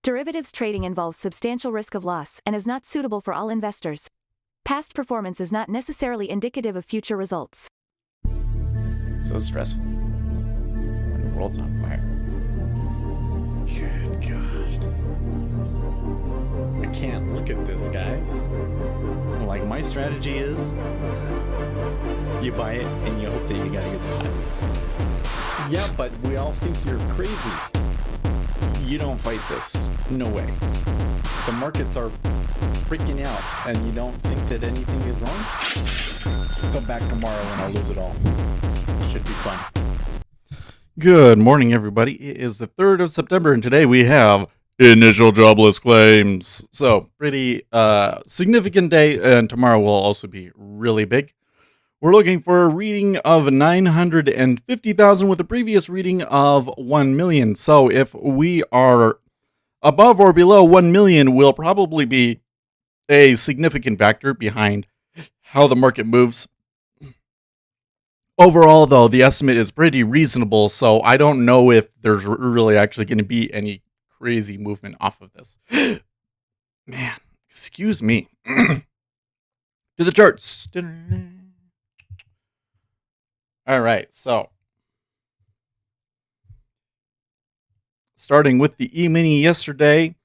Derivatives trading involves substantial risk of loss and is not suitable for all investors. Past performance is not necessarily indicative of future results. So stressful when the world's on fire. Good God. I can't look at this, guys. Like, my strategy is you buy it and you hope that you got a good spot. Yeah, but we all think you're crazy. You don't fight this. No way. The markets are freaking out and you don't think that anything is wrong? Come back tomorrow and I'll lose it all. Should be fun. Good morning, everybody. It is the 3rd of September and today we have initial jobless claims. So, pretty significant day, and tomorrow will also be really big. We're looking for a reading of 950,000 with a previous reading of 1 million. So if we are above or below 1 million, will probably be a significant factor behind how the market moves. Overall, though, the estimate is pretty reasonable, so I don't know if there's really actually going to be any crazy movement off of this. Man, excuse me. To the charts. All right, so starting with the E-mini yesterday,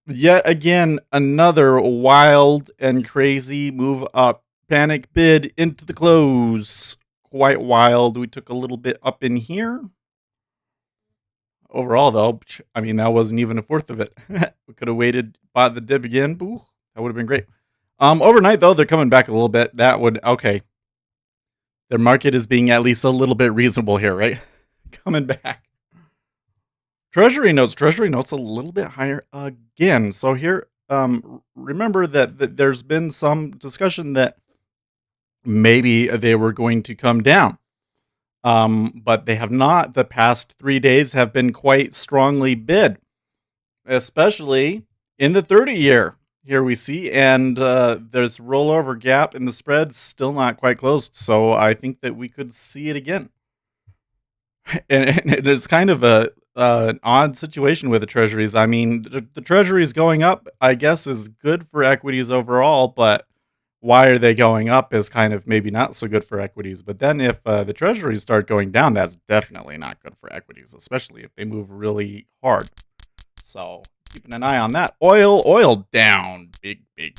yet again, another wild and crazy move up. Panic bid into the close. Quite wild. We took a little bit up in here. Overall, though, I mean, that wasn't even a fourth of it. We could have waited, bought the dip again. Ooh, that would have been great. Overnight, though, they're coming back a little bit. That would, okay. Their market is being at least a little bit reasonable here, right? Coming back. Treasury notes a little bit higher again. So here, remember that there's been some discussion that maybe they were going to come down. But they have not. The past 3 days have been quite strongly bid, especially in the 30-year. Here we see, and there's rollover gap in the spread, still not quite closed. So I think that we could see it again. And it's kind of an odd situation with the treasuries. I mean, the treasuries going up, I guess, is good for equities overall, but why are they going up is kind of maybe not so good for equities. But then if the treasuries start going down, that's definitely not good for equities, especially if they move really hard. So keeping an eye on that. Oil down big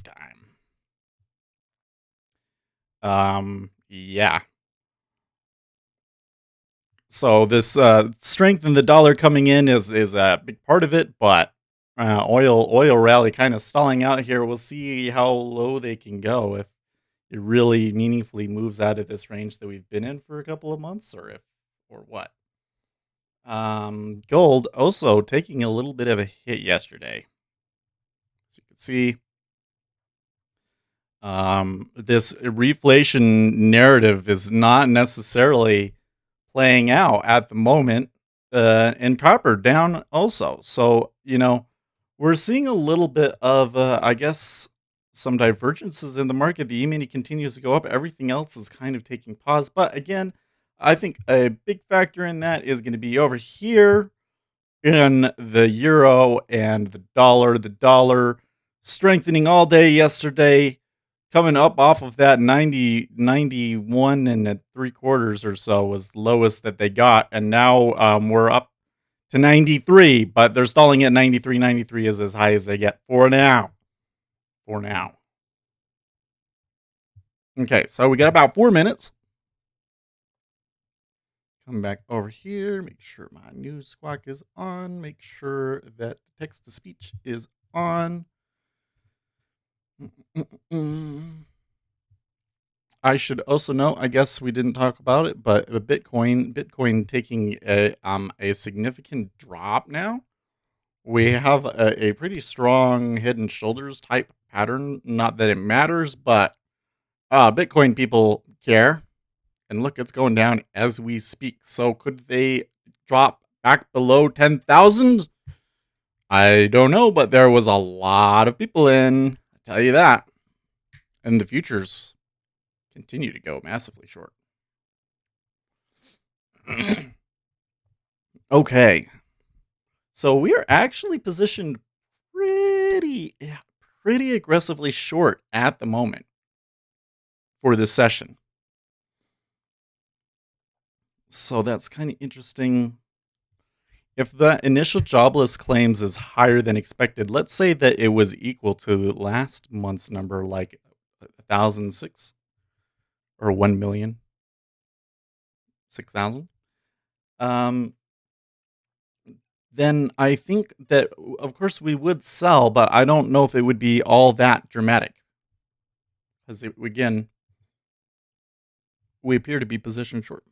time. Yeah. So this strength in the dollar coming in is a big part of it, but oil rally kind of stalling out here. We'll see how low they can go if it really meaningfully moves out of this range that we've been in for a couple of months, or what. Gold also taking a little bit of a hit yesterday. As you can see, this reflation narrative is not necessarily playing out at the moment, and copper down also. So, we're seeing a little bit of, I guess, some divergences in the market. The E-mini continues to go up. Everything else is kind of taking pause. But again, I think a big factor in that is going to be over here in the euro and the dollar. The dollar strengthening all day yesterday, coming up off of that 91 and 3/4 or so was the lowest that they got. And now we're up to 93, but they're stalling at 93. 93 is as high as they get for now. Okay, so we got about 4 minutes. Come back over here, make sure my news squawk is on, make sure that text to speech is on. I should also know, I guess we didn't talk about it, but Bitcoin taking a significant drop now. We have a pretty strong head and shoulders type pattern. Not that it matters, but Bitcoin people care. And look, it's going down as we speak. So could they drop back below 10,000? I don't know, but there was a lot of people in. I tell you that. And the futures continue to go massively short. Okay. So we are actually positioned pretty aggressively short at the moment for this session. So that's kind of interesting. If the initial jobless claims is higher than expected, let's say that it was equal to last month's number, like 1,006 or 1,006,000. Then I think that, of course, we would sell, but I don't know if it would be all that dramatic. Because, again, we appear to be positioned short.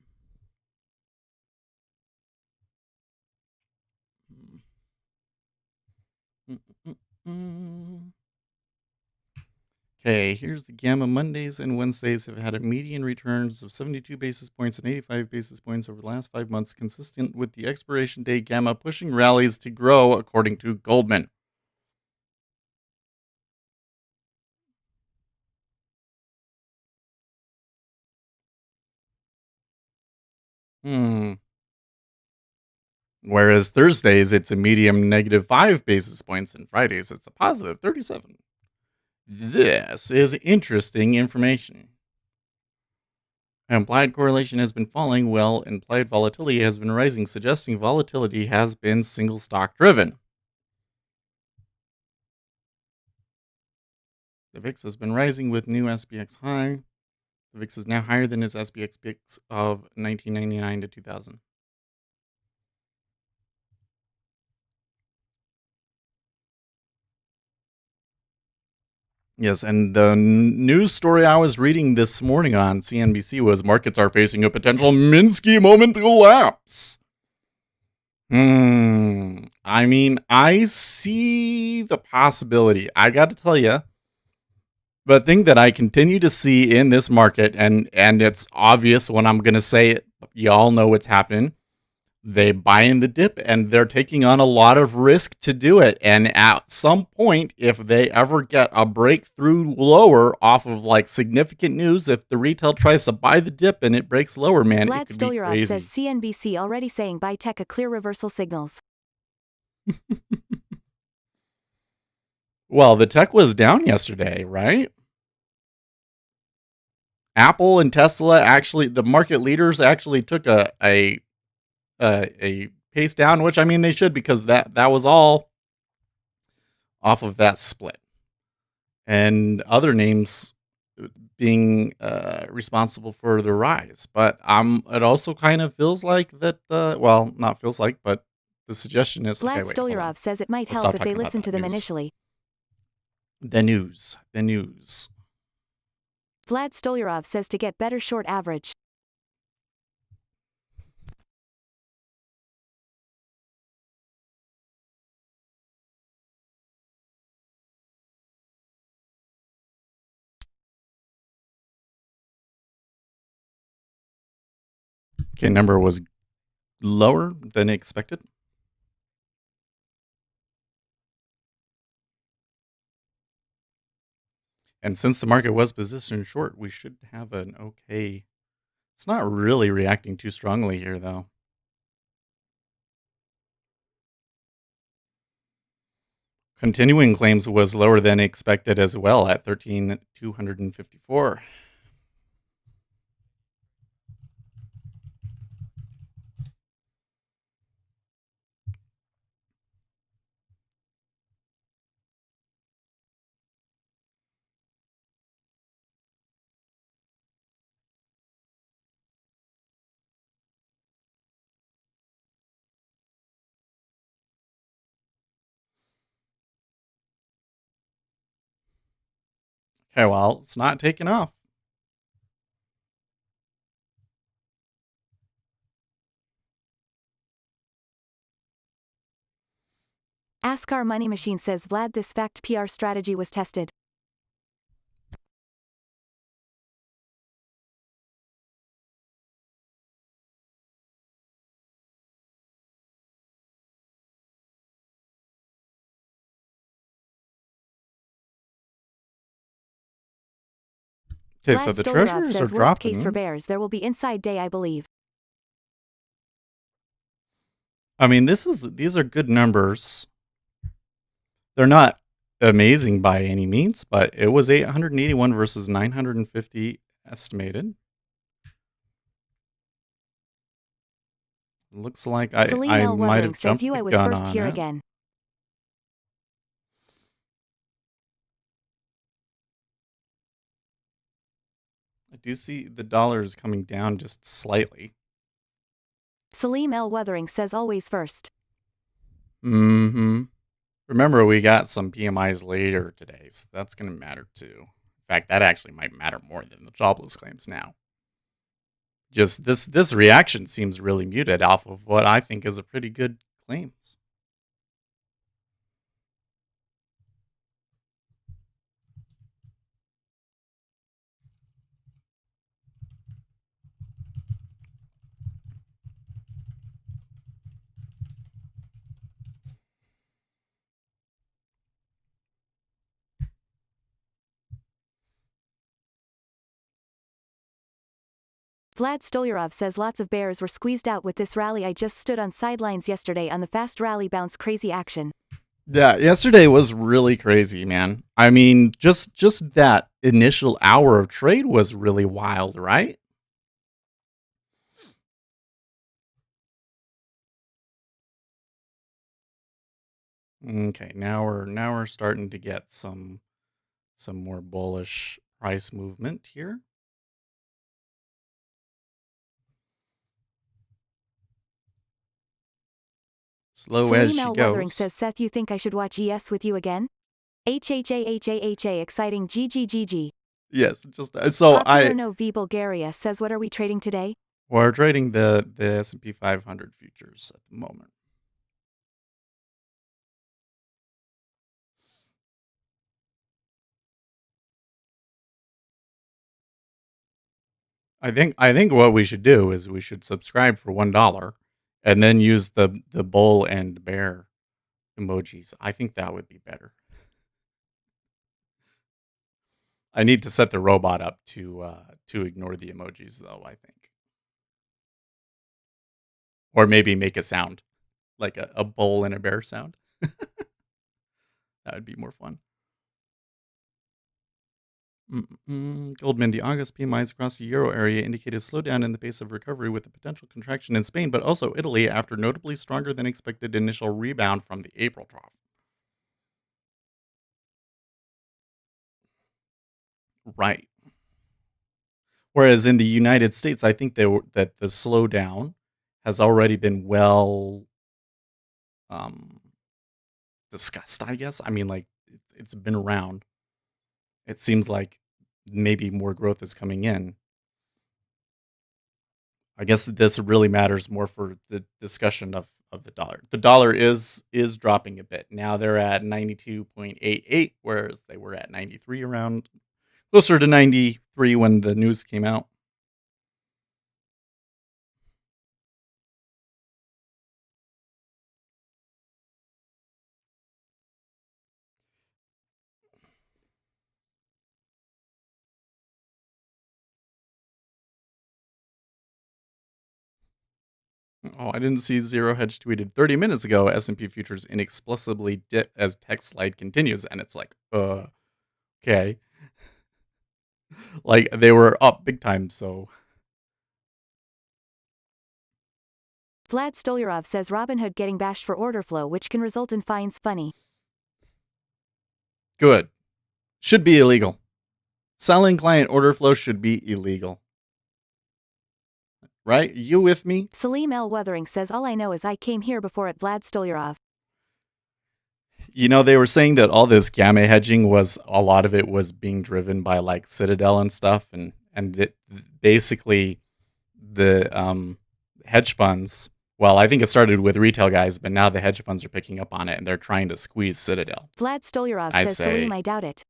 Okay, here's the Gamma. Mondays and Wednesdays have had a median returns of 72 basis points and 85 basis points over the last 5 months, consistent with the expiration day Gamma pushing rallies to grow, according to Goldman. Whereas Thursdays, it's a medium negative 5 basis points, and Fridays, it's a positive 37. This is interesting information. Implied correlation has been falling, while implied volatility has been rising, suggesting volatility has been single stock driven. The VIX has been rising with new SPX high. The VIX is now higher than its SPX VIX of 1999 to 2000. Yes, and the news story I was reading this morning on CNBC was markets are facing a potential Minsky moment collapse. I mean, I see the possibility. I got to tell you, the thing that I continue to see in this market, and it's obvious when I'm going to say it, y'all know what's happening. They buy in the dip, and they're taking on a lot of risk to do it. And at some point, if they ever get a breakthrough lower off of like significant news, if the retail tries to buy the dip and it breaks lower, man, Vlad it could be crazy. Stolyarov says CNBC already saying buy tech a clear reversal signals. Well, the tech was down yesterday, right? Apple and Tesla actually, the market leaders actually took a pace down, which I mean they should, because that was all off of that split, and other names being responsible for the rise. But it also kind of feels like that. Well, not feels like, but the suggestion is. Vlad Stolyarov says it might help if they listen to them initially. The news. Vlad Stolyarov says to get better short average. Okay, number was lower than expected. And since the market was positioned short, we should have an okay. It's not really reacting too strongly here, though. Continuing claims was lower than expected as well at 13,254. Okay, well, it's not taking off. Ask Our Money Machine says Vlad this fact PR strategy was tested. Okay, Vlad so the Stolyarov treasuries says are worst case for dropping. bears, there will be inside day, I believe. I mean, these are good numbers. They're not amazing by any means, but it was 881 versus 950 estimated. Looks like Celine I L. might Wuthering have says jumped you the I was gun first on here it. again. I do see the dollar is coming down just slightly. Salim L. Wuthering says always first. Mm-hmm. Remember, we got some PMIs later today, so that's going to matter too. In fact, that actually might matter more than the jobless claims now. Just this reaction seems really muted off of what I think is a pretty good claims. Vlad Stolyarov says lots of bears were squeezed out with this rally. I just stood on sidelines yesterday on the fast rally bounce crazy action. Yeah, yesterday was really crazy, man. I mean, just that initial hour of trade was really wild, right? Okay, now we're starting to get some more bullish price movement here. Slow as Salim she L. Wuthering goes. says Seth, you think I should watch ES with you again? HHAHAHA exciting GGGG. Yes, just so Popular No V Bulgaria says what are we trading today? we're trading the S&P 500 futures at the moment. I think what we should do is we should subscribe for $1 and then use the bull and bear emojis. I think that would be better. I need to set the robot up to ignore the emojis though, I think. Or maybe make a sound like a bull and a bear sound. That would be more fun. Goldman, the August PMIs across the euro area indicated a slowdown in the pace of recovery with a potential contraction in Spain, but also Italy after notably stronger than expected initial rebound from the April trough. Right. Whereas in the United States, I think that the slowdown has already been well um, discussed, I guess. I mean, like, it's been around. It seems like maybe more growth is coming in. I guess this really matters more for the discussion of the dollar. The dollar is dropping a bit. Now they're at 92.88, whereas they were at 93 around, closer to 93 when the news came out. Oh, I didn't see Zero Hedge tweeted 30 minutes ago. S&P futures inexplicably dip as text slide continues, and it's like, okay, like they were up big time. So Vlad Stolyarov says Robinhood getting bashed for order flow, which can result in fines. Funny. good, should be illegal. Selling client order flow should be illegal, right? You with me? Salim L. Wuthering says all I know is I came here before at Vlad Stolyarov. You know, they were saying that all this gamma hedging was a lot of it was being driven by like Citadel and stuff, and it, basically the hedge funds. Well, I think it started with retail guys, but now the hedge funds are picking up on it and they're trying to squeeze Citadel. Vlad Stolyarov I says say, Salim, I doubt it.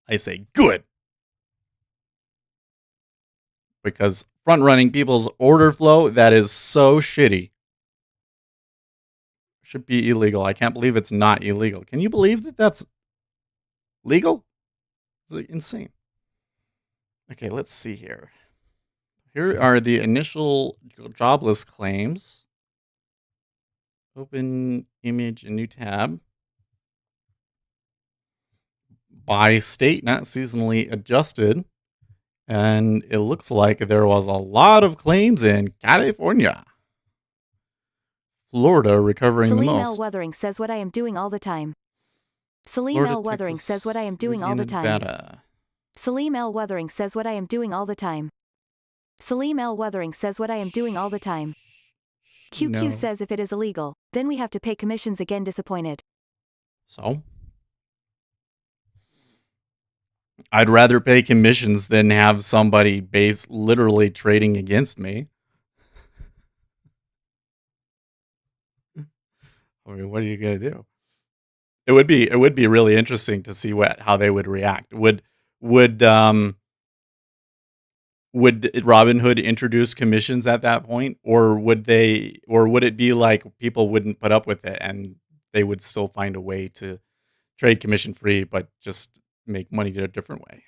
I say, good, because front running people's order flow, that is so shitty. Should be illegal. I can't believe it's not illegal. Can you believe that that's legal? It's like insane. Okay, let's see here. Here are the initial jobless claims. Open image, a new tab. by state, not seasonally adjusted. And it looks like there was a lot of claims in California. Florida recovering the Salim L. most. Wuthering says what I am doing all the time. Salim Florida, L. Wuthering Texas, says what I am doing all Louisiana, the time. Nevada. Salim L. Wuthering says what I am doing all the time. Salim L. Wuthering says what I am doing all the time. QQ No. says if it is illegal, then we have to pay commissions again. Disappointed. So? I'd rather pay commissions than have somebody base literally trading against me. I mean, what are you gonna do? It would be really interesting to see how they would react. Would Robinhood introduce commissions at that point, or would it be like people wouldn't put up with it and they would still find a way to trade commission free, but just make money a different way?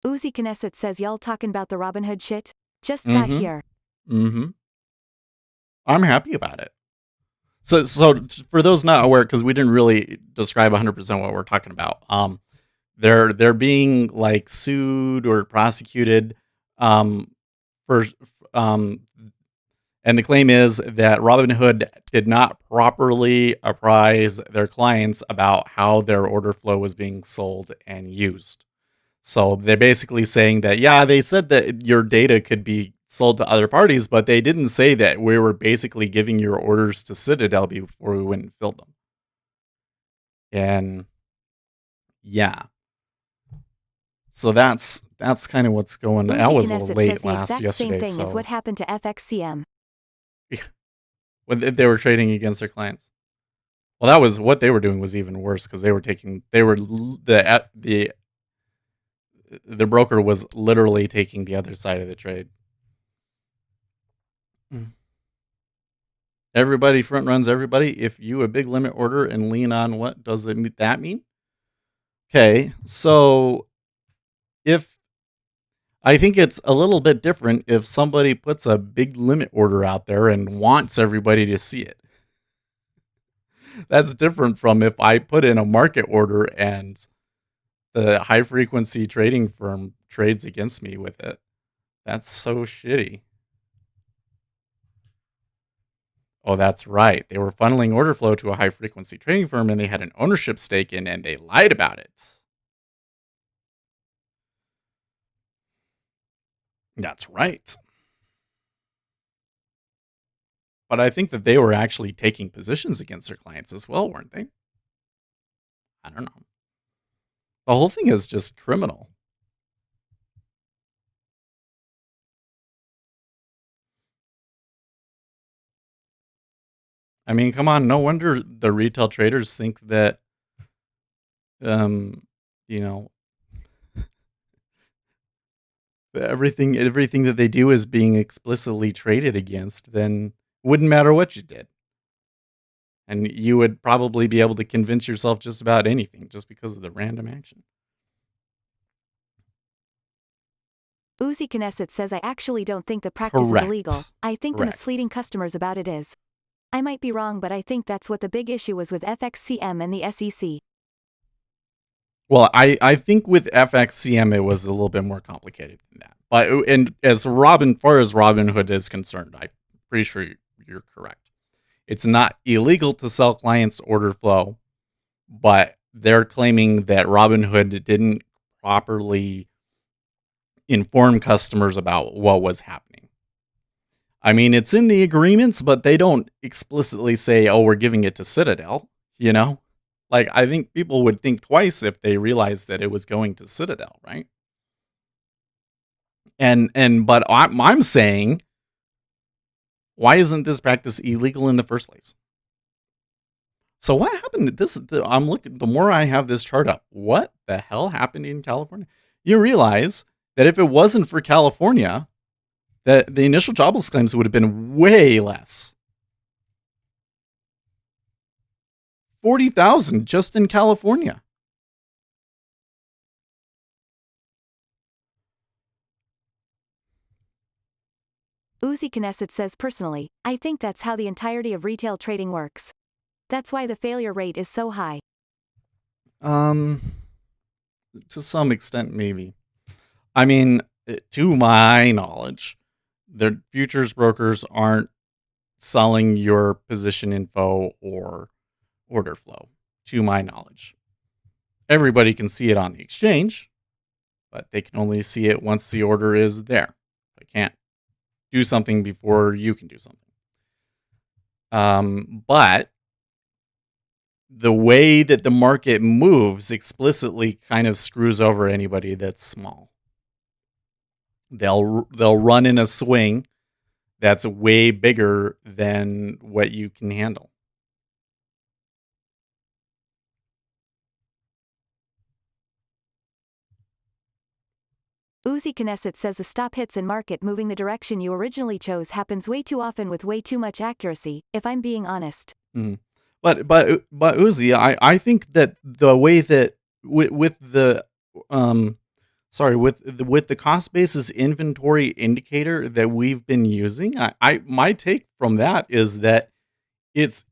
Uzi Knesset says y'all talking about the Robinhood shit? Just got here. I'm happy about it. So for those not aware, because we didn't really describe 100% what we're talking about, they're being like sued or prosecuted, for and the claim is that Robinhood did not properly apprise their clients about how their order flow was being sold and used. So they're basically saying that, yeah, they said that your data could be sold to other parties, but they didn't say that we were basically giving your orders to Citadel before we went and filled them. And yeah. So that's kind of what's going on. That was late yesterday. Same thing as what happened to FXCM. When they were trading against their clients. Well, that was what they were doing was even worse because the broker was literally taking the other side of the trade. Everybody front runs everybody. If you a big limit order and lean on what does that mean? Okay, so if I think it's a little bit different if somebody puts a big limit order out there and wants everybody to see it. That's different from if I put in a market order and the high frequency trading firm trades against me with it. That's so shitty. Oh, that's right. They were funneling order flow to a high frequency trading firm and they had an ownership stake in and they lied about it. That's right. But I think that they were actually taking positions against their clients as well, weren't they? I don't know. The whole thing is just criminal. I mean, come on, no wonder the retail traders think that you know, everything that they do is being explicitly traded against, then it wouldn't matter what you did. And you would probably be able to convince yourself just about anything just because of the random action. Uzi Knesset says I actually don't think the practice is illegal. I think the misleading customers about it is. I might be wrong, but I think that's what the big issue was with FXCM and the SEC. Well, I think with FXCM it was a little bit more complicated than that. But and as far as Robinhood is concerned, I'm pretty sure you're correct. It's not illegal to sell clients order flow, but they're claiming that Robinhood didn't properly inform customers about what was happening. I mean, it's in the agreements, but they don't explicitly say, "Oh, we're giving it to Citadel," you know? Like, I think people would think twice if they realized that it was going to Citadel, right? But I'm saying, why isn't this practice illegal in the first place? So what happened to this? I'm looking, the more I have this chart up, what the hell happened in California? You realize that if it wasn't for California, that the initial jobless claims would have been way less. 40,000 just in California. Uzi Knesset says personally, I think that's how the entirety of retail trading works. That's why the failure rate is so high. To some extent, maybe. I mean, to my knowledge, the futures brokers aren't selling your position info or order flow, to my knowledge. Everybody can see it on the exchange, but they can only see it once the order is there. They can't do something before you can do something. But the way that the market moves explicitly kind of screws over anybody that's small. They'll run in a swing that's way bigger than what you can handle. Uzi Knesset says the stop hits in market moving the direction you originally chose happens way too often with way too much accuracy, if I'm being honest. Mm-hmm. But Uzi, I think that the way that with the with the cost basis inventory indicator that we've been using, I my take from that is that it's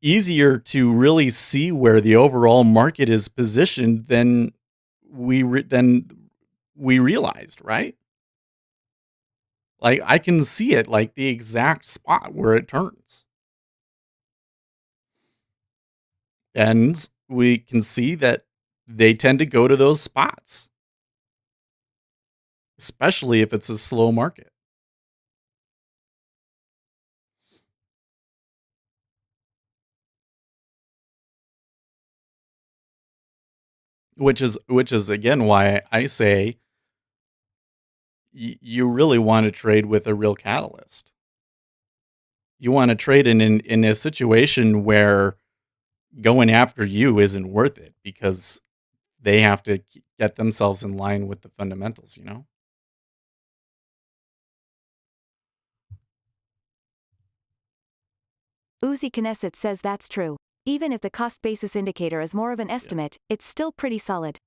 easier to really see where the overall market is positioned than than we realized, right? Like I can see it like the exact spot where it turns. And we can see that they tend to go to those spots, especially if it's a slow market. Which is again why I say you really want to trade with a real catalyst. You want to trade in a situation where going after you isn't worth it because they have to get themselves in line with the fundamentals, you know? Uzi Knesset says that's true. Even if the cost basis indicator is more of an estimate, it's still pretty solid.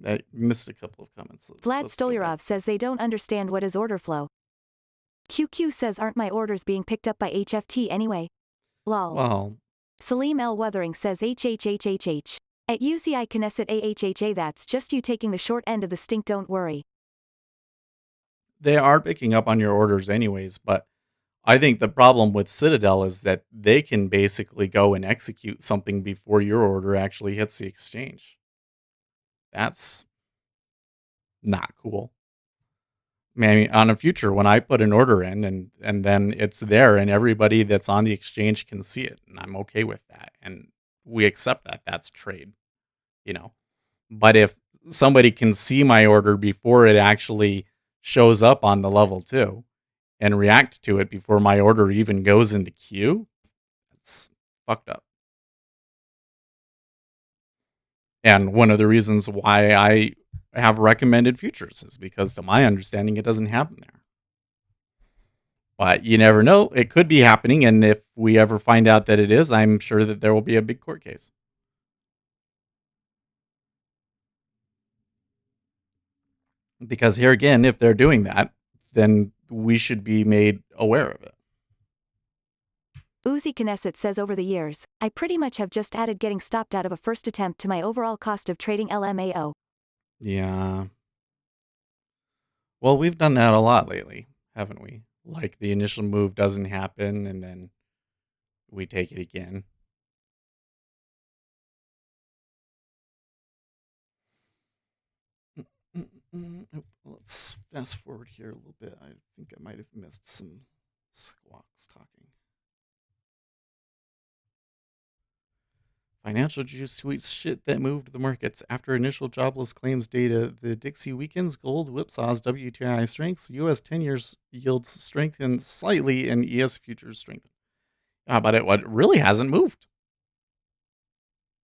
I missed a couple of comments. Vlad Stolyarov says they don't understand what is order flow. QQ says aren't my orders being picked up by HFT anyway? Lol. Well, Salim L. Wuthering says HHHHH. At UCI Knesset AHHA that's just you taking the short end of the stink, don't worry. they are picking up on your orders anyways, but I think the problem with Citadel is that they can basically go and execute something before your order actually hits the exchange. That's not cool. I mean, on a future, when I put an order in and then it's there and everybody that's on the exchange can see it, and I'm okay with that. And we accept that. That's trade, you know. But if somebody can see my order before it actually shows up on the level 2 and react to it before my order even goes in the queue, it's fucked up. And one of the reasons why I have recommended futures is because, to my understanding, it doesn't happen there. But you never know. It could be happening. And if we ever find out that it is, I'm sure that there will be a big court case. Because here again, if they're doing that, then we should be made aware of it. Uzi Knesset says over the years, I pretty much have just added getting stopped out of a first attempt to my overall cost of trading LMAO. Yeah. Well, we've done that a lot lately, haven't we? Like the initial move doesn't happen and then we take it again. Let's fast forward here a little bit. I think I might have missed some squawks talking. Financial Juice tweets shit that moved the markets. After initial jobless claims data, the Dixie weakens, gold whipsaws WTI strengths, US 10 years yields strengthen slightly, and ES futures strengthen. But it what really hasn't moved.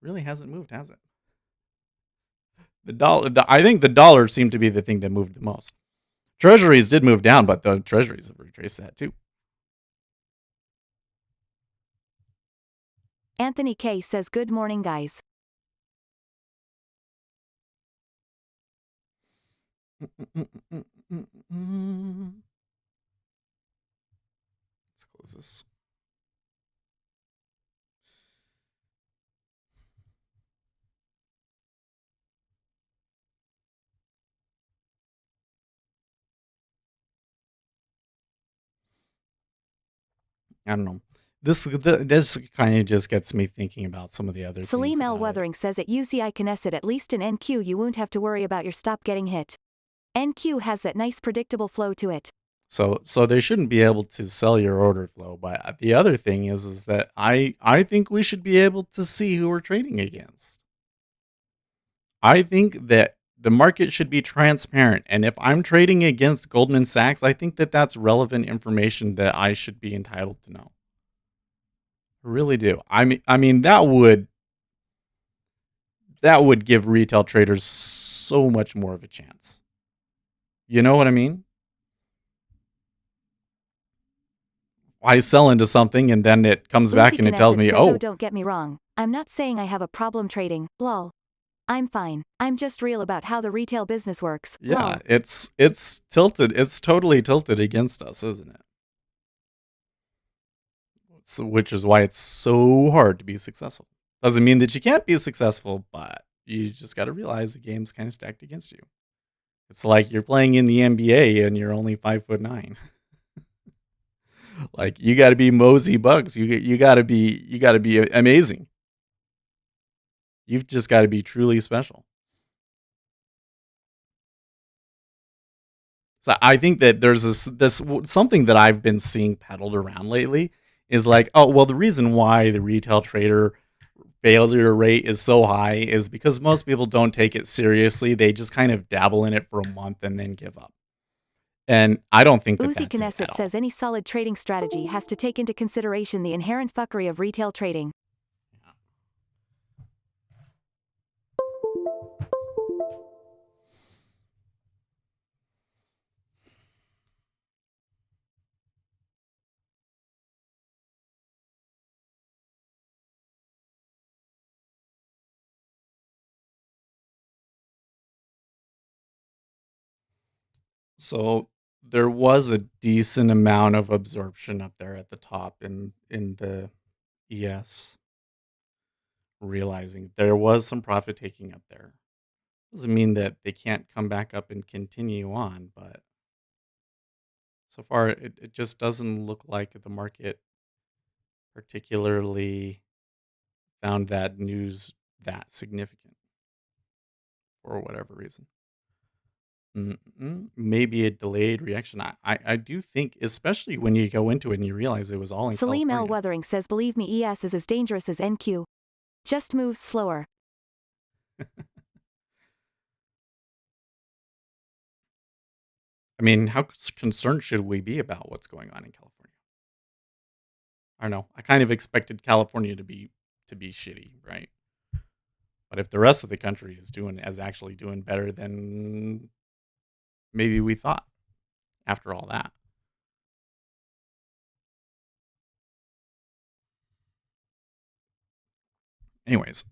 Really hasn't moved, has it? The dollar. I think the dollar seemed to be the thing that moved the most. Treasuries did move down, but the treasuries have retraced that too. Anthony K says good morning guys. was this? I don't know. This kind of just gets me thinking about some of the other things Salim L. about it. Wuthering says at UCI Knesset at least in NQ you won't have to worry about your stop getting hit. NQ has that nice predictable flow to it. So they shouldn't be able to sell your order flow. But the other thing is that I think we should be able to see who we're trading against. I think that the market should be transparent. And if I'm trading against Goldman Sachs, I think that that's relevant information that I should be entitled to know. I really do. I mean that would give retail traders so much more of a chance. You know what I mean? I sell into something and then it comes back and it tells me, says, "Oh, don't get me wrong. I'm not saying I have a problem trading. Lol. I'm fine. I'm just real about how the retail business works. yeah, Lol. it's tilted. It's totally tilted against us, isn't it?" So, which is why it's so hard to be successful. Doesn't mean that you can't be successful, but you just got to realize the game's kind of stacked against you. It's like you're playing in the NBA and you're only 5'9". Like you got to be Mosey Bugs. You got to be amazing. You've just got to be truly special. So I think that there's this something that I've been seeing peddled around lately is like, oh well, the reason why the retail trader failure rate is so high is because most people don't take it seriously. They just kind of dabble in it for a month and then give up. And I don't think that Uzi that's it at Knesset all. says any solid trading strategy has to take into consideration the inherent fuckery of retail trading. So there was a decent amount of absorption up there at the top in the ES, realizing there was some profit taking up there. Doesn't mean that they can't come back up and continue on, but so far it just doesn't look like the market particularly found that news that significant for whatever reason. Maybe a delayed reaction. I do think, especially when you go into it and you realize it was all in Salim L. California. Wuthering says believe me ES is as dangerous as NQ. Just moves slower. I mean, how concerned should we be about what's going on in California? I don't know. I kind of expected California to be shitty, right? But if the rest of the country is actually doing better than maybe we thought after all that. Anyways.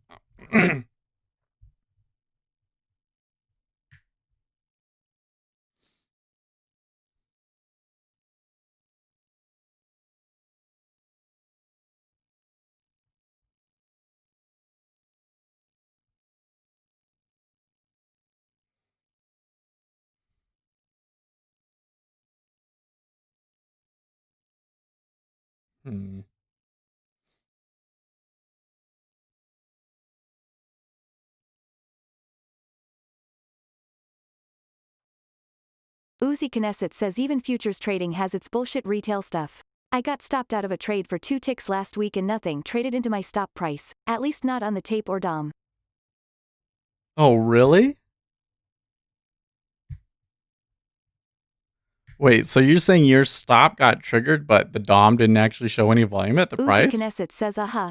hmm. Uzi Knesset says even futures trading has its bullshit retail stuff. I got stopped out of a trade for 2 ticks last week and nothing traded into my stop price, at least not on the tape or DOM. Oh, really? Wait, so you're saying your stop got triggered, but the DOM didn't actually show any volume at the Uzi price? Knesset says aha.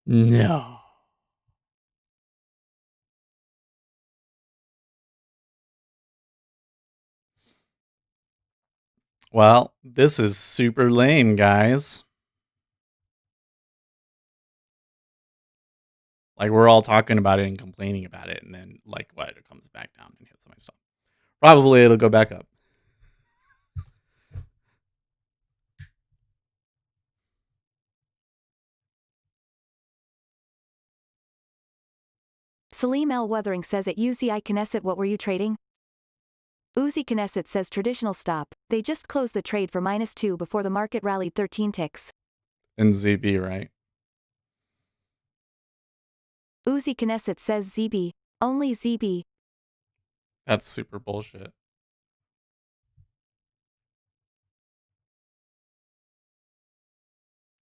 No. Well, this is super lame, guys. Like, we're all talking about it and complaining about it, and then, like, what? It comes back down and hits my stop. Probably it'll go back up. Salim L. Wuthering says at UZI Knesset, what were you trading? Uzi Knesset says traditional stop, they just closed the trade for -2 before the market rallied 13 ticks. And ZB, right? Uzi Knesset says ZB, only ZB. That's super bullshit.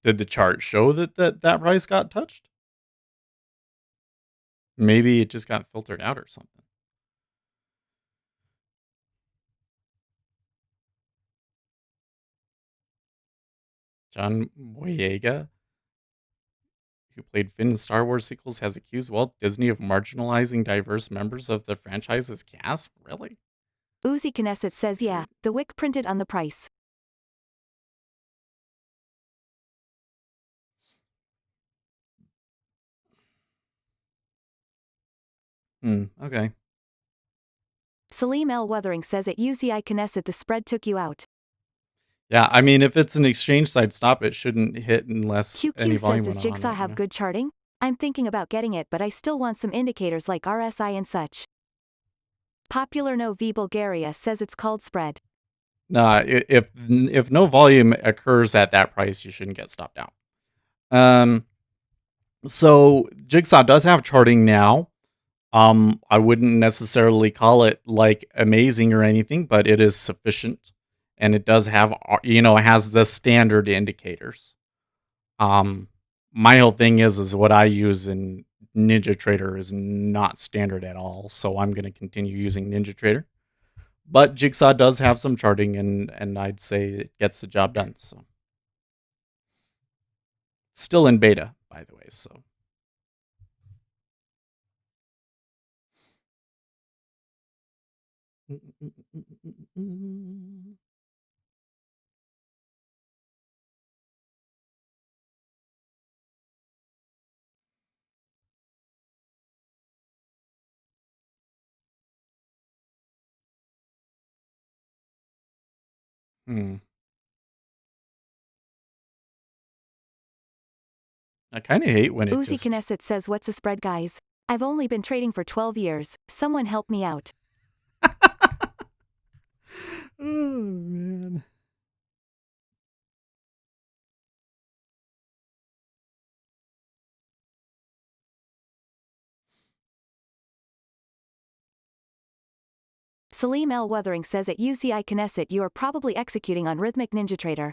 Did the chart show that price got touched? Maybe it just got filtered out or something. John Boyega, who played Finn in Star Wars sequels, has accused Walt Disney of marginalizing diverse members of the franchise's cast? Really? Uzi Knesset says yeah, the wick printed on the price. Okay. Salim L. Wuthering says at UZI Knesset the spread took you out. Yeah, I mean, if it's an exchange side stop, it shouldn't hit unless any QQ volume says does went on Jigsaw it. have good charting? I'm thinking about getting it, but I still want some indicators like RSI and such. Popular No V Bulgaria says it's called spread. Nah, if no volume occurs at that price, you shouldn't get stopped out. So Jigsaw does have charting now. I wouldn't necessarily call it like amazing or anything, but it is sufficient, and it does have, it has the standard indicators. My whole thing is what I use in NinjaTrader is not standard at all, so I'm going to continue using NinjaTrader. But Jigsaw does have some charting, and I'd say it gets the job done. So still in beta, by the way. So I kind of hate when it Uzi just. Knesset says what's a spread, guys? I've only been trading for 12 years. Someone help me out. Oh man. Salim L. Wuthering says at UZI Knesset you are probably executing on Rhythmic NinjaTrader.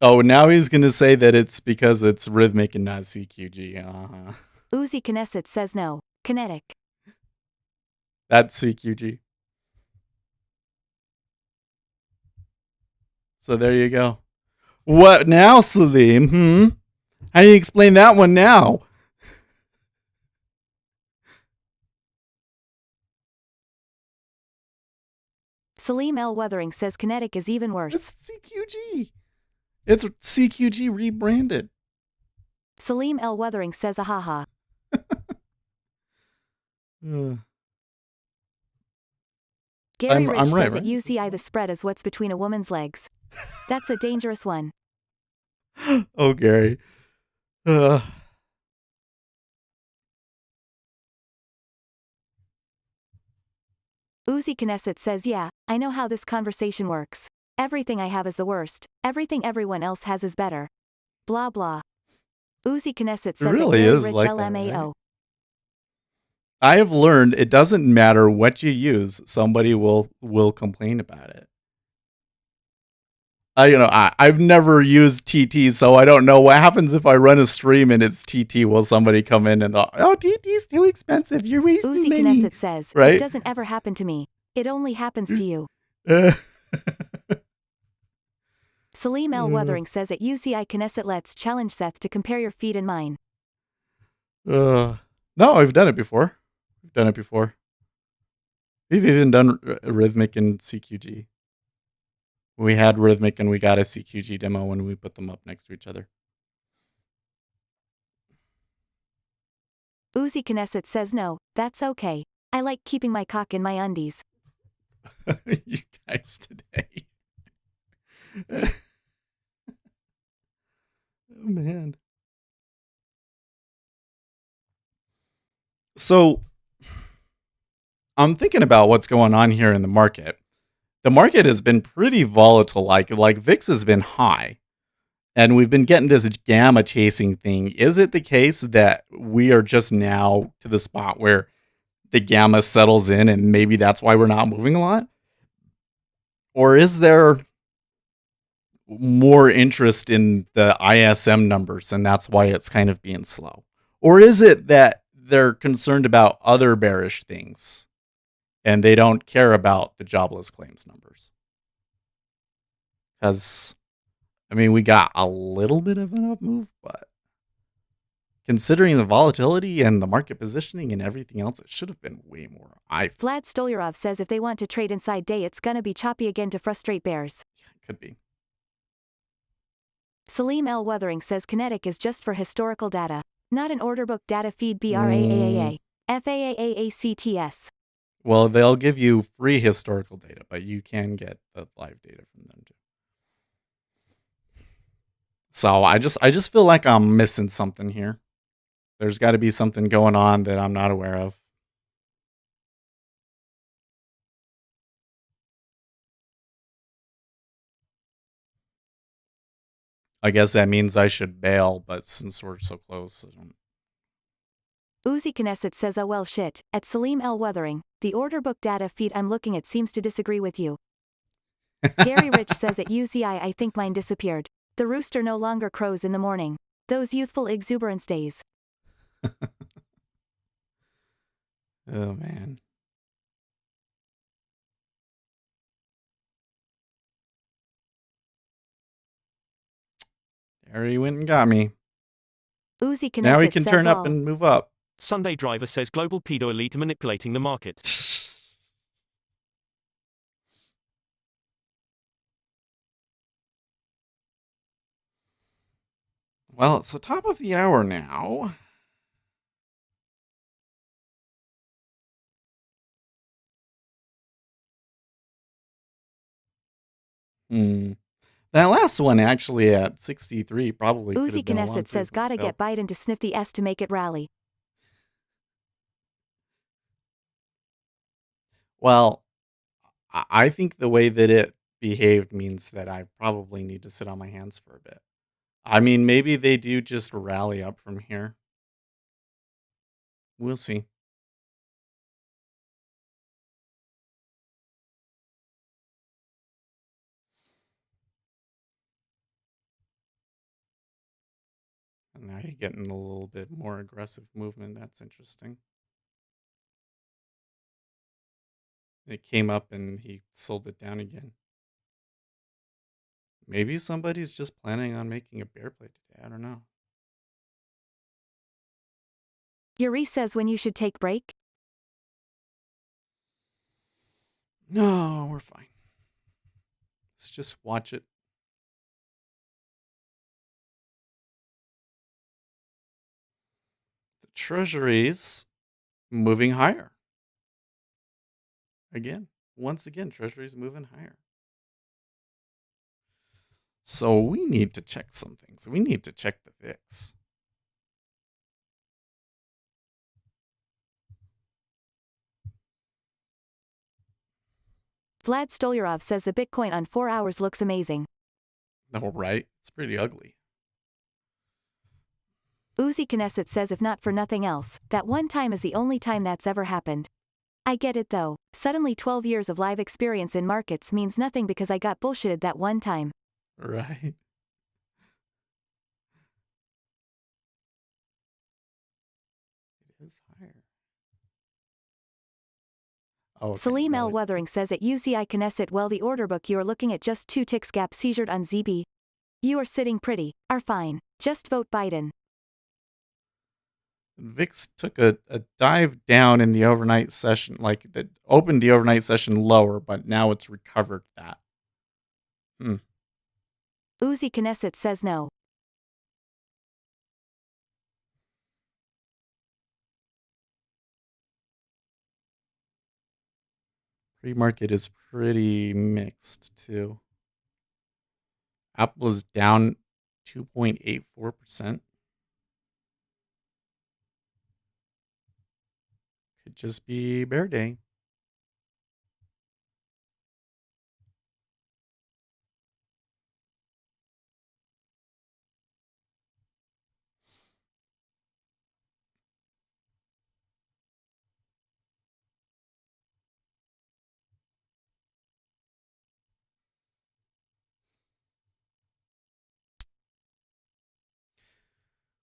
Oh, now he's gonna say that it's because it's rhythmic and not CQG. Uzi Knesset says no, kinetic. That's CQG. So there you go. What now, Salim? How do you explain that one now? Salim L. Wuthering says kinetic is even worse. It's CQG. It's CQG rebranded. Salim L. Wuthering says ahaha. Gary Rich I'm right, says at right? UCI the spread is what's between a woman's legs. That's a dangerous one. Oh, Gary. Uzi Knesset says yeah, I know how this conversation works. Everything I have is the worst. Everything everyone else has is better. Blah blah. Uzi Knesset says really at Gary is Rich like LMAO. that, right? I have learned it doesn't matter what you use, somebody will complain about it. I've never used TT, so I don't know what happens if I run a stream and it's TT. Will somebody come in and TT's too expensive? You're wasting Uzi money. Knesset says, right? It doesn't ever happen to me. It only happens to you. Salim L. Wuthering says at UCI Knesset let's challenge Seth to compare your feed and mine. No, I've done it before. We've even done Rhythmic and CQG. We had Rhythmic and we got a CQG demo when we put them up next to each other. Uzi Knesset says no, that's okay. I like keeping my cock in my undies. You guys today. Oh, man. So I'm thinking about what's going on here in the market. The market has been pretty volatile. Like VIX has been high, and we've been getting this gamma chasing thing. Is it the case that we are just now to the spot where the gamma settles in, and maybe that's why we're not moving a lot? Or is there more interest in the ISM numbers, and that's why it's kind of being slow? Or is it that they're concerned about other bearish things and they don't care about the jobless claims numbers? Because, I mean, we got a little bit of an up move, but considering the volatility and the market positioning and everything else, it should have been way more. Vlad Stolyarov says if they want to trade inside day, it's gonna be choppy again to frustrate bears. Could be. Salim L. Wuthering says kinetic is just for historical data, not an order book data feed. BRAAAA. FAAAACTS. Well, they'll give you free historical data, but you can get the live data from them too. So I just feel like I'm missing something here. There's got to be something going on that I'm not aware of. I guess that means I should bail, but since we're so close, I don't. Uzi Knesset says oh well shit, at Salim L. Wuthering, the order book data feed I'm looking at seems to disagree with you. Gary Rich says at UZI I think mine disappeared. The rooster no longer crows in the morning. Those youthful exuberance days. Oh man. There he went and got me. Uzi Knesset now he can says turn up all. and move up. Sunday Driver says global pedo elite manipulating the market. Well, it's the top of the hour now. That last one actually at 63 probably could Uzi have been a long Knesset says gotta get Biden to sniff the S to make it rally. Well, I think the way that it behaved means that I probably need to sit on my hands for a bit. I mean, maybe they do just rally up from here. We'll see. And now you're getting a little bit more aggressive movement. That's interesting. It came up and he sold it down again. Maybe somebody's just planning on making a bear play today. I don't know. Yuri says when you should take break? No, we're fine. Let's just watch it. The Treasury's moving higher. Once again, Treasury's moving higher. So we need to check some things. We need to check the VIX. Vlad Stolyarov says the Bitcoin on 4 hours looks amazing. Oh, right. It's pretty ugly. Uzi Knesset says if not for nothing else, that one time is the only time that's ever happened. I get it though. Suddenly 12 years of live experience in markets means nothing because I got bullshitted that one time. Right. It is higher. Oh, okay. Salim L. Wuthering says at UCI Knesset well the order book you are looking at just 2 ticks gap seized on ZB. You are sitting pretty, are fine. Just vote Biden. VIX took a dive down in the overnight session, like that opened the overnight session lower, but now it's recovered that. Uzi Knesset says no. Pre-market is pretty mixed too. Apple is down 2.84%. might just be bear day.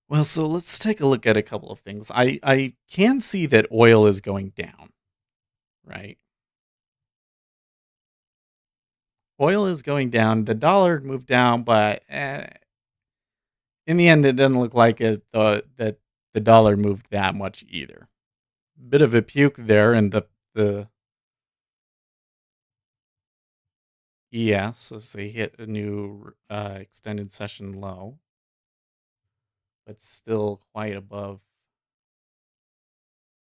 Well, so let's take a look at a couple of things. I can see that oil is going down, right? Oil is going down. The dollar moved down, but in the end, it doesn't look like that the dollar moved that much either. Bit of a puke there in the ES as they hit a new extended session low, but still quite above.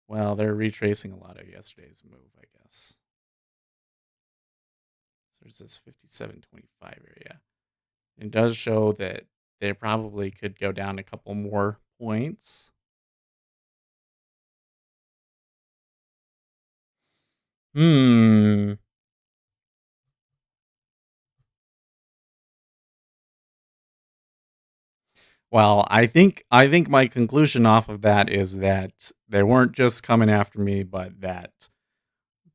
Well, they're retracing a lot of yesterday's move, I guess. So there's this 57.25 area. It does show that they probably could go down a couple more points. Hmm. Well, I think my conclusion off of that is that they weren't just coming after me, but that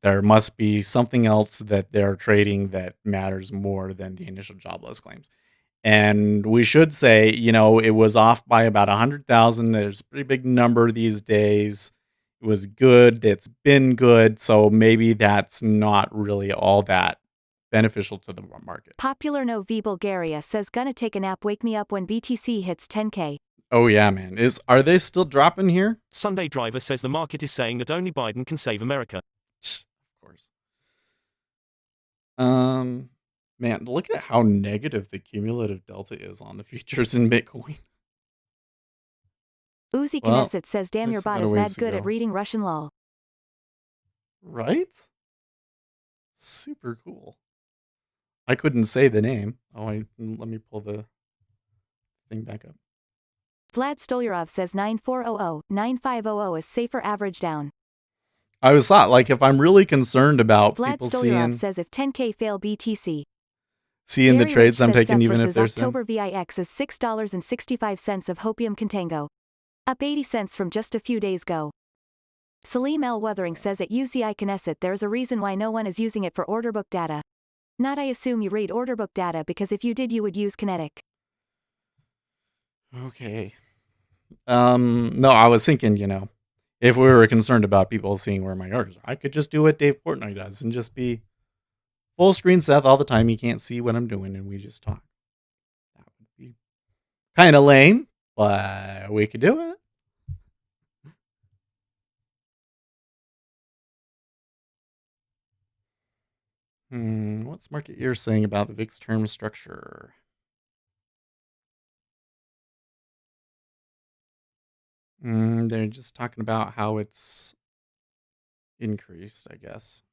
there must be something else that they're trading that matters more than the initial jobless claims. And we should say, it was off by about 100,000. There's a pretty big number these days. It was good. It's been good. So maybe that's not really all that beneficial to the market. Popular No V Bulgaria says gonna take a nap, wake me up when BTC hits 10K. Oh yeah, man. Are they still dropping here? Sunday Driver says the market is saying that only Biden can save America. Of course. Man, look at how negative the cumulative delta is on the futures in Bitcoin. Uzi Well, Knesset says damn I your still bot got a is ways mad to good at go. reading Russian lol. Right? Super cool. I couldn't say the name. Let me pull the thing back up. Vlad Stolyarov says 9400-9500 is safer, average down. I always thought, like, if I'm really concerned about Vlad people Stolyarov says if 10K fail BTC. seeing the Gary trades Rich I'm says taking, Sept even if versus there's some. October VIX is $6.65 of Hopium Contango. Up 80 cents from just a few days ago. Salim L. Wuthering says at UCI Knesset there's a reason why no one is using it for order book data. Not I assume you read order book data because if you did you would use Kinetic. Okay. No, I was thinking, if we were concerned about people seeing where my orders are, I could just do what Dave Portnoy does and just be full screen Seth all the time. He can't see what I'm doing and we just talk. That would be kind of lame, but we could do it. What's market year saying about the VIX term structure? They're just talking about how it's increased, I guess.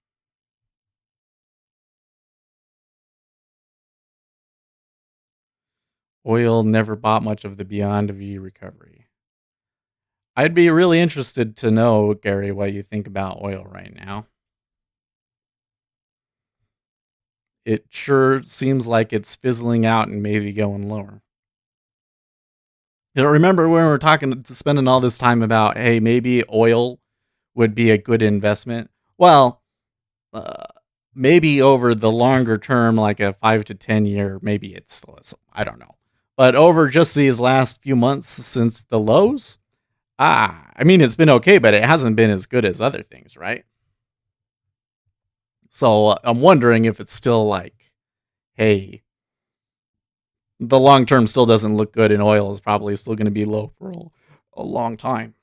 Oil never bought much of the Beyond V recovery. I'd be really interested to know, Gary, what you think about oil right now. It sure seems like it's fizzling out and maybe going lower. Remember when we were spending all this time about, hey, maybe oil would be a good investment? Well, uh, maybe over the longer term, like a 5 to 10 year, maybe it's still, I don't know. But over just these last few months since the lows, I mean, it's been okay, but it hasn't been as good as other things, right? So I'm wondering if it's still like, hey, the long term still doesn't look good, and oil is probably still going to be low for a long time.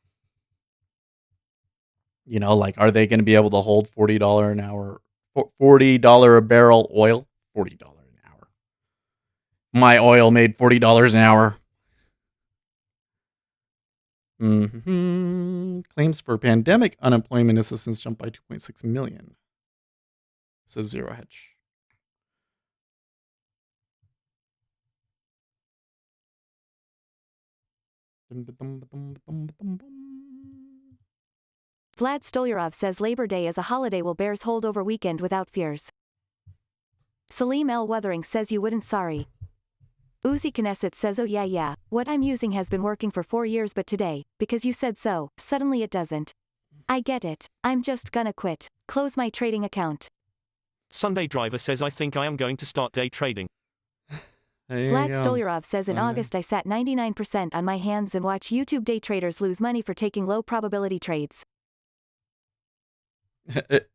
Like, are they going to be able to hold $40 an hour, $40 a barrel oil? $40 an hour. My oil made $40 an hour. Claims for pandemic unemployment assistance jumped by 2.6 million. Says Zero Hedge. Vlad Stolyarov says Labor Day is a holiday will Bears hold over weekend without fears. Salim L. Weathering says you wouldn't sorry. Uzi Knesset says oh yeah, what I'm using has been working for 4 years but today, because you said so, suddenly it doesn't. I get it, I'm just gonna quit. Close my trading account. Sunday Driver says I think I am going to start day trading. There you Vlad go. Stolyarov says in Sunday. August I sat 99% on my hands and watch YouTube day traders lose money for taking low probability trades.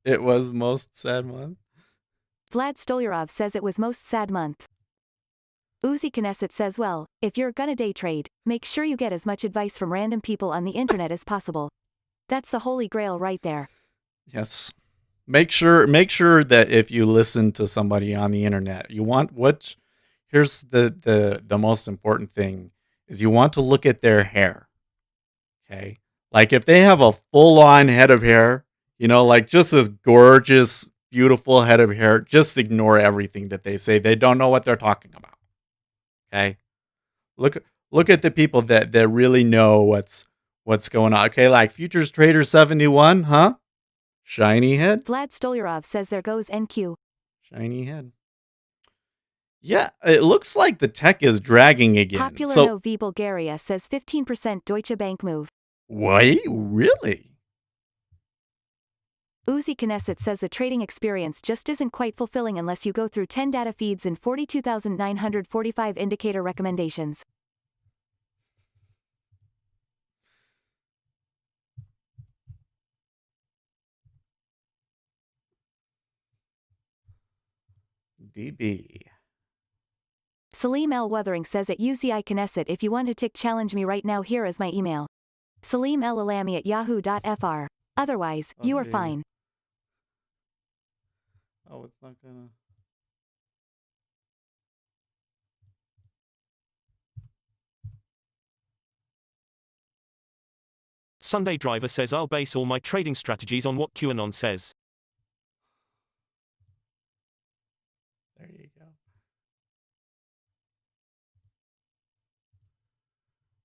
It was most sad month. Vlad Stolyarov says it was most sad month. Uzi Knesset says well, if you're gonna day trade, make sure you get as much advice from random people on the internet as possible. That's the holy grail right there. Yes. Make sure that if you listen to somebody on the internet, you want what here's the most important thing is you want to look at their hair. Okay? Like if they have a full-on head of hair, like just this gorgeous, beautiful head of hair, just ignore everything that they say. They don't know what they're talking about. Okay? Look at the people that really know what's going on. Okay, like Futures Trader 71, huh? Shiny head. Vlad Stolyarov says there goes NQ. Shiny head. Yeah, it looks like the tech is dragging again. Popular So, Novi Bulgaria says 15% Deutsche Bank move. wait, really? Uzi Knesset says the trading experience just isn't quite fulfilling unless you go through 10 data feeds and 42,945 indicator recommendations. DB. Salim L. Weathering says at UCI Knesset if you want to tick challenge me right now here is my email. Salim L. Alami at yahoo.fr. Otherwise, you are there you go. fine. Oh, it's not gonna. Sunday Driver says I'll base all my trading strategies on what QAnon says. There you go.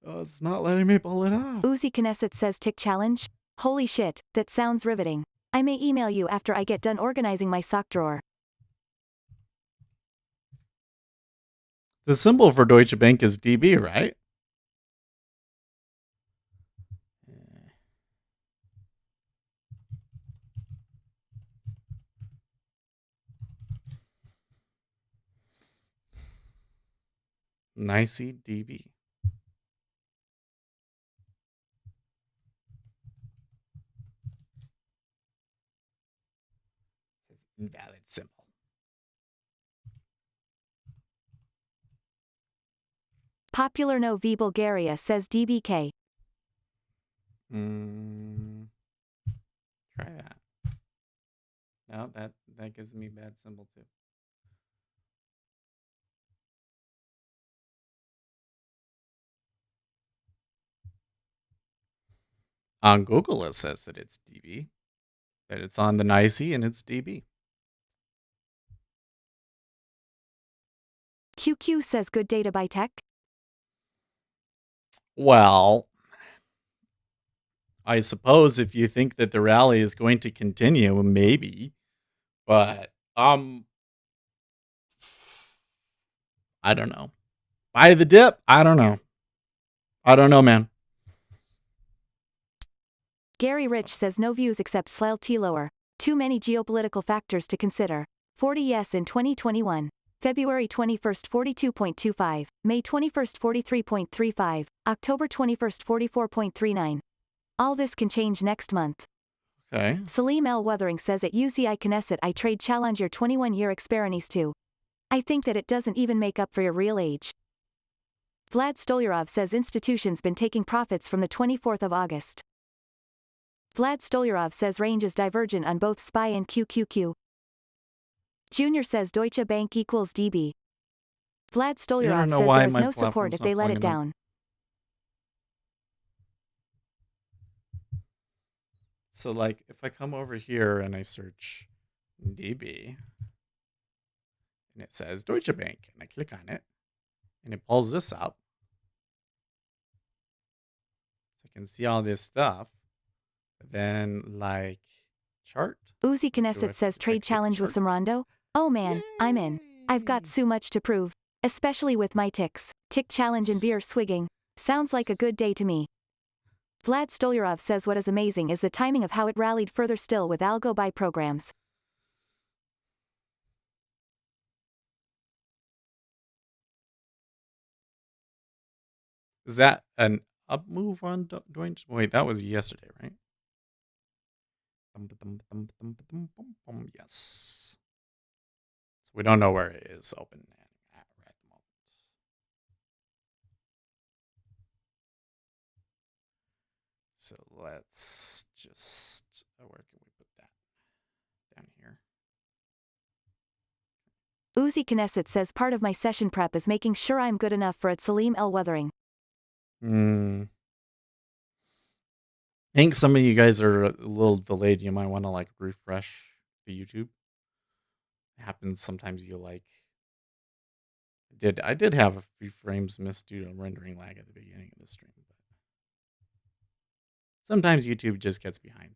Oh, it's not letting me pull it off. Uzi Knesset says tick challenge? Holy shit, that sounds riveting. I may email you after I get done organizing my sock drawer. The symbol for Deutsche Bank is DB, right? Nicey DB. Invalid symbol. Popular Novi Bulgaria says DBK. Try that. No, that gives me bad symbol too. On Google, it says that it's DB, that it's on the Nicey and it's DB. QQ says good day to buy tech. Well, I suppose if you think that the rally is going to continue, maybe, but I don't know. Buy the dip? I don't know. I don't know, man. Gary Rich says no views except Slyle T lower. Too many geopolitical factors to consider. 40 yes in 2021. February 21st 42.25, May 21st 43.35, October 21st 44.39. All this can change next month. Okay. Salim L. Weathering says at UCI Knesset I trade Challenger 21-year experience too. I think that it doesn't even make up for your real age. Vlad Stolyarov says institutions been taking profits from the 24th of August. Vlad Stolyarov says range is divergent on both SPY and QQQ. Junior says Deutsche Bank equals DB. Vlad Stolyarov says there is no support if they let it down. So, like, if I come over here and I search DB, and it says Deutsche Bank, and I click on it, and it pulls this up, so I can see all this stuff. Then like chart. Uzi Do I Knesset says trade pick challenge with chart? Samrondo? Oh man, I'm in. I've got Yay! so much to prove. Especially with my ticks. Tick challenge and beer swigging. Sounds like a good day to me. Vlad Stolyarov says what is amazing is the timing of how it rallied further still with algo buy programs. Is that an up move on Deutsche? Wait, that was yesterday, right? Yes. So we don't know where it is open at the moment. So let's just, where can we put that? Down here. Uzi Knesset says part of my session prep is making sure I'm good enough for it. Salim El Weathering. I think some of you guys are a little delayed. You might want to like refresh the YouTube. It happens sometimes. You like I did have a few frames missed due to rendering lag at the beginning of the stream, but sometimes YouTube just gets behind.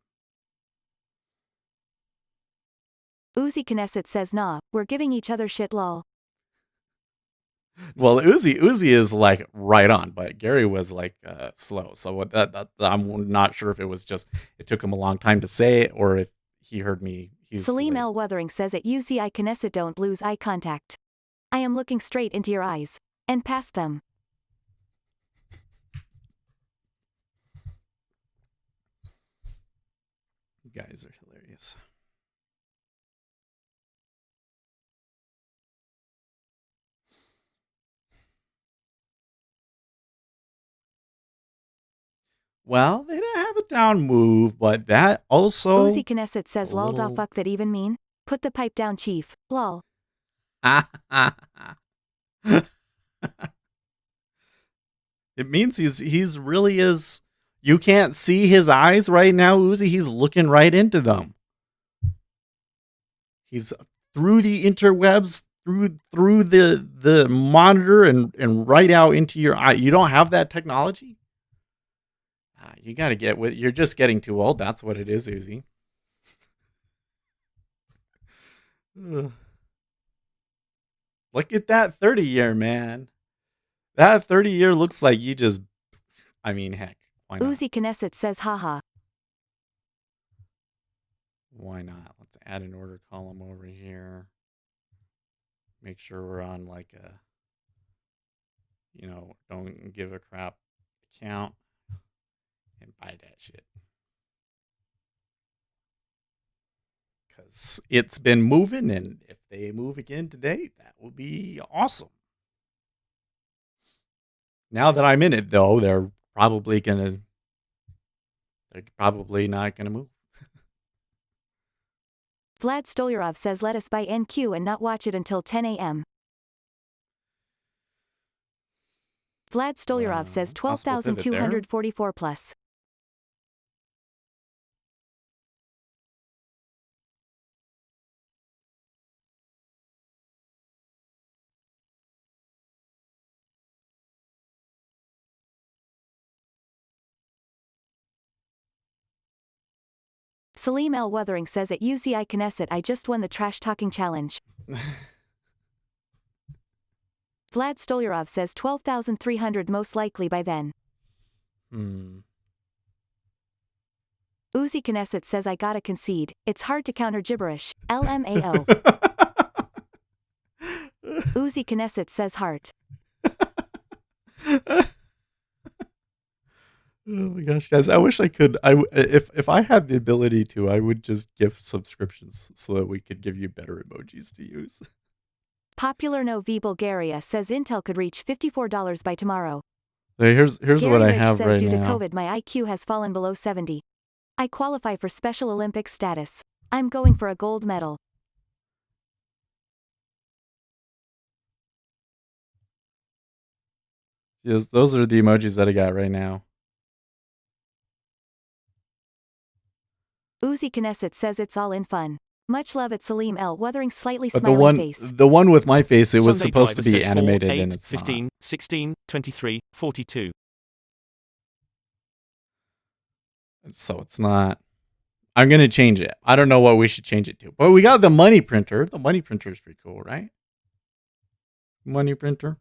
Uzi Knesset says nah, we're giving each other shit lol. Well, Uzi is like right on, but Gary was like slow. So what that I'm not sure if it was just it took him a long time to say it, or if he heard me. Salim El Weathering says at Uzi Knesset don't lose eye contact. I am looking straight into your eyes. And past them. You guys are hilarious. Well, they didn't have a down move, but that also... Uzi Knesset says lol da fuck that even mean? Put the pipe down, chief. Lol. It means he's really is... You can't see his eyes right now, Uzi. He's looking right into them. He's through the interwebs, through the monitor and right out into your eye. You don't have that technology? You got to get with. You're just getting too old. That's what it is, Uzi. Look at that 30-year, man. That 30-year looks like you just... I mean, heck. Why not? Uzi Knesset says haha. Why not? Let's add an order column over here. Make sure we're on like a... don't give a crap account. And buy that shit. Because it's been moving, and if they move again today, that will be awesome. Now that I'm in it, though, they're probably not gonna move. Vlad Stolyarov says let us buy NQ and not watch it until 10 a.m. Vlad Stolyarov says 12,244 plus. Salim El Weathering says at UCI Knesset I just won the trash talking challenge. Vlad Stolyarov says 12,300 most likely by then. Uzi Knesset says I gotta concede, it's hard to counter gibberish, LMAO. Uzi Knesset says heart. Oh my gosh, guys! I wish I could. If I had the ability to, I would just gift subscriptions so that we could give you better emojis to use. Popular No V Bulgaria says Intel could reach $54 by tomorrow. So here's what I have says, right due now. Due to COVID, my IQ has fallen below 70. I qualify for Special Olympics status. I'm going for a gold medal. Yes, those are the emojis that I got right now. Uzi Knesset says it's all in fun. Much love at Salim El Weathering slightly smiling face. The one with my face, it was Sunday supposed to be Driver says animated 4, 8, and it's 15, not. 16, 23, 42. So it's not. I'm going to change it. I don't know what we should change it to. But we got the money printer. The money printer is pretty cool, right? Money printer.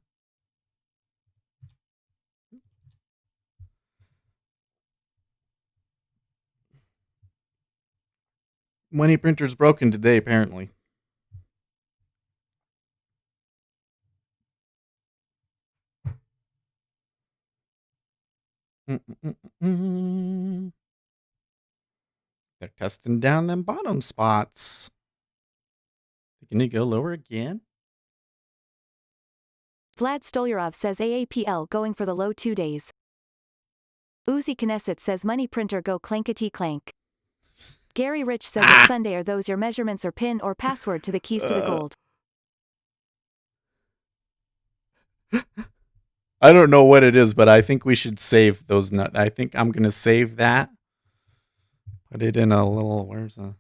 Money printer's broken today, apparently. They're testing down them bottom spots. Can you go lower again? Vlad Stolyarov says AAPL going for the low 2 days. Uzi Knesset says money printer go clankety clank. Gary Rich says it's Sunday. Are those your measurements or PIN or password to the keys to the gold? I don't know what it is, but I think we should save those nuts. I think I'm going to save that. Put it in a little, where's a...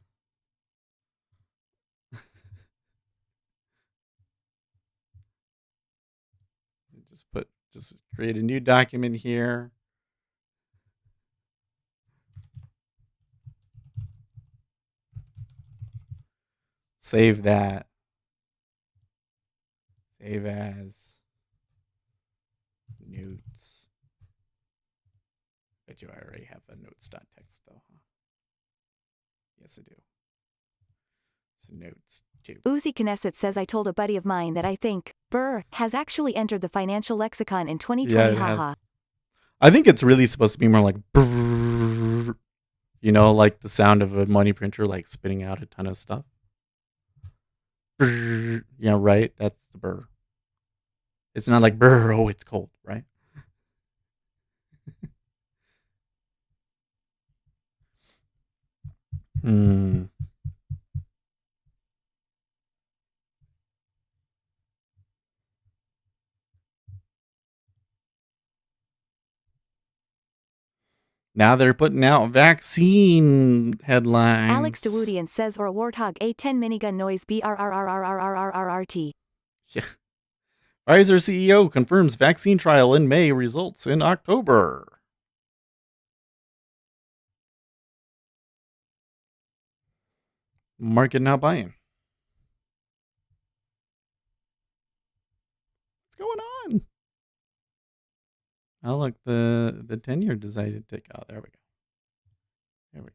just create a new document here. Save that. Save as notes. Bet you I already have a notes.txt though, huh? Yes, I do. So notes too. Uzi Knesset says I told a buddy of mine that I think Burr has actually entered the financial lexicon in 2020. Yeah, haha. I think it's really supposed to be more like brrr, you know, like the sound of a money printer like spitting out a ton of stuff. Brrr, yeah, right. That's the burr. It's not like brrr, oh, it's cold, right? Now they're putting out vaccine headlines. Alex DeWudian says or a warthog A10 minigun noise BRRRRRRRRRRT. Yeah. Pfizer CEO confirms vaccine trial in May results in October. Market now buying. What's going on? Oh, look, the 10-year decided to take out. There we go. There we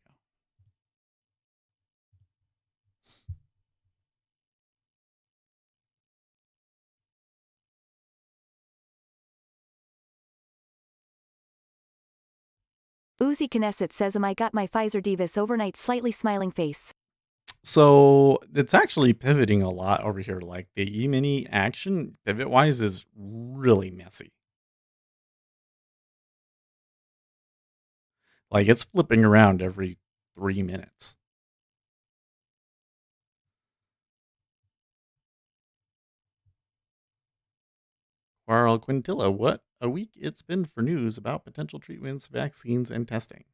go. Uzi Knesset says I got my Pfizer Divis overnight slightly smiling face. So it's actually pivoting a lot over here. Like the E-mini action pivot-wise is really messy. Like it's flipping around every 3 minutes. Carl Quintilla, what a week it's been for news about potential treatments, vaccines, and testing.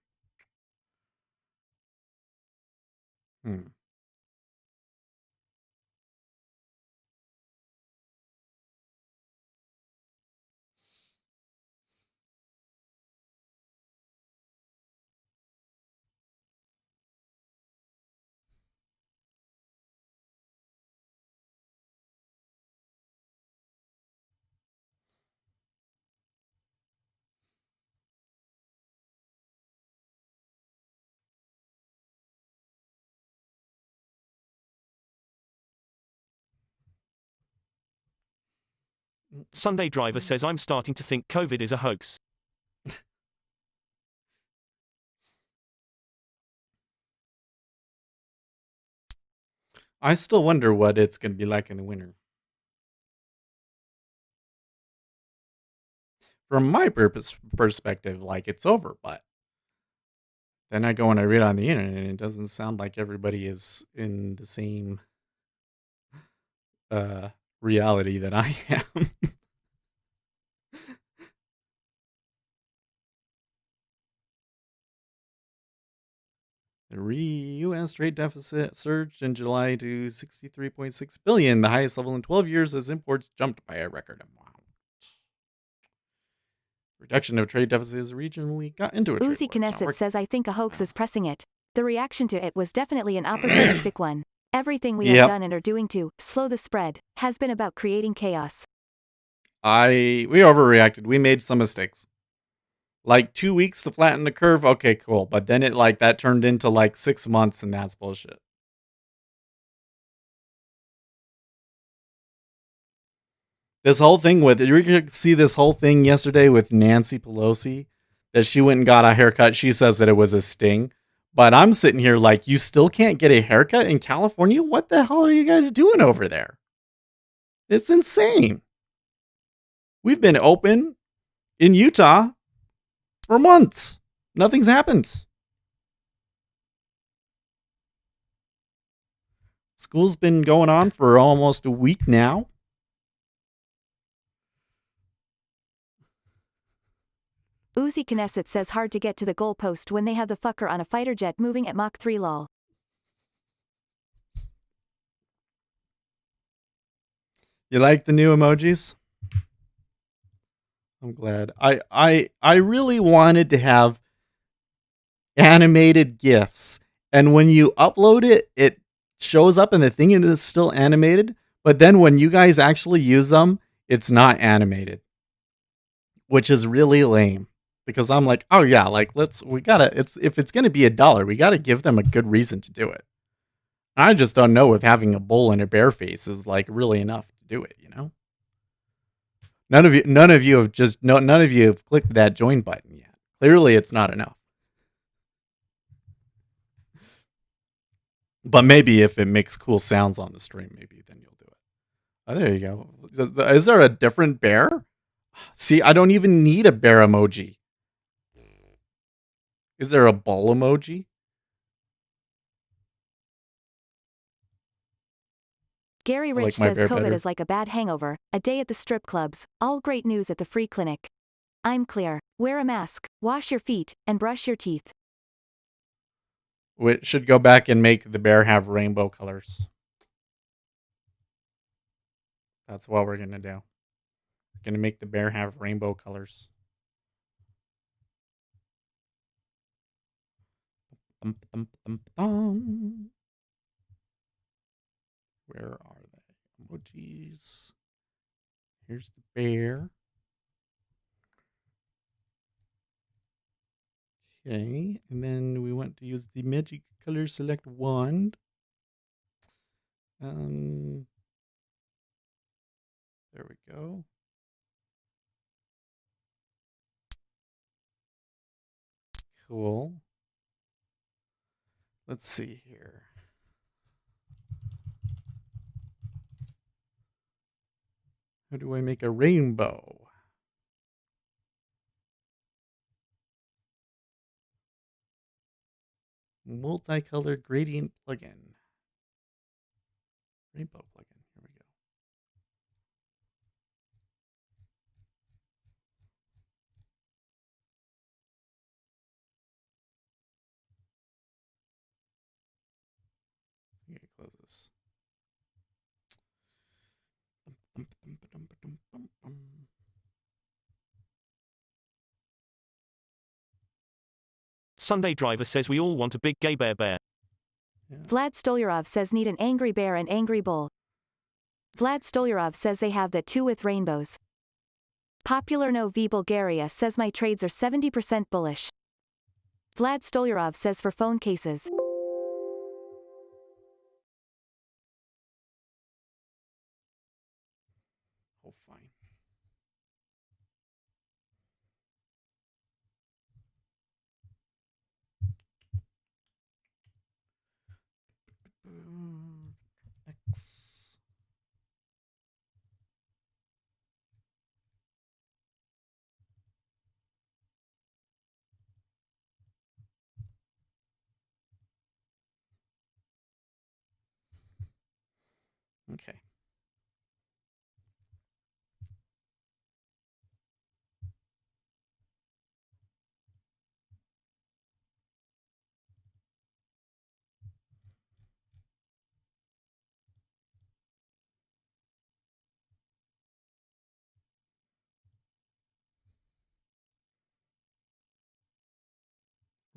Sunday Driver says I'm starting to think COVID is a hoax. I still wonder what it's going to be like in the winter. From my perspective, like it's over, but then I go and I read on the internet and it doesn't sound like everybody is in the same reality that I am. The U.S. trade deficit surged in July to $63.6 billion, the highest level in 12 years as imports jumped by a record amount. Reduction of trade deficit is a region we got into a trade Uzi war. It's not Knesset working. says I think a hoax is pressing it. The reaction to it was definitely an opportunistic one. Everything we have Yep. done and are doing to slow the spread has been about creating chaos. We overreacted. We made some mistakes. Like 2 weeks to flatten the curve. Okay, cool. But then it like that turned into like 6 months, and that's bullshit. This whole thing with you could see this whole thing yesterday with Nancy Pelosi that she went and got a haircut. She says that it was a sting. But I'm sitting here like, you still can't get a haircut in California? What the hell are you guys doing over there? It's insane. We've been open in Utah for months. Nothing's happened. School's been going on for almost a week now. Uzi Knesset says hard to get to the goalpost when they have the fucker on a fighter jet moving at Mach 3 lol. You like the new emojis? I'm glad. I really wanted to have animated GIFs. And when you upload it, it shows up in the thing and it's still animated. But then when you guys actually use them, it's not animated. Which is really lame. Because I'm like, oh yeah, like if it's gonna be $1, we gotta give them a good reason to do it. I just don't know if having a bull and a bear face is like really enough to do it, you know? None of you have clicked that join button yet. Clearly it's not enough. But maybe if it makes cool sounds on the stream, maybe then you'll do it. Oh, there you go. Is there a different bear? See, I don't even need a bear emoji. Is there a bull emoji? Gary Rich says COVID is like a bad hangover, a day at the strip clubs, all great news at the free clinic. I'm clear. Wear a mask, wash your feet, and brush your teeth. We should go back and make the bear have rainbow colors. That's what we're going to do. We're going to make the bear have rainbow colors. Where are they? Emojis. Here's the bear. Okay, and then we want to use the magic color select wand. There we go. Cool. Let's see here. How do I make a rainbow? Multicolor gradient plugin. Rainbow plugin. Here we go. I'm gonna close this. Sunday Driver says we all want a big gay bear bear. Yeah. Vlad Stolyarov says need an angry bear and angry bull. Vlad Stolyarov says they have that too with rainbows. Popular No V Bulgaria says my trades are 70% bullish. Vlad Stolyarov says for phone cases. Oh, fine. X. Okay.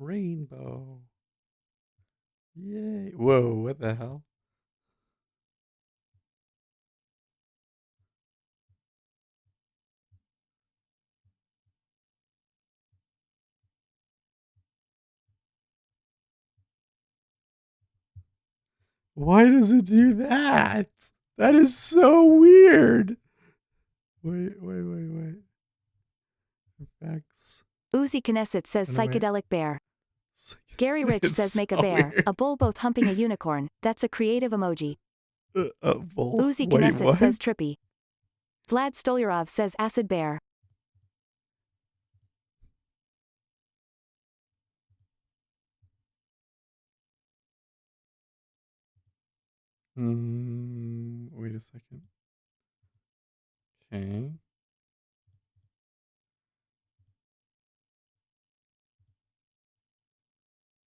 Rainbow. Yay. Whoa, what the hell? Why does it do that? That is so weird. Wait. Effects. Uzi Knesset says Run away. psychedelic bear. Gary Rich It's says make a so bear, weird. a bull both humping a unicorn. That's a creative emoji. A bull. Uzi Wait, Knesset what? says trippy. Vlad Stolyarov says acid bear. Wait a second. Okay.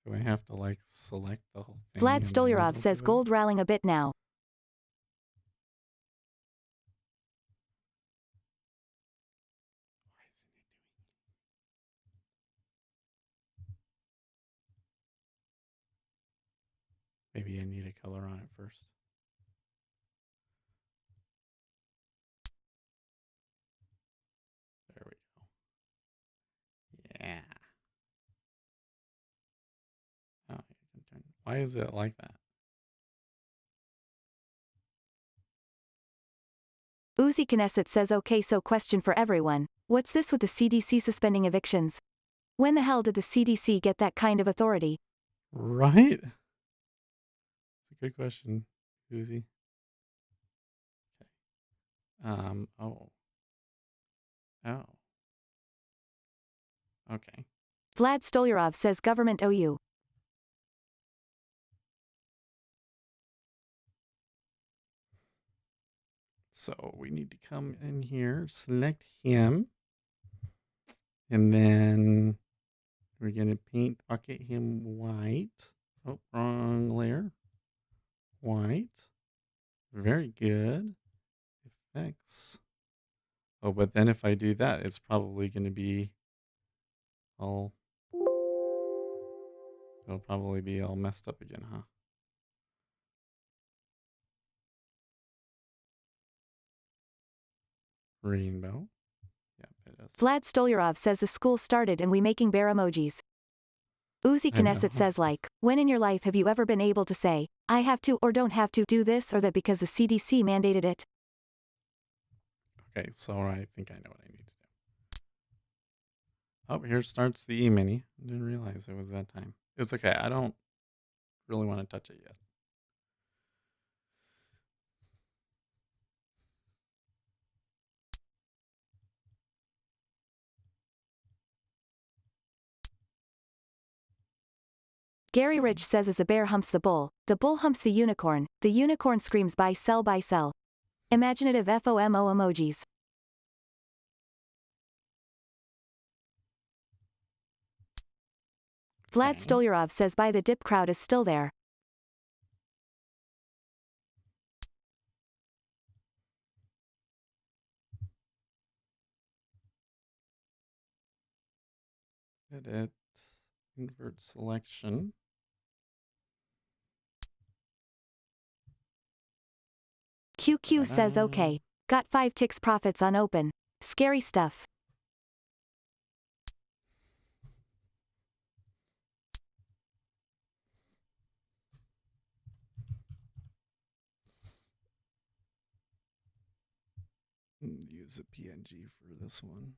Do I have to like select the whole thing? Vlad and then Stolyarov it'll says do it? gold rallying a bit now. Maybe I need a color on it first. There we go. Yeah. Oh, why is it like that? Uzi Knesset says okay, so question for everyone. What's this with the CDC suspending evictions? When the hell did the CDC get that kind of authority? Right? It's a good question, Uzi. Okay. Oh. Okay. Vlad Stolyarov says government OU. So we need to come in here, select him, and then we're going to paint bucket him white. Oh, wrong layer. White. Very good. Effects. Oh, but then if I do that, it's probably going to be all... It'll probably be all messed up again, huh? Rainbow. Yep, it is. Vlad Stolyarov says the school started and we making bear emojis. Uzi I know. Knesset says like, when in your life have you ever been able to say, I have to or don't have to do this or that because the CDC mandated it? Okay, so I think I know what I need to do. Oh, here starts the E-mini. Didn't realize it was that time. It's okay. I don't really want to touch it yet. Gary Rich says as the bear humps the bull humps the unicorn screams buy sell buy sell. Imaginative FOMO emojis. Vlad Okay. Stolyarov says buy the dip crowd is still there. Edit. Invert selection. QQ says okay. Got 5 ticks profits on open. Scary stuff. Use a PNG for this one.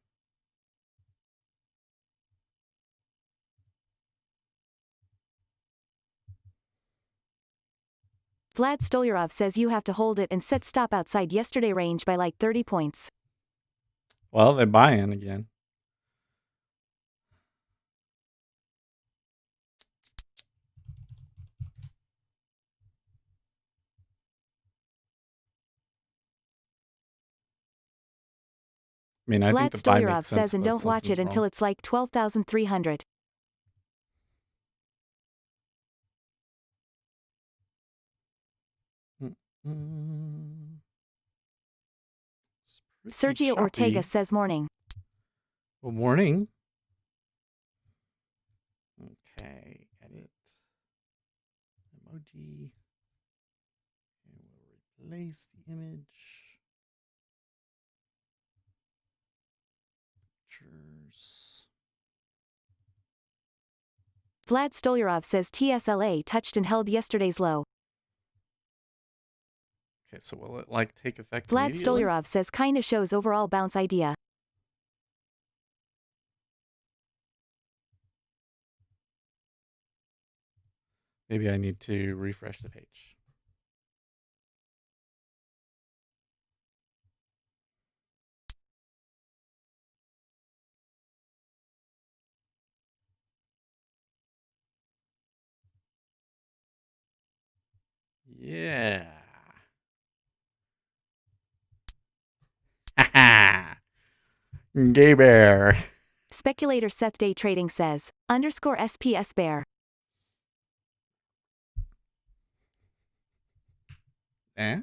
Vlad Stolyarov says you have to hold it and set stop outside yesterday range by like 30 points. Well, they buy in again. I mean, I Vlad think the buy Stolyarov makes sense, says and but don't watch it something's until wrong. it's like 12,300. It's pretty Sergio Ortega choppy. says morning. Well, morning. emoji. And we'll replace the image. Pictures. Vlad Stolyarov says TSLA touched and held yesterday's low. Okay, so will it like take effect Vlad immediately? Stolyarov says kinda shows overall bounce idea. Maybe I need to refresh the page. Yeah. Gay bear. Speculator Seth Day Trading says, _SPS bear. Eh?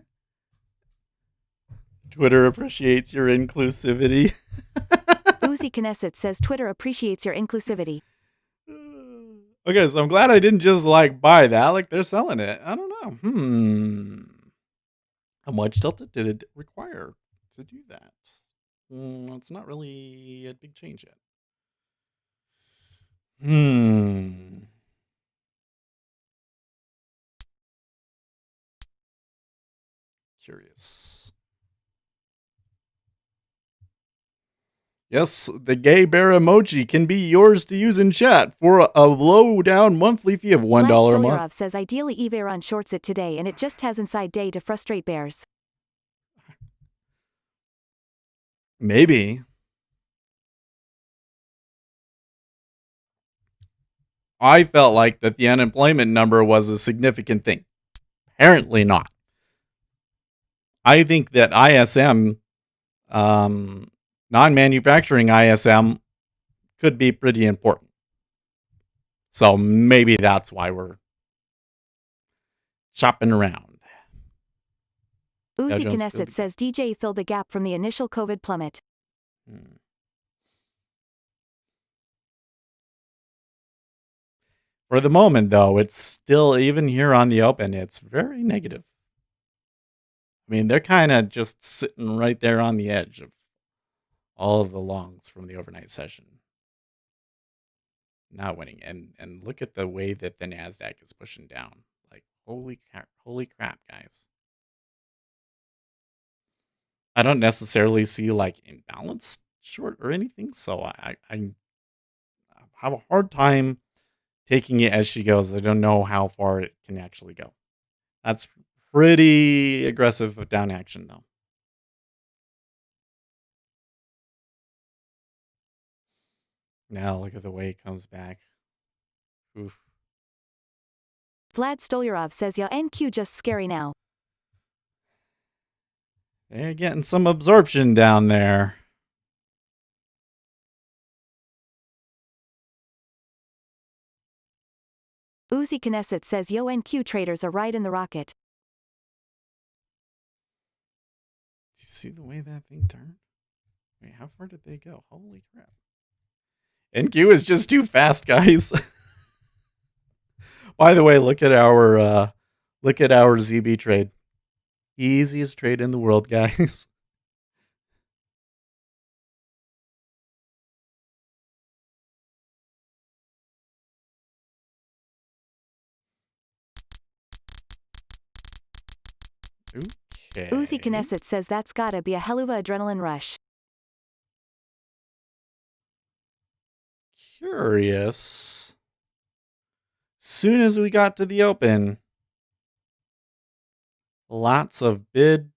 Twitter appreciates your inclusivity. Uzi Knesset says Twitter appreciates your inclusivity. Okay, so I'm glad I didn't just like buy that. Like they're selling it. I don't know. How much delta did it require to do that? It's not really a big change yet. Curious. Yes, the gay bear emoji can be yours to use in chat for a low down monthly fee of $1 Vlad a Stolyarov month. says ideally eBay shorts it today and it just has inside day to frustrate bears. Maybe. I felt like that the unemployment number was a significant thing. Apparently not. I think that ISM, non-manufacturing ISM, could be pretty important. So maybe that's why we're shopping around. Uzi Knesset says DJ filled the gap from the initial COVID plummet. For the moment, though, it's still, even here on the open, it's very negative. I mean, they're kind of just sitting right there on the edge of all of the longs from the overnight session. Not winning. And look at the way that the NASDAQ is pushing down. Like, holy crap, guys. I don't necessarily see like imbalance short or anything, so I have a hard time taking it as she goes. I don't know how far it can actually go. That's pretty aggressive down action, though. Now look at the way it comes back. Oof. Vlad Stolyarov says ya NQ just scary now. They're getting some absorption down there. Uzi Knesset says yo NQ traders are riding the rocket. Do you see the way that thing turned? Wait, how far did they go? Holy crap. NQ is just too fast, guys. By the way, look at our ZB trade. Easiest trade in the world, guys. Okay. Uzi Knesset says that's gotta be a helluva adrenaline rush. Curious. Soon as we got to the open, lots of bid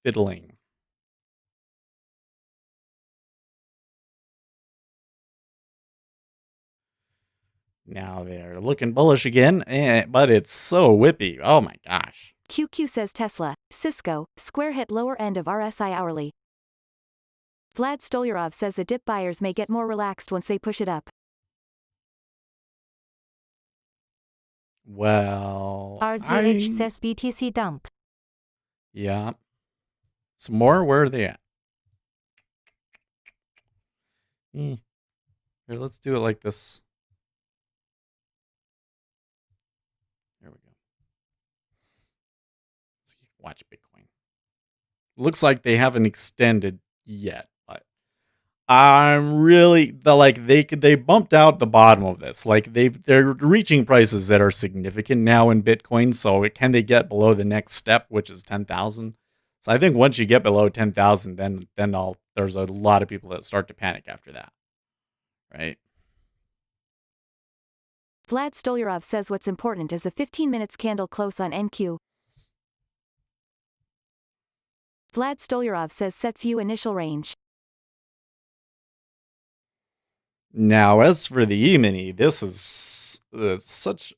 fiddling. Now they're looking bullish again, but it's so whippy. Oh my gosh. QQ says Tesla, Cisco, Square hit lower end of RSI hourly. Vlad Stolyarov says the dip buyers may get more relaxed once they push it up. Well, RZH says BTC dump. Yeah. Some more? Where are they at? Here, let's do it like this. There we go. watch Bitcoin. Looks like they haven't extended yet, but I'm really they bumped out the bottom of this. Like they're reaching prices that are significant now in Bitcoin. So can they get below the next step, which is 10,000? So I think once you get below 10,000, then there's a lot of people that start to panic after that, right? Vlad Stolyarov says what's important is the 15 minutes candle close on NQ. Vlad Stolyarov says sets you initial range. Now, as for the E-mini, this is such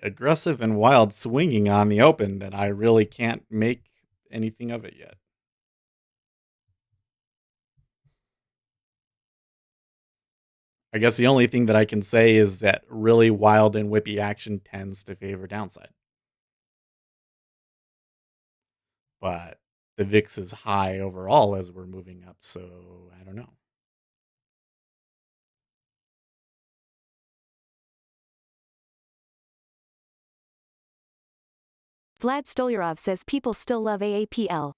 aggressive and wild swinging on the open that I really can't make anything of it yet. I guess the only thing that I can say is that really wild and whippy action tends to favor downside. But the VIX is high overall as we're moving up, so I don't know. Vlad Stolyarov says people still love AAPL.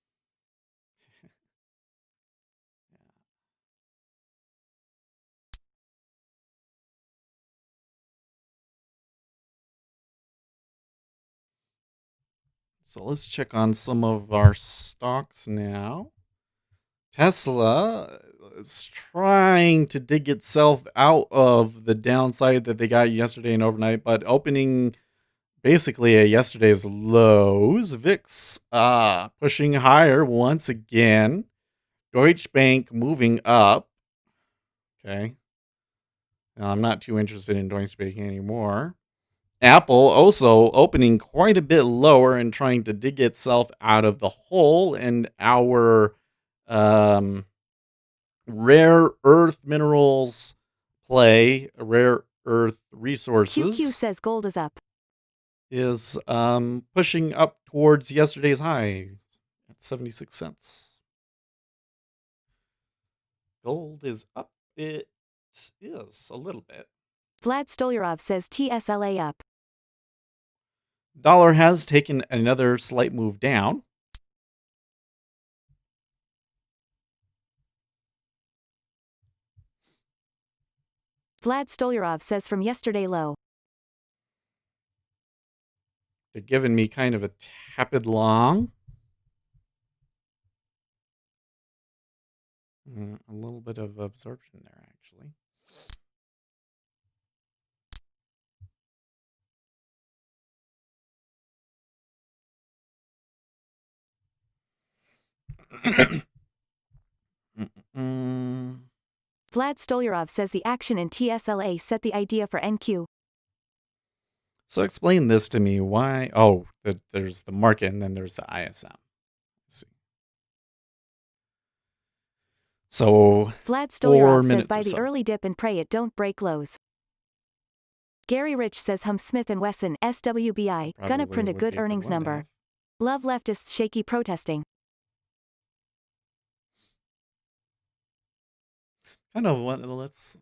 So let's check on some of our stocks now. Tesla is trying to dig itself out of the downside that they got yesterday and overnight, but opening basically at yesterday's lows. VIX pushing higher once again. Deutsche Bank moving up. Okay. Now, I'm not too interested in Deutsche Bank anymore. Apple also opening quite a bit lower and trying to dig itself out of the hole. And our rare earth minerals play, rare earth resources, QQ says gold is up. is pushing up towards yesterday's high at 76 cents. Gold is up. It is a little bit. Vlad Stolyarov says TSLA up. Dollar has taken another slight move down. Vlad Stolyarov says from yesterday low. They're giving me kind of a tepid long. A little bit of absorption there, actually. Vlad Stolyarov says the action in TSLA set the idea for NQ. So explain this to me. Why? Oh, there's the market and then there's the ISM. Let's see. So Vlad Stolyarov says minutes buy or the so. early dip and pray it don't break lows. Gary Rich says Smith & Wesson SWBI gonna print a good earnings number. Love leftists shaky protesting. Let's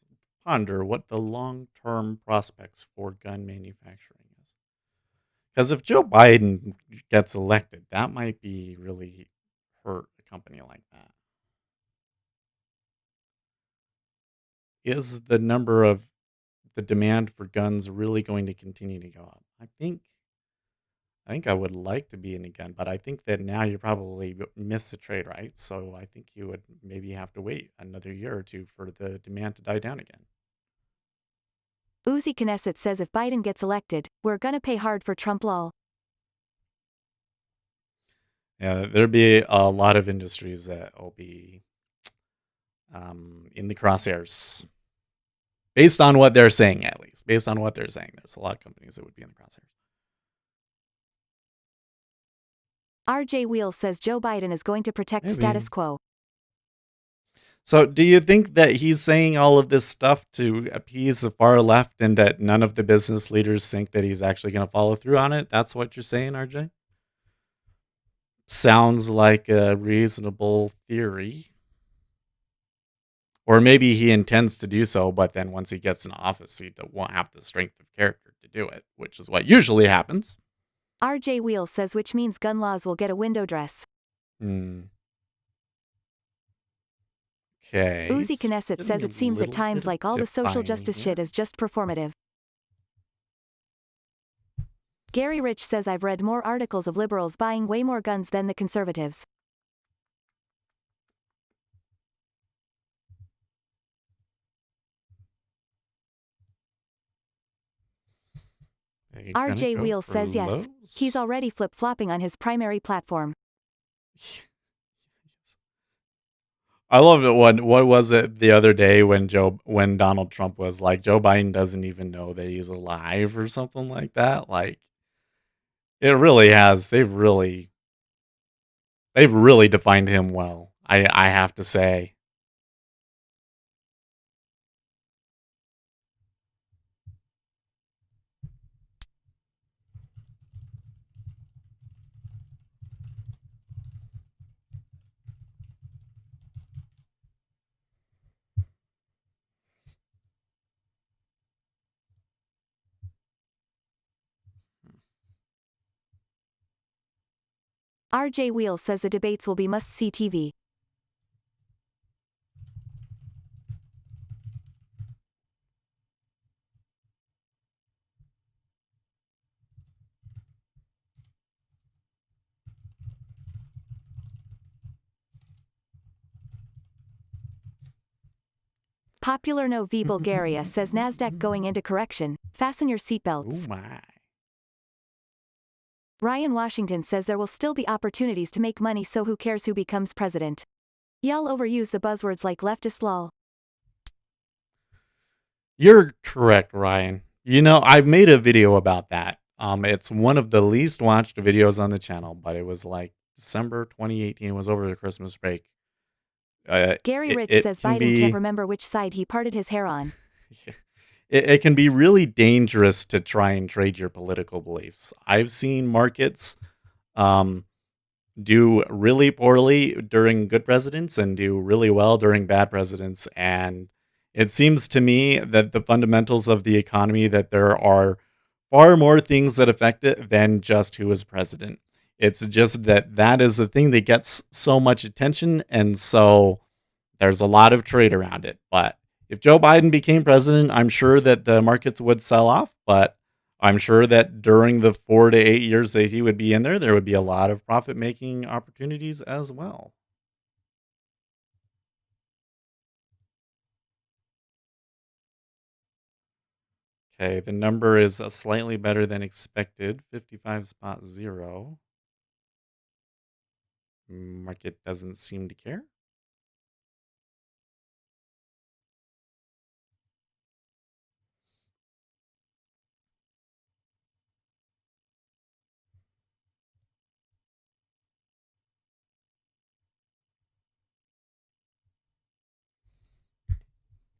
ponder what the long-term prospects for gun manufacturing is. Because if Joe Biden gets elected, that might be really hurt a company like that. Is the number of the demand for guns really going to continue to go up? I think I would like to be in a gun, but I think that now you probably miss the trade, right? So I think you would maybe have to wait another year or two for the demand to die down again. Uzi Knesset says if Biden gets elected, we're gonna pay hard for Trump lol. Yeah, there'd be a lot of industries that will be in the crosshairs. Based on what they're saying, at least. Based on what they're saying. There's a lot of companies that would be in the crosshairs. RJ Wheels says Joe Biden is going to protect status quo. So do you think that he's saying all of this stuff to appease the far left and that none of the business leaders think that he's actually going to follow through on it? That's what you're saying, RJ? Sounds like a reasonable theory. Or maybe he intends to do so, but then once he gets in office, he won't have the strength of character to do it, which is what usually happens. RJ Wheel says which means gun laws will get a window dress. Okay. Uzi Knesset says it seems at times like all the social justice here. shit is just performative. Gary Rich says I've read more articles of liberals buying way more guns than the conservatives. RJ Wheel says yes, he's already flip-flopping on his primary platform. I love it. What was it the other day when Donald Trump was like, Joe Biden doesn't even know that he's alive or something like that? Like, it really has. They've really defined him well. I have to say. RJ Wheel says the debates will be must-see TV. Popular No V Bulgaria says Nasdaq going into correction, fasten your seatbelts. Oh my. Ryan Washington says there will still be opportunities to make money, so who cares who becomes president? Y'all overuse the buzzwords like leftist lol. You're correct, Ryan. You know, I've made a video about that. It's one of the least watched videos on the channel, but it was like December 2018. It was over the Christmas break. Gary Rich says Biden can't remember which side he parted his hair on. It can be really dangerous to try and trade your political beliefs. I've seen markets do really poorly during good presidents and do really well during bad presidents. And it seems to me that the fundamentals of the economy, that there are far more things that affect it than just who is president. It's just that is the thing that gets so much attention. And so there's a lot of trade around it. But if Joe Biden became president, I'm sure that the markets would sell off. But I'm sure that during the 4 to 8 years that he would be in there would be a lot of profit-making opportunities as well. Okay, the number is slightly better than expected, 55.0. Market doesn't seem to care.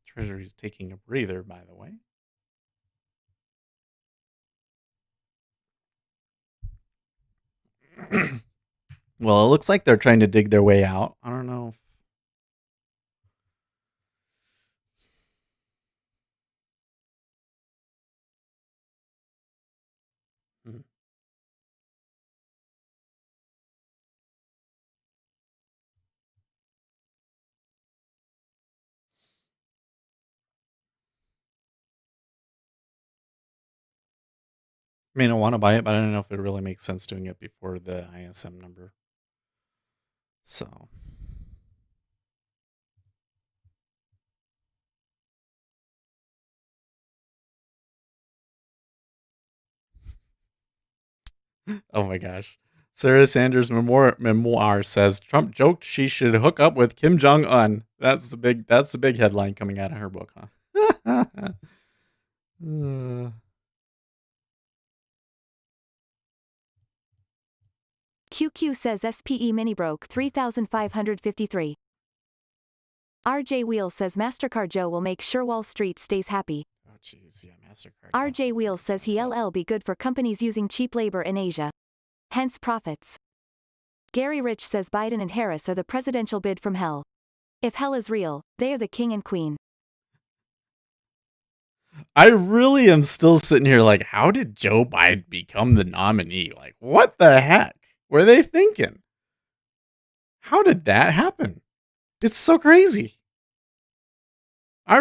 Treasury's taking a breather, by the way. Well, it looks like they're trying to dig their way out. I don't know. I mean, I want to buy it, but I don't know if it really makes sense doing it before the ISM number. So. Oh my gosh. Sarah Sanders' memoir says Trump joked she should hook up with Kim Jong Un. That's the big headline coming out of her book, huh? QQ says SPE mini broke 3,553. RJ Wheel says MasterCard Joe will make sure Wall Street stays happy. Oh jeez, yeah, MasterCard. RJ Wheel says he LL be good for companies using cheap labor in Asia. Hence profits. Gary Rich says Biden and Harris are the presidential bid from hell. If hell is real, they are the king and queen. I really am still sitting here like, how did Joe Biden become the nominee? Like, what the heck were they thinking? How did that happen? It's so crazy. I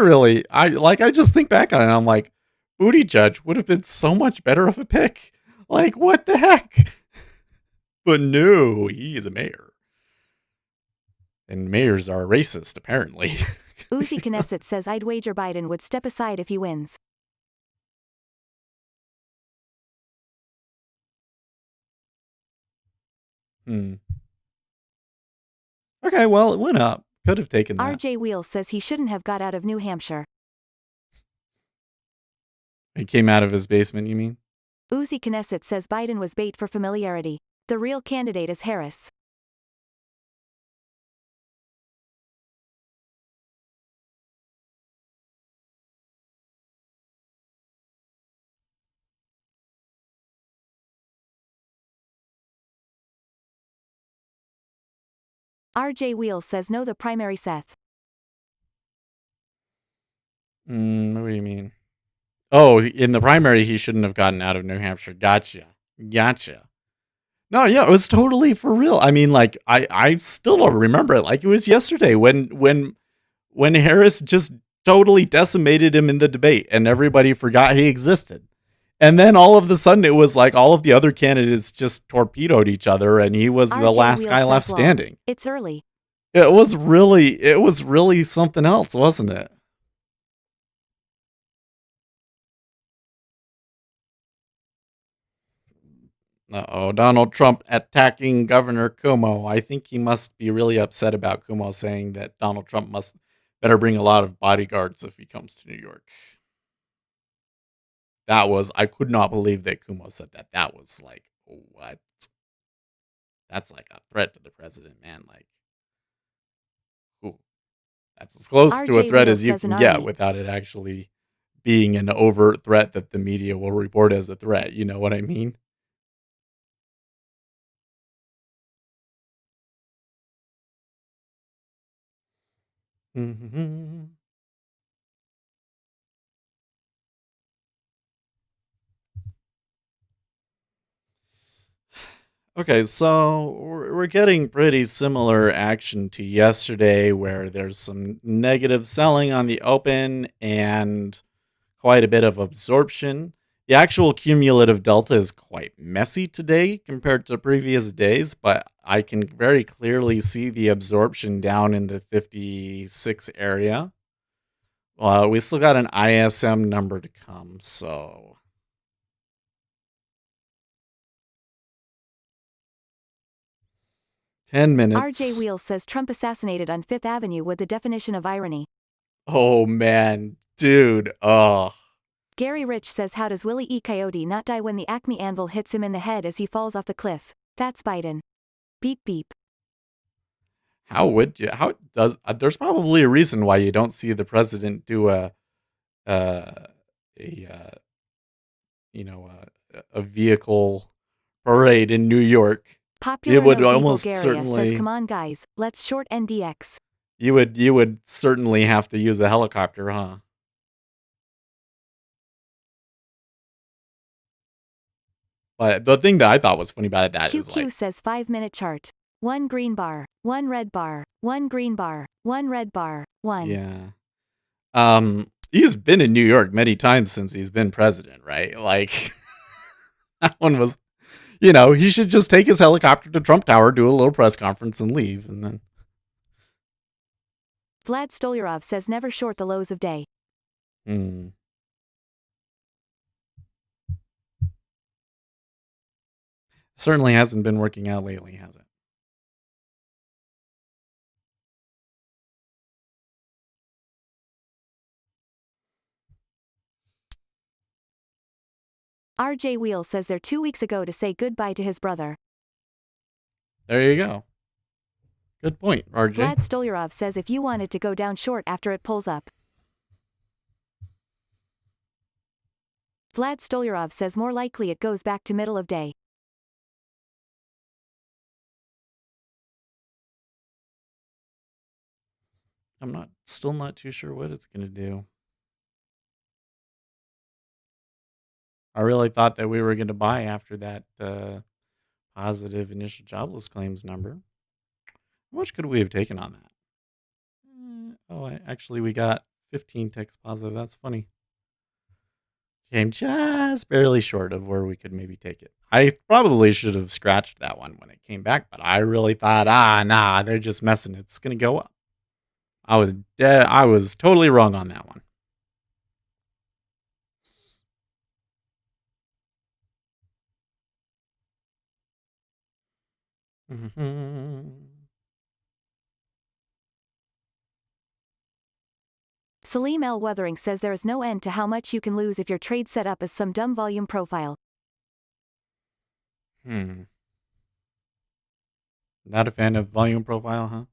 just think back on it and I'm like, Booty Judge would have been so much better of a pick. Like, what the heck? But no, he is a mayor. And mayors are racist, apparently. Uzi Knesset says I'd wager Biden would step aside if he wins. Okay, well, it went up. Could have taken that. RJ Wheels says he shouldn't have got out of New Hampshire. He came out of his basement, you mean? Uzi Knesset says Biden was bait for familiarity. The real candidate is Harris. RJ Wheels says no the primary Seth. What do you mean? Oh, in the primary, he shouldn't have gotten out of New Hampshire. Gotcha. No, yeah, it was totally for real. I mean, like, I still don't remember it like it was yesterday when Harris just totally decimated him in the debate and everybody forgot he existed. And then all of a sudden it was like all of the other candidates just torpedoed each other and he was the RJ last Wheels guy left says, "Lol, standing. it's early." It was really something else, wasn't it? Uh-oh, Donald Trump attacking Governor Cuomo. I think he must be really upset about Cuomo saying that Donald Trump must better bring a lot of bodyguards if he comes to New York. I could not believe that Cuomo said that. That was like, what? That's like a threat to the president, man. Like, ooh, that's as close to a RJ threat Wheels as you says an can get army. without it actually being an overt threat that the media will report as a threat. You know what I mean? Okay, so we're getting pretty similar action to yesterday, where there's some negative selling on the open and quite a bit of absorption. The actual cumulative delta is quite messy today compared to previous days, but I can very clearly see the absorption down in the 56 area. We still got an ISM number to come, so 10 minutes. RJ Wheels says Trump assassinated on Fifth Avenue with the definition of irony. Oh man, dude. Oh. Gary Rich says how does Willie E. Coyote not die when the Acme anvil hits him in the head as he falls off the cliff? That's Biden. Beep beep. How would you? How does? There's probably a reason why you don't see the president do uh, a a vehicle parade in New York. It Popular would Note D almost Bulgaria says certainly. come on guys, let's short NDX. You would certainly have to use a helicopter, huh? But the thing that I thought was funny about that is QQ like, says 5-minute chart. 1 green bar, 1 red bar, 1 green bar, 1 red bar, 1. yeah, he's been in New York many times since he's been president, right? Like that one was, he should just take his helicopter to Trump Tower, do a little press conference, and leave, and then. Vlad Stolyarov says never short the lows of day. Hmm. Certainly hasn't been working out lately, has it? RJ Wheel says they're 2 weeks ago to say goodbye to his brother. There you go. Good point, RJ. Vlad Stolyarov says if you want it to go down short after it pulls up. Vlad Stolyarov says more likely it goes back to middle of day. I'm still not too sure what it's going to do. I really thought that we were going to buy after that positive initial jobless claims number. How much could we have taken on that? Actually, we got 15 ticks positive. That's funny. Came just barely short of where we could maybe take it. I probably should have scratched that one when it came back, but I really thought, nah, they're just messing. It's going to go up. I was totally wrong on that one. Salim L. Weathering says there is no end to how much you can lose if your trade set up as some dumb volume profile. Not a fan of volume profile, huh?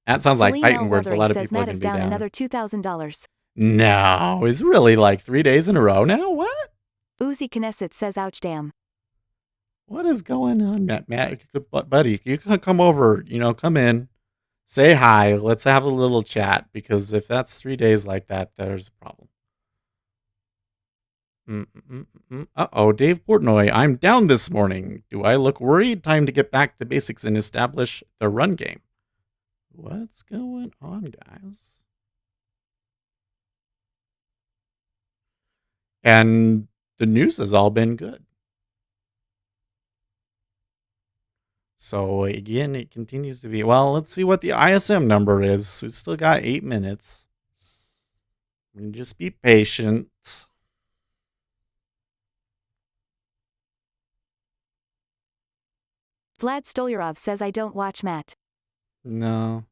That sounds like Salim fighting L. words. A Weathering lot of says people are Matt going is to be down down. another $2,000. No, it's really like 3 days in a row now. What? Uzi Knesset says ouch damn. What is going on, Matt? Buddy, you can come over. Come in, say hi. Let's have a little chat, because if that's 3 days like that, there's a problem. Uh-oh, Dave Portnoy, I'm down this morning. Do I look worried? Time to get back to basics and establish the run game. What's going on, guys? And the news has all been good. So again, it continues to be, well, let's see what the ISM number is. We still got 8 minutes. And just be patient. Vlad Stolyarov says I don't watch Matt. No.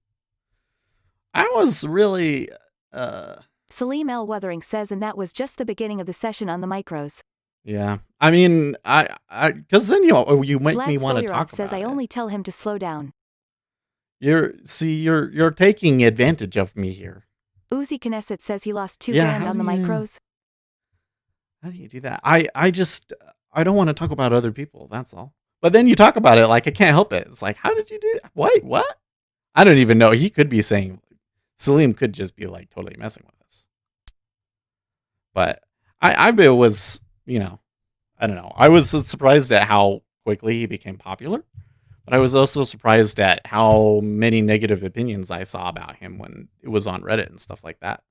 I was really Salim L. Weathering says, and that was just the beginning of the session on the micros. yeah. I mean, because then you make Vlad me want to Stolyarov talk says about I it. only tell him to slow down. You're taking advantage of me here. Uzi Knesset says he lost $2 Yeah, grand on the micros. How do you do that? I don't want to talk about other people. That's all. But then you talk about it like I can't help it. It's like, how did you do that? Wait, what? I don't even know. He could be saying, Salim could just be like totally messing with us. But I was, I don't know. I was surprised at how quickly he became popular. But I was also surprised at how many negative opinions I saw about him when it was on Reddit and stuff like that.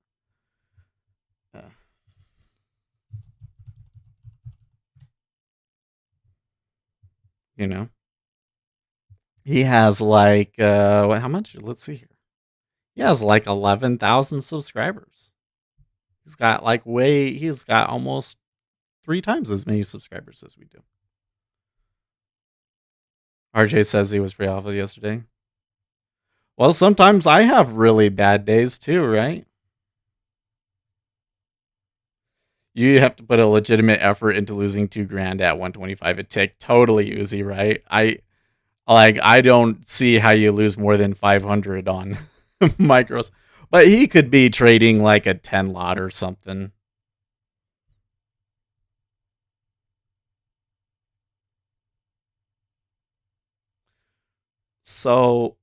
He has like, how much? Let's see here. He has like 11,000 subscribers. He's got almost 3 times as many subscribers as we do. RJ says he was pretty awful yesterday. Well, sometimes I have really bad days too, right? You have to put a legitimate effort into losing $2 grand at 125 a tick. Totally, Uzi, right? I don't see how you lose more than 500 on micros. But he could be trading like a 10 lot or something. So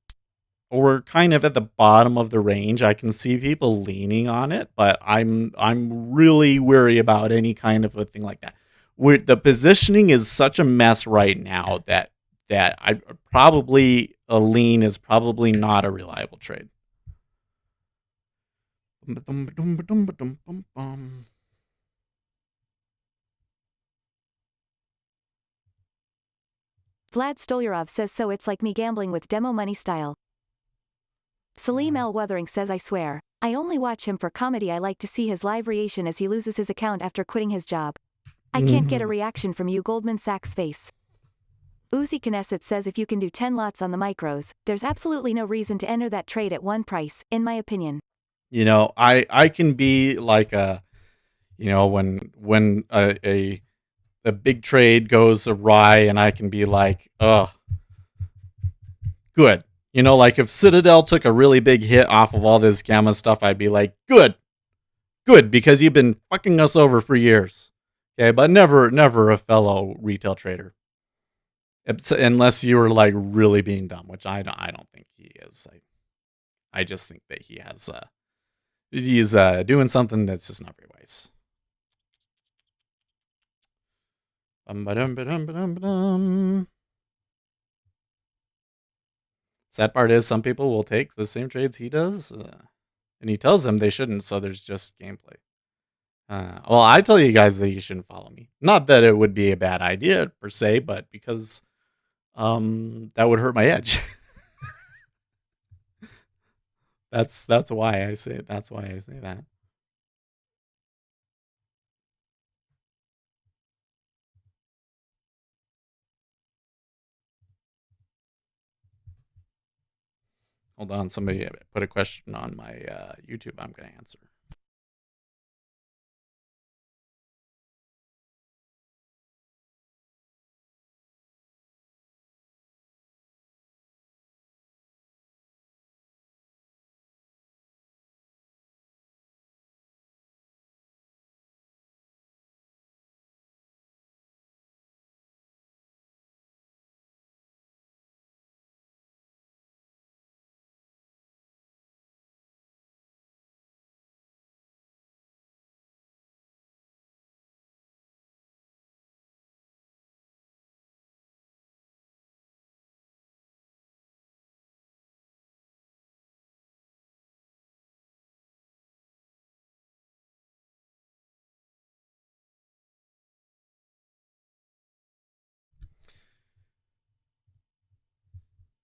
we're kind of at the bottom of the range. I can see people leaning on it, but I'm really wary about any kind of a thing like that. The positioning is such a mess right now that I probably a lean is probably not a reliable trade. Vlad Stolyarov says so it's like me gambling with demo money style. Salim L. Weathering says I swear, I only watch him for comedy. I like to see his live reaction as he loses his account after quitting his job. I can't get a reaction from you, Goldman Sachs face. Uzi Knesset says if you can do 10 lots on the micros, there's absolutely no reason to enter that trade at one price, in my opinion. I can be like when a big trade goes awry, and I can be like, ugh, good. Like if Citadel took a really big hit off of all this gamma stuff, I'd be like, good, because you've been fucking us over for years. Okay, but never a fellow retail trader. Unless you were like really being dumb, which I don't think he is. I just think that he's doing something that's just not very wise. Sad part is some people will take the same trades he does, and he tells them they shouldn't, so there's just gameplay. Well, I tell you guys that you shouldn't follow me. Not that it would be a bad idea per se, but because that would hurt my edge. That's why I say it. That's why I say that. Hold on, somebody put a question on my YouTube. I'm going to answer.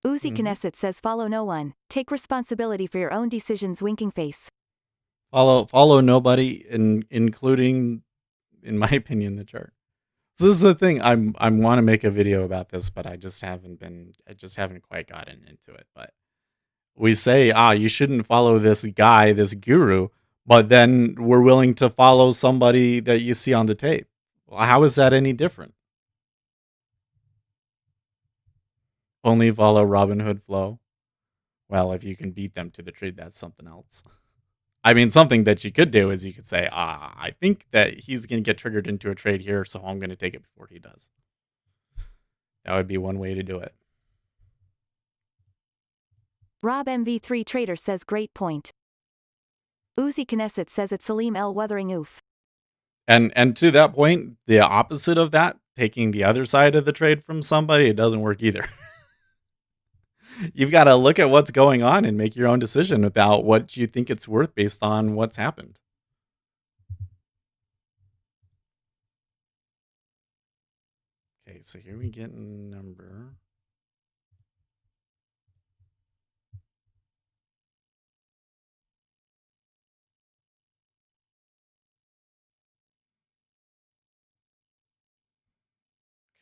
Uzi Knesset says follow no one. Take responsibility for your own decisions, winking face. Follow nobody, including, in my opinion, the chart. So this is the thing. I want to make a video about this, but I just haven't quite gotten into it. But we say, you shouldn't follow this guy, this guru, but then we're willing to follow somebody that you see on the tape. Well, how is that any different? Only follow Robinhood flow. Well, if you can beat them to the trade, that's something else. I mean, something that you could do is you could say, I think that he's going to get triggered into a trade here, so I'm going to take it before he does. That would be one way to do it. Rob MV3 Trader says great point. Uzi Knesset says it's Salim El Weathering oof. And to that point, the opposite of that, taking the other side of the trade from somebody, it doesn't work either. You've got to look at what's going on and make your own decision about what you think it's worth based on what's happened. Okay, so here we get a number.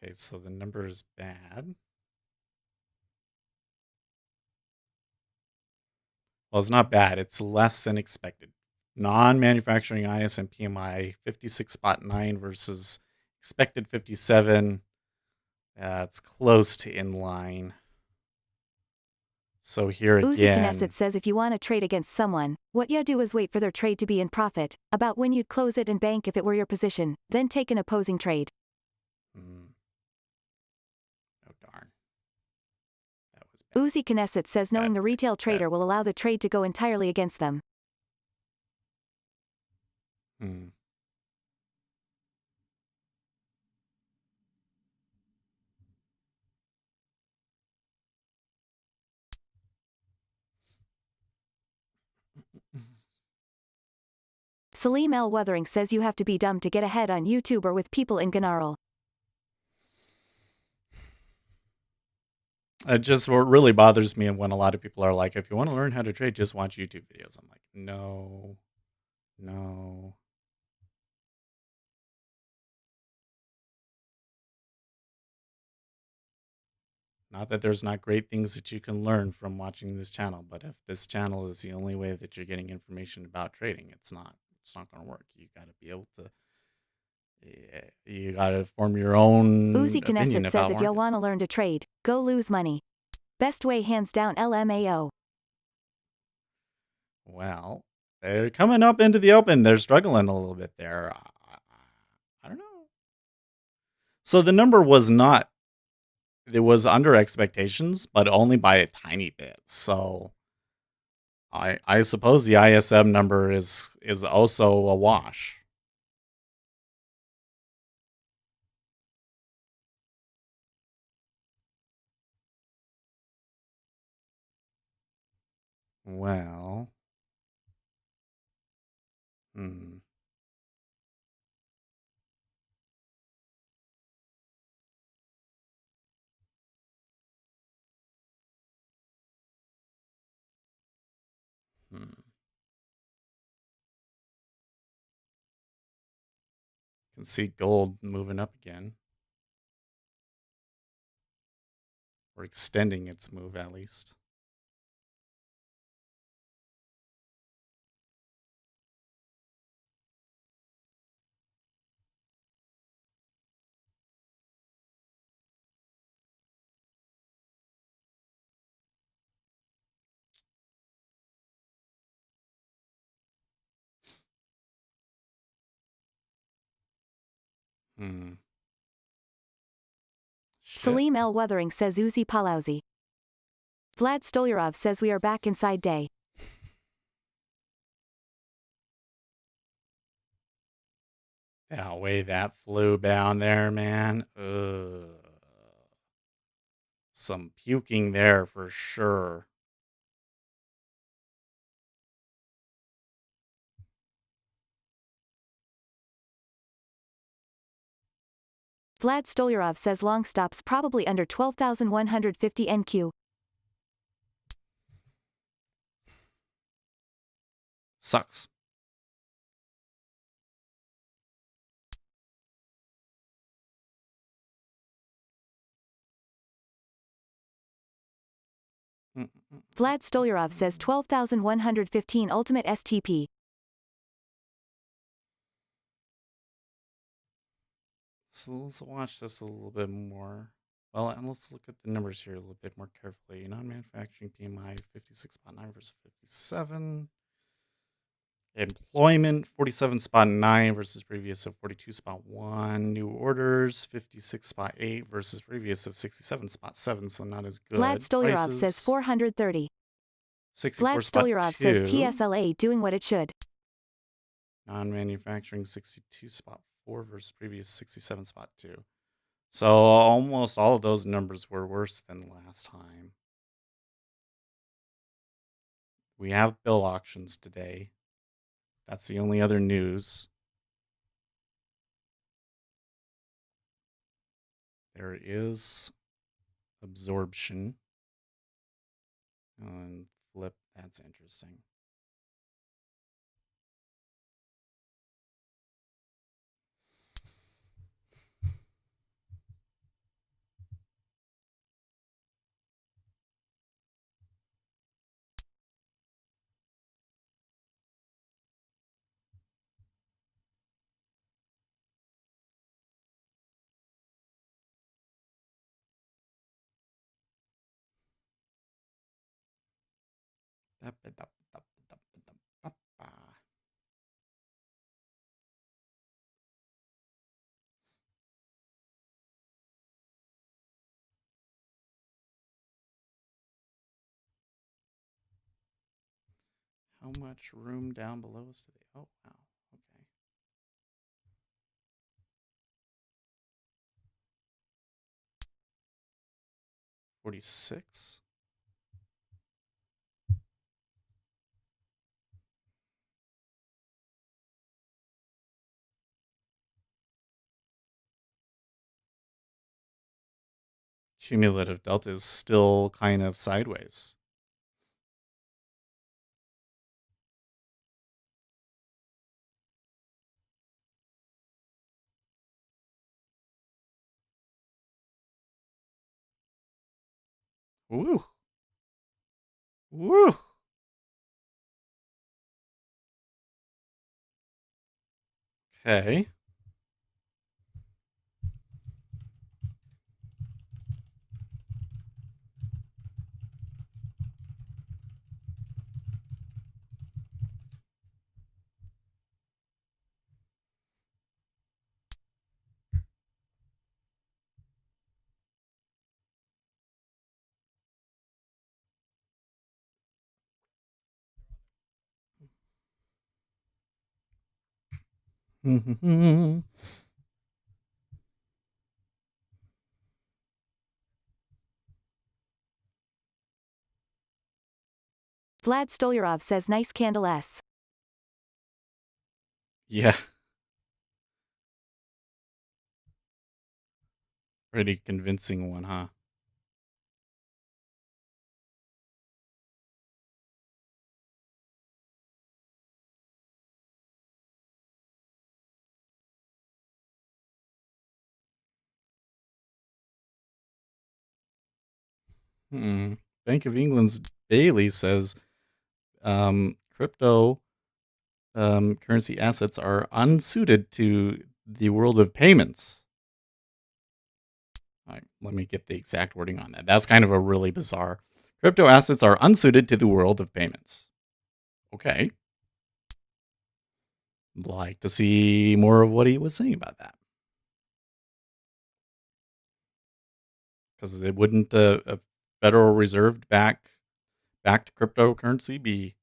Okay, so the number is bad. Well, it's not bad. It's less than expected. Non-manufacturing ISM PMI 56.9 versus expected 57. It's close to in line. So here Uzi again, Knesset says if you want to trade against someone, what you do is wait for their trade to be in profit, about when you'd close it and bank if it were your position, then take an opposing trade. oh darn. That was bad. Uzi Knesset says knowing the retail trader will allow the trade to go entirely against them. Salim El Weathering says you have to be dumb to get ahead on YouTube or with people in Ganarl. It just what really bothers me when a lot of people are like, if you want to learn how to trade, just watch YouTube videos. I'm like, no. Not that there's not great things that you can learn from watching this channel, but if this channel is the only way that you're getting information about trading, it's not going to work. You got to be able to, you got to form your own Uzi opinion Knesset about says if y'all want to learn to trade, go lose money. Best way hands down LMAO. Well, they're coming up into the open. They're struggling a little bit there. I don't know. So the number was not, it was under expectations, but only by a tiny bit. So I suppose the ISM number is also a wash. Well. Hmm. Hmm. Can see gold moving up again. Or extending its move at least. Hmm. Shit. Salim L. Weathering says Uzi Palauzi. Vlad Stolyarov says we are back inside day. That way that flew down there, man. Ugh. Some puking there for sure. Vlad Stolyarov says long stops probably under 12,150 NQ. Sucks. Vlad Stolyarov says 12,115 ultimate STP. So let's watch this a little bit more. Well, and let's look at the numbers here a little bit more carefully. Non-manufacturing PMI 56.9 versus 57. Employment 47.9 versus previous of 42.1. New orders 56.8 versus previous of 67.7. So not as good. Vlad Stolyarov Prices, says 430. Vlad 64.2. Stolyarov says TSLA doing what it should. Non-manufacturing 62.4 versus previous 67.2. So almost all of those numbers were worse than last time. We have bill auctions today. That's the only other news. There is absorption. And flip, that's interesting. How much room down below is today? Oh, wow. Okay. 46. Cumulative delta is still kind of sideways. Woo. Woo. Okay. Vlad Stolyarov says nice candle S. Yeah. Pretty convincing one, huh? Bank of England's Bailey says crypto currency assets are unsuited to the world of payments. All right, let me get the exact wording on that. That's kind of a really bizarre. Crypto assets are unsuited to the world of payments. Okay. Like to see more of what he was saying about that. Because it wouldn't a Federal Reserve backed cryptocurrency be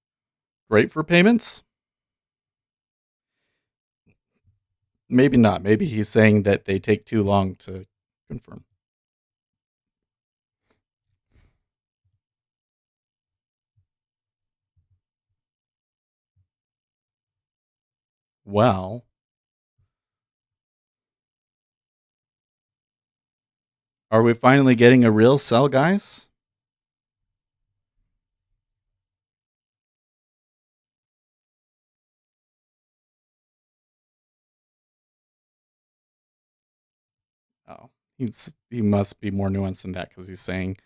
great for payments? Maybe not. Maybe he's saying that they take too long to confirm. Well, are we finally getting a real sell, guys? Oh, he must be more nuanced than that because he's saying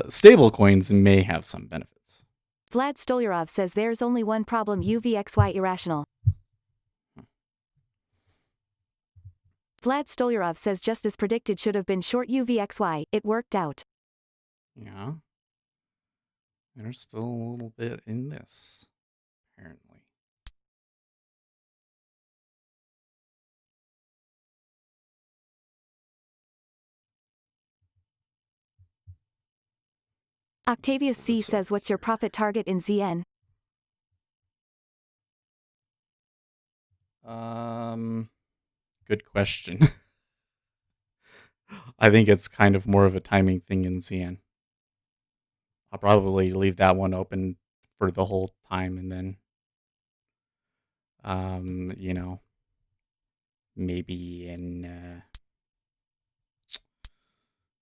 stable coins may have some benefits. Vlad Stolyarov says there's only one problem UVXY irrational. Vlad Stolyarov says just as predicted should have been short UVXY, it worked out. Yeah. There's still a little bit in this, apparently. Octavius C This says what's your profit target in ZN? Good question. I think it's kind of more of a timing thing in ZN. I'll probably leave that one open for the whole time and then you know, maybe in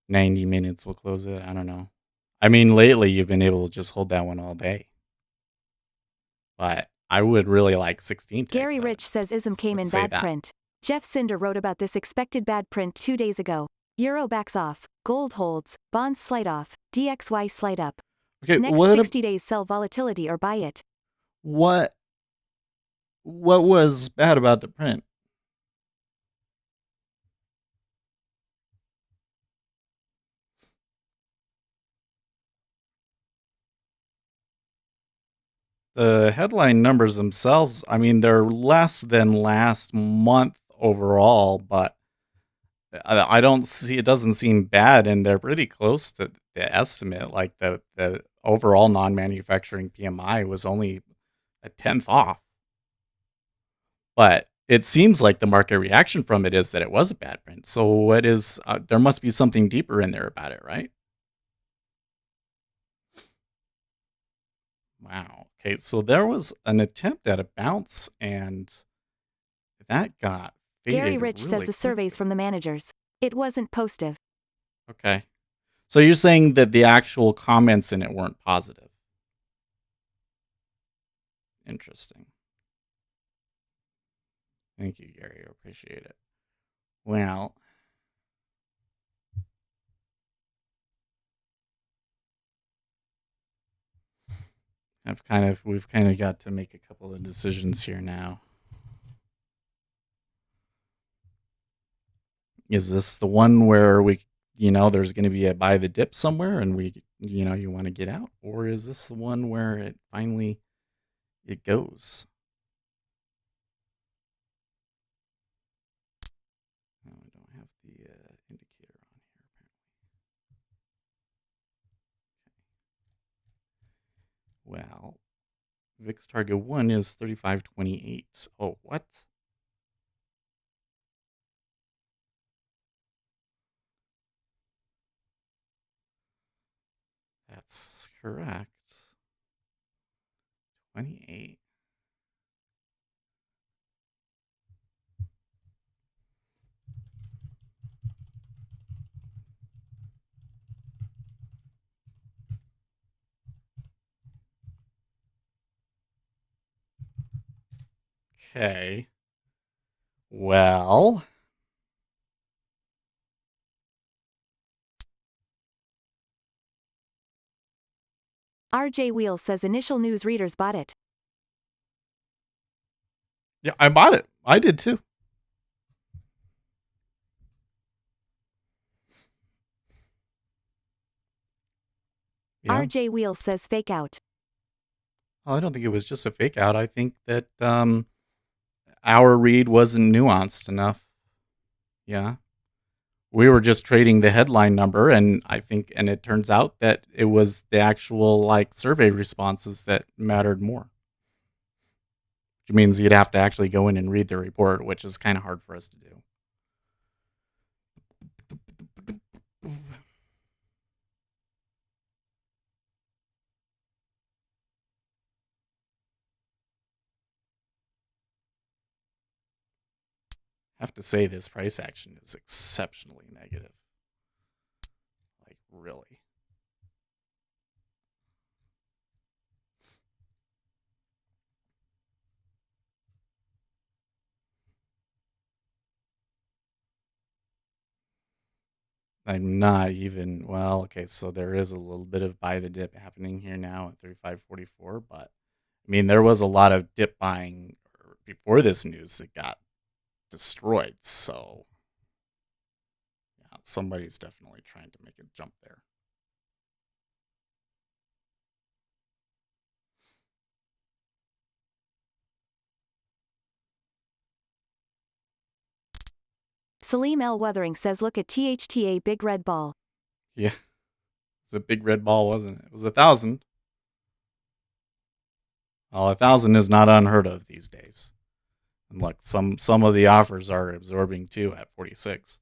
90 minutes we'll close it. I don't know. I mean, lately you've been able to just hold that one all day. But I would really like 16 to Gary X7. Rich says ISM came Let's in say bad that. print. Jeff Cinder wrote about this expected bad print 2 days ago. Euro backs off, gold holds, bonds slide off, DXY slide up. Okay, Next 60 days sell volatility or buy it. What was bad about the print? The headline numbers themselves, I mean, they're less than last month overall, but I don't see, it doesn't seem bad, and they're pretty close to the estimate. Like the overall non-manufacturing PMI was only a tenth off. But it seems like the market reaction from it is that it was a bad print. So what is, there must be something deeper in there about it, right? Wow. Okay, so there was an attempt at a bounce, and that got faded Gary Rich really says the surveys quickly. from the managers. It wasn't positive. Okay. So you're saying that the actual comments in it weren't positive. Interesting. Thank you, Gary. I appreciate it. Well, we've kind of got to make a couple of decisions here now. Is this the one where there's going to be a buy the dip somewhere and you want to get out? Or is this the one where it finally, it goes? Oh, I don't have the indicator on here, apparently. Well, VIX target 1 is 35.28. Oh, what? That's correct. 28. Okay. Well, RJ Wheel says initial news readers bought it. yeah, I bought it. I did too. Yeah. RJ Wheel says fake out. Well, I don't think it was just a fake out. I think that our read wasn't nuanced enough. Yeah. We were just trading the headline number, and it turns out that it was the actual like survey responses that mattered more. Which means you'd have to actually go in and read the report, which is kind of hard for us to do. I have to say this price action is exceptionally negative. Like, really. I'm not even, well, okay, so there is a little bit of buy the dip happening here now at 35.44, but I mean, there was a lot of dip buying before this news that got destroyed, so yeah, somebody's definitely trying to make a jump there. Salim L. Weathering says look at THTA big red ball. Yeah, it's a big red ball, wasn't it? It was 1,000. Well, 1,000 is not unheard of these days. And look, some of the offers are absorbing too at 46.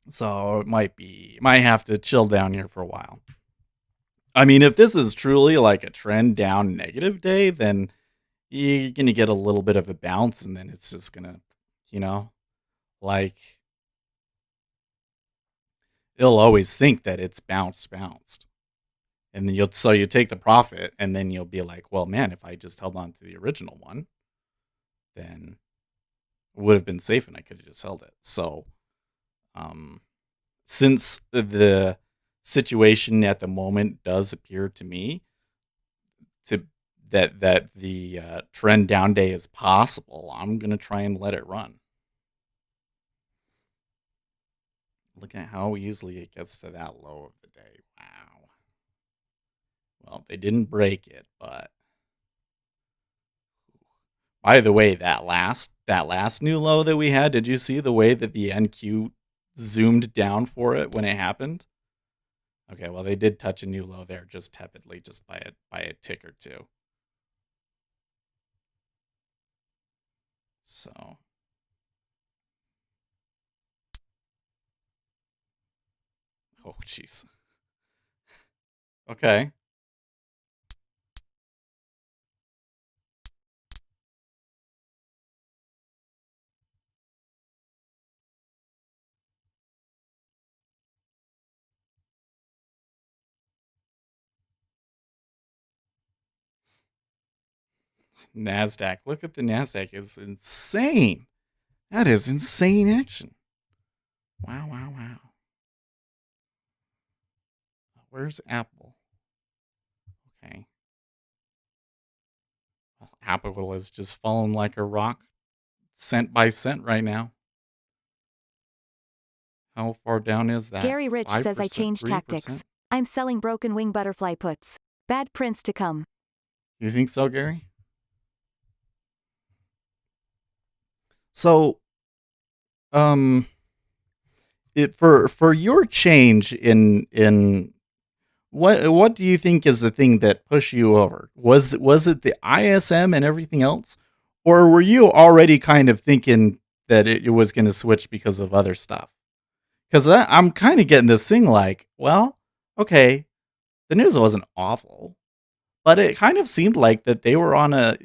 So it might have to chill down here for a while. I mean, if this is truly like a trend down negative day, then you're going to get a little bit of a bounce, and then it's just going to, like, it'll always think that it's bounced. And then you take the profit, and then you'll be like, well, man, if I just held on to the original one, then it would have been safe and I could have just held it. So, since the situation at the moment does appear to me to that the trend down day is possible, I'm gonna try and let it run. Look at how easily it gets to that low of the day. Wow. Well, they didn't break it, but by the way, that last new low that we had, did you see the way that the NQ zoomed down for it when it happened? Okay, well, they did touch a new low there, just tepidly, just by a tick or two. So, oh jeez. Okay. NASDAQ. Look at the NASDAQ. It's insane. That is insane action. Wow, wow, wow. Where's Apple? Okay. Well, Apple is just falling like a rock, cent by cent right now. How far down is that? Gary Rich says I 5%, changed 3%? tactics. I'm selling broken wing butterfly puts. Bad prints to come. You think so, Gary? So, it for your change in what do you think is the thing that pushed you over? Was it the ISM and everything else, or were you already kind of thinking that it was going to switch because of other stuff? Because I'm kind of getting this thing like, well, okay, the news wasn't awful, but it kind of seemed like that they were on a,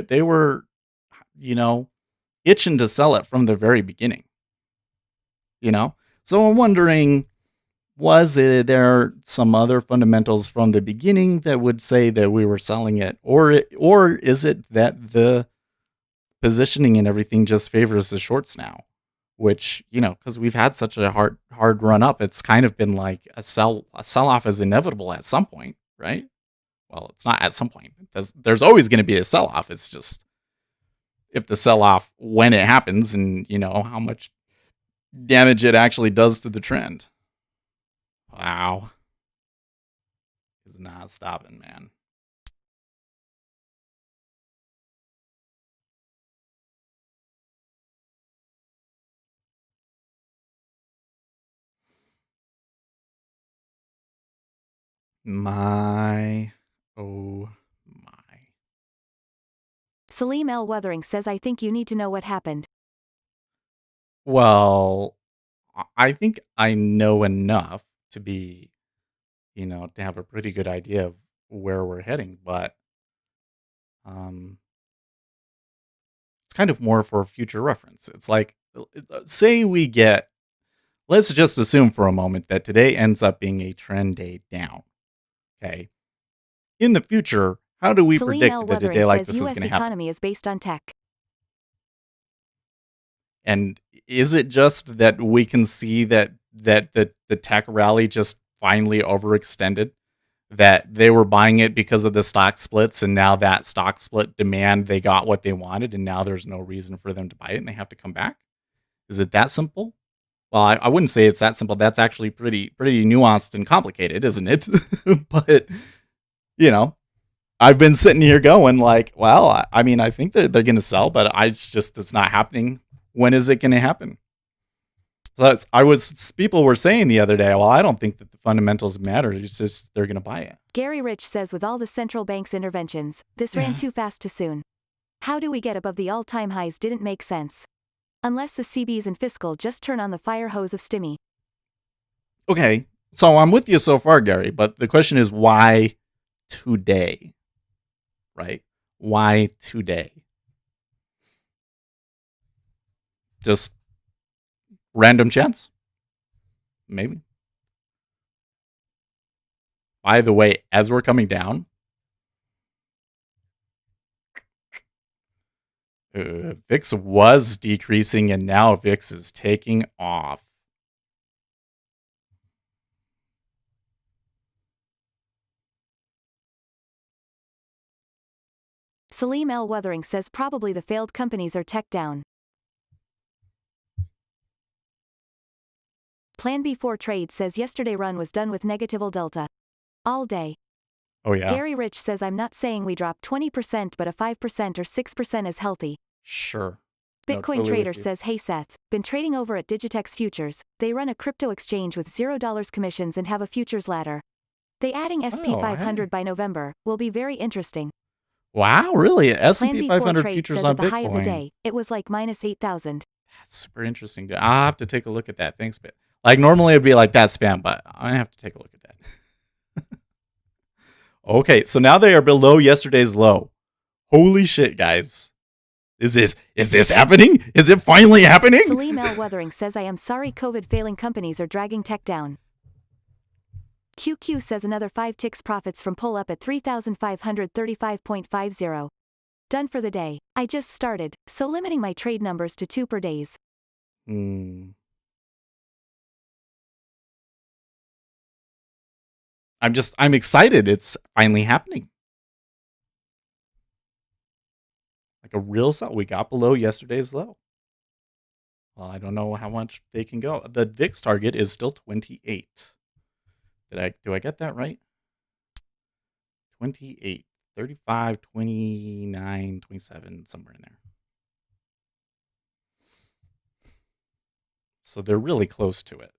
they were, you know, itching to sell it from the very beginning, you know? So I'm wondering, was it there some other fundamentals from the beginning that would say that we were selling it, or is it that the positioning and everything just favors the shorts now? Which, because we've had such a hard run up, it's kind of been like a sell off is inevitable at some point, right? Well, it's not at some point. There's always going to be a sell off. It's just if the sell off when it happens and how much damage it actually does to the trend. Wow. It's not stopping, man. My, oh my. Salim L. Weathering says I think you need to know what happened. Well, I think I know enough to be, to have a pretty good idea of where we're heading, but um, it's kind of more for future reference. It's like, say we get, let's just assume for a moment that today ends up being a trend day down. Okay. In the future, how do we Salim L. predict that a Weathering day like says this is U.S. going to happen? economy is based on tech. And is it just that we can see that the tech rally just finally overextended? That they were buying it because of the stock splits, and now that stock split demand, they got what they wanted, and now there's no reason for them to buy it, and they have to come back? Is it that simple? Well, I wouldn't say it's that simple. That's actually pretty nuanced and complicated, isn't it? But you know, I've been sitting here going like, well, I mean, I think they're going to sell, but it's not happening. When is it going to happen? So people were saying the other day, well, I don't think that the fundamentals matter. It's just they're going to buy it. Gary Rich says with all the central bank's interventions, this ran too fast too soon. How do we get above the all-time highs didn't make sense. Unless the CBs and fiscal just turn on the fire hose of stimmy. Okay, so I'm with you so far, Gary, but the question is why today? Right? Why today? Just random chance? Maybe. By the way, as we're coming down, VIX was decreasing and now VIX is taking off. Salim L. Weathering says probably the failed companies are tech down. Plan B4 Trade says yesterday run was done with negatival delta. All day. Oh, yeah. Gary Rich says I'm not saying we drop 20% but a 5% or 6% is healthy. Sure. Bitcoin No, totally Trader with you. says hey Seth, been trading over at Digitex Futures, they run a crypto exchange with $0 commissions and have a futures ladder. They adding SP 500 by November, will be very interesting. Wow, really? S&P Plan B4 500 Trade futures says on at the high of the Bitcoin. day, it was like minus 8,000. That's super interesting. I'll have to take a look at that. Thanks, Bit. Like normally it'd be like that spam, but I have to take a look at that. Okay, so now they are below yesterday's low. Holy shit, guys. Is this happening? Is it finally happening? Salim L. Weathering says I am sorry COVID failing companies are dragging tech down. QQ says another 5 ticks profits from pull up at 3,535.50. Done for the day. I just started, so limiting my trade numbers to 2 per days. I'm excited. It's finally happening. Like a real sell. We got below yesterday's low. Well, I don't know how much they can go. The VIX target is still 28. Do I get that right? 28, 35, 29, 27, somewhere in there. So they're really close to it.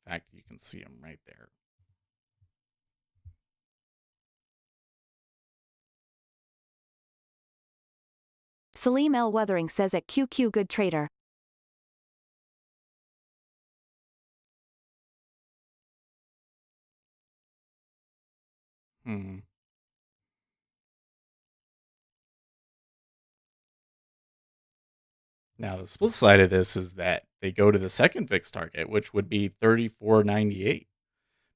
In fact, you can see them right there. Salim L. Weathering says at QQ good trader. Hmm. Now the split side of this is that they go to the second fixed target, which would be 34.98.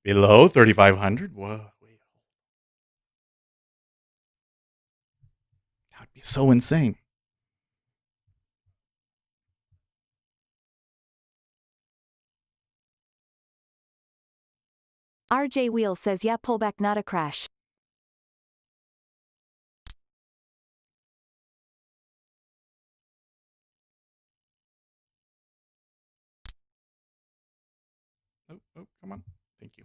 Below 3,500? Whoa, wait. That would be so insane. RJ Wheel says yeah, pullback, not a crash. Oh, come on. Thank you.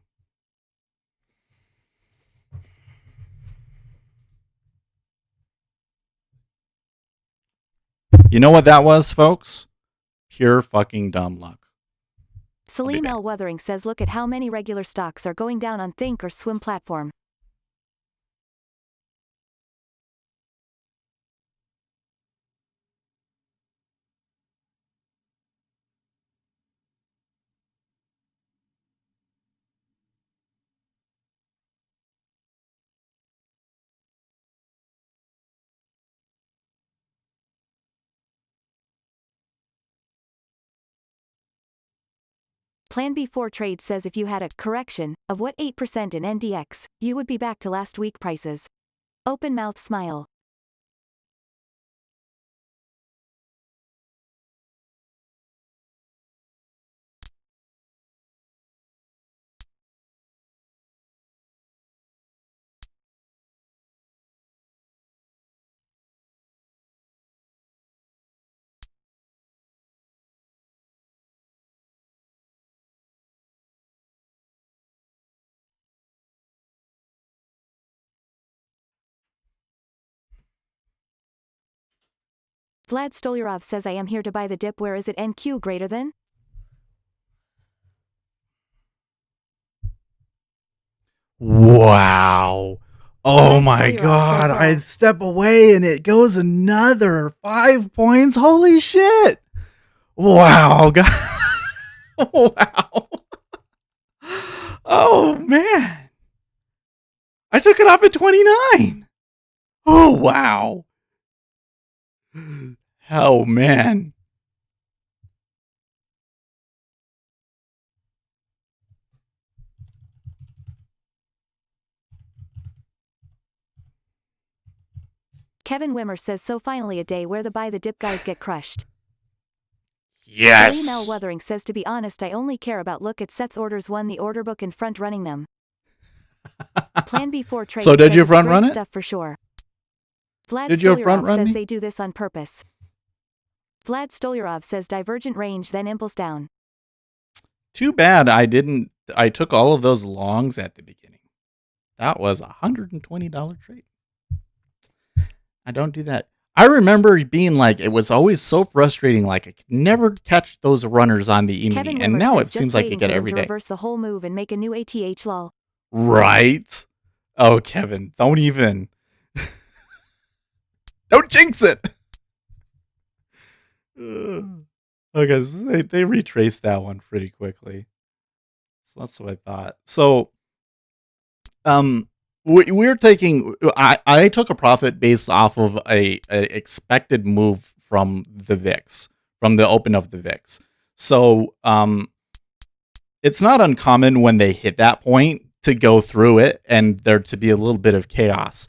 You know what that was, folks? Pure fucking dumb luck. Salim L. Weathering says look at how many regular stocks are going down on Think or Swim platform. Plan B4 Trade says if you had a correction of what 8% in NDX, you would be back to last week prices. Open mouth smile. Vlad Stolyarov says I am here to buy the dip. Where is it? NQ greater than? Wow. Oh Vlad my Stolyarov god. says I lol. step away and it goes another 5 points. Holy shit. Wow. God. Wow. Oh man. I took it off at 29. Oh wow. Oh man. Kevin Wimmer says so finally a day where the buy the dip guys get crushed. Yes. Salim L. Weathering says to be honest I only care about look at sets orders 1 the order book and front running them. Plan B4 Trade So did says you it's front great run it? stuff for sure. Vlad Did you front Stolyarov run says me? they do this on purpose. Vlad Stolyarov says divergent range then impulse down. Too bad I took all of those longs at the beginning. That was a $120 trade. I don't do that. I remember being like, it was always so frustrating. Like I could never catch those runners on the Kevin e-mini, and Wimmer now says it just seems like you waiting get for it them every to day. reverse the whole move and make a new ATH lol. Right? Oh, Kevin, don't even. Don't jinx it. Okay, so they retraced that one pretty quickly. So that's what I thought. So, we're taking. I took a profit based off of a expected move from the VIX, from the open of the VIX. So, it's not uncommon when they hit that point to go through it and there to be a little bit of chaos.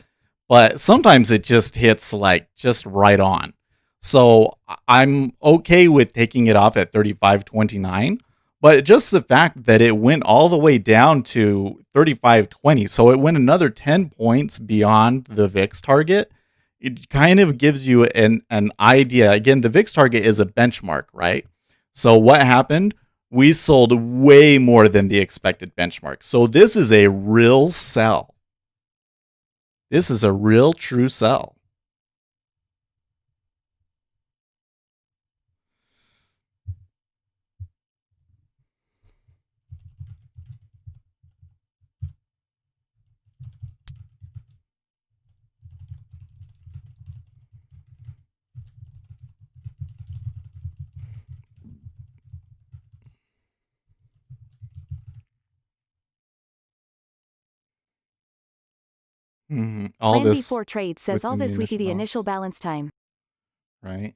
But sometimes it just hits like just right on. So I'm okay with taking it off at 35.29, but just the fact that it went all the way down to 35.20, so it went another 10 points beyond the VIX target, it kind of gives you an idea. Again, the VIX target is a benchmark, right? So what happened? We sold way more than the expected benchmark. So this is a real sell. This is a real true sell. All Plan this before trade says all within this with the initial initial balance time. right?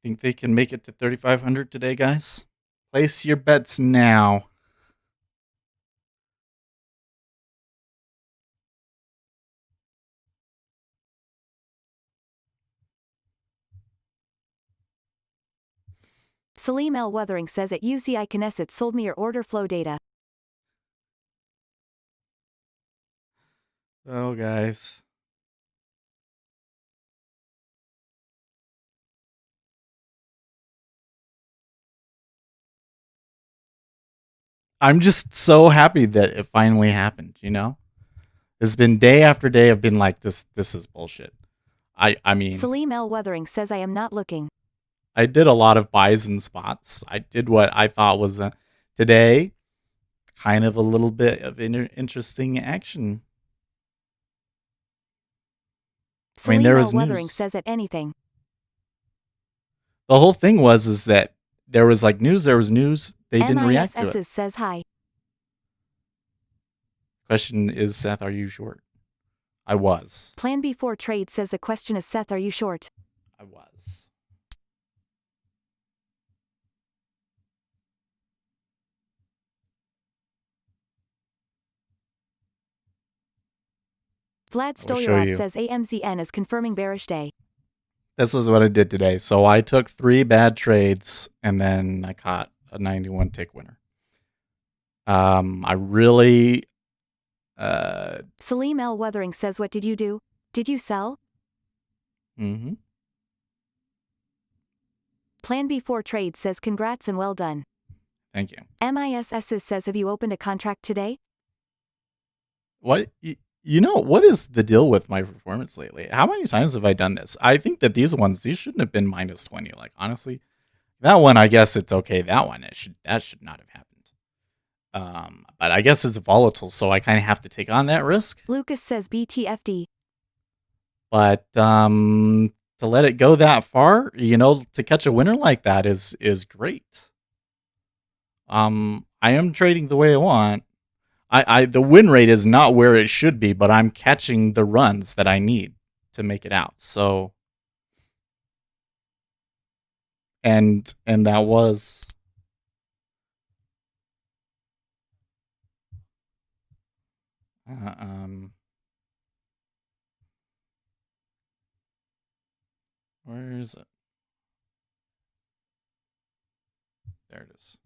Think they can make it to 3,500 today, guys? Place your bets now. Salim L. Weathering says at UCI Knesset sold me your order flow data. Oh, guys. I'm just so happy that it finally happened, you know? It's been day after day I've been like this is bullshit. I mean, Salim L. Weathering says I am not looking. I did a lot of buys and spots. I did what I thought was today kind of a little bit of interesting action. Salim there L. was Weathering news. says at anything. The whole thing was that there was like news, there was news. They didn't react to it. MISS says hi. Question is, Seth, are you short? I was. Plan before trade says the question is Seth, are you short? I was. Vlad I will show Stoyanov you. says AMZN is confirming bearish day. This is what I did today. So I took 3 bad trades and then I caught a 91 tick winner. I really Salim L. Weathering says what did you do? Did you sell? mm-hmm. Plan before trade says congrats and well done. Thank you. MISS says have you opened a contract today? What you know, what is the deal with my performance lately? How many times have I done this? I think that these shouldn't have been minus 20. Like, honestly, that one, I guess it's okay. That one, that should not have happened. But I guess it's volatile, so I kind of have to take on that risk. Lucas says BTFD. But to let it go that far, you know, to catch a winner like that is great. I am trading the way I want. The win rate is not where it should be, but I'm catching the runs that I need to make it out. So, and that was where is it? There it is.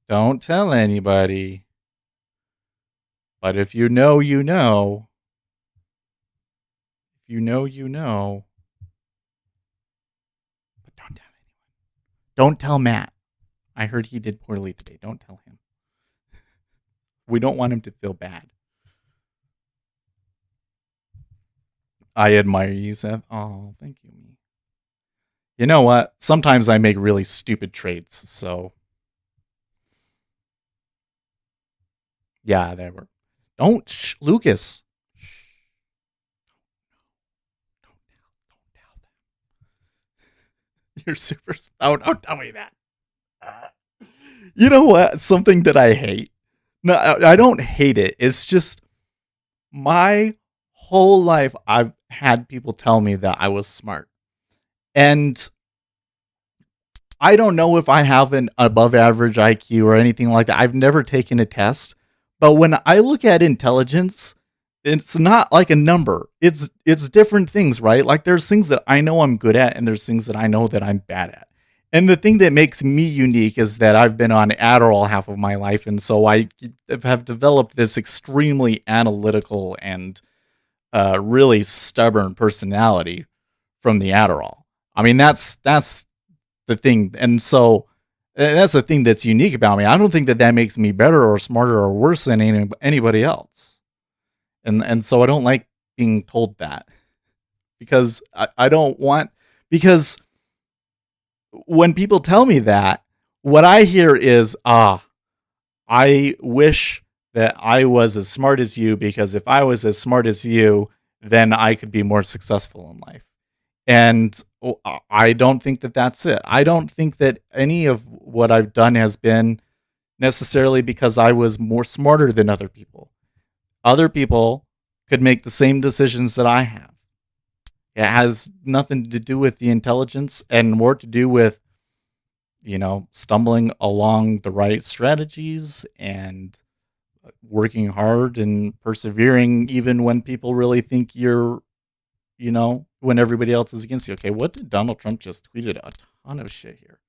Don't tell anybody. But if you know, you know. If you know, you know. But don't tell anyone. Don't tell Matt. I heard he did poorly today. Don't tell him. We don't want him to feel bad. I admire you, Seth. Oh, thank you. You know what? Sometimes I make really stupid trades, so. Yeah, there were. Don't, Lucas. Don't tell them. You're super. Oh, don't tell me that. You know what? Something that I hate. No, I don't hate it. It's just my whole life I've had people tell me that I was smart. And I don't know if I have an above average IQ or anything like that. I've never taken a test. But when I look at intelligence, it's not like a number. It's different things, right? Like there's things that I know I'm good at and there's things that I know that I'm bad at. And the thing that makes me unique is that I've been on Adderall half of my life, and so I have developed this extremely analytical and really stubborn personality from the Adderall. I mean, that's the thing, and so that's the thing that's unique about me. I don't think that makes me better or smarter or worse than anybody else, and so I don't like being told that because I don't want because when people tell me that, what I hear is, I wish that I was as smart as you, because if I was as smart as you, then I could be more successful in life. And I don't think that that's it. I don't think that any of what I've done has been necessarily because I was more smarter than other people. Other people could make the same decisions that I have. It has nothing to do with the intelligence and more to do with, stumbling along the right strategies and working hard and persevering even when people really think you're, when everybody else is against you. Okay, what did Donald Trump just tweeted? A ton of shit here.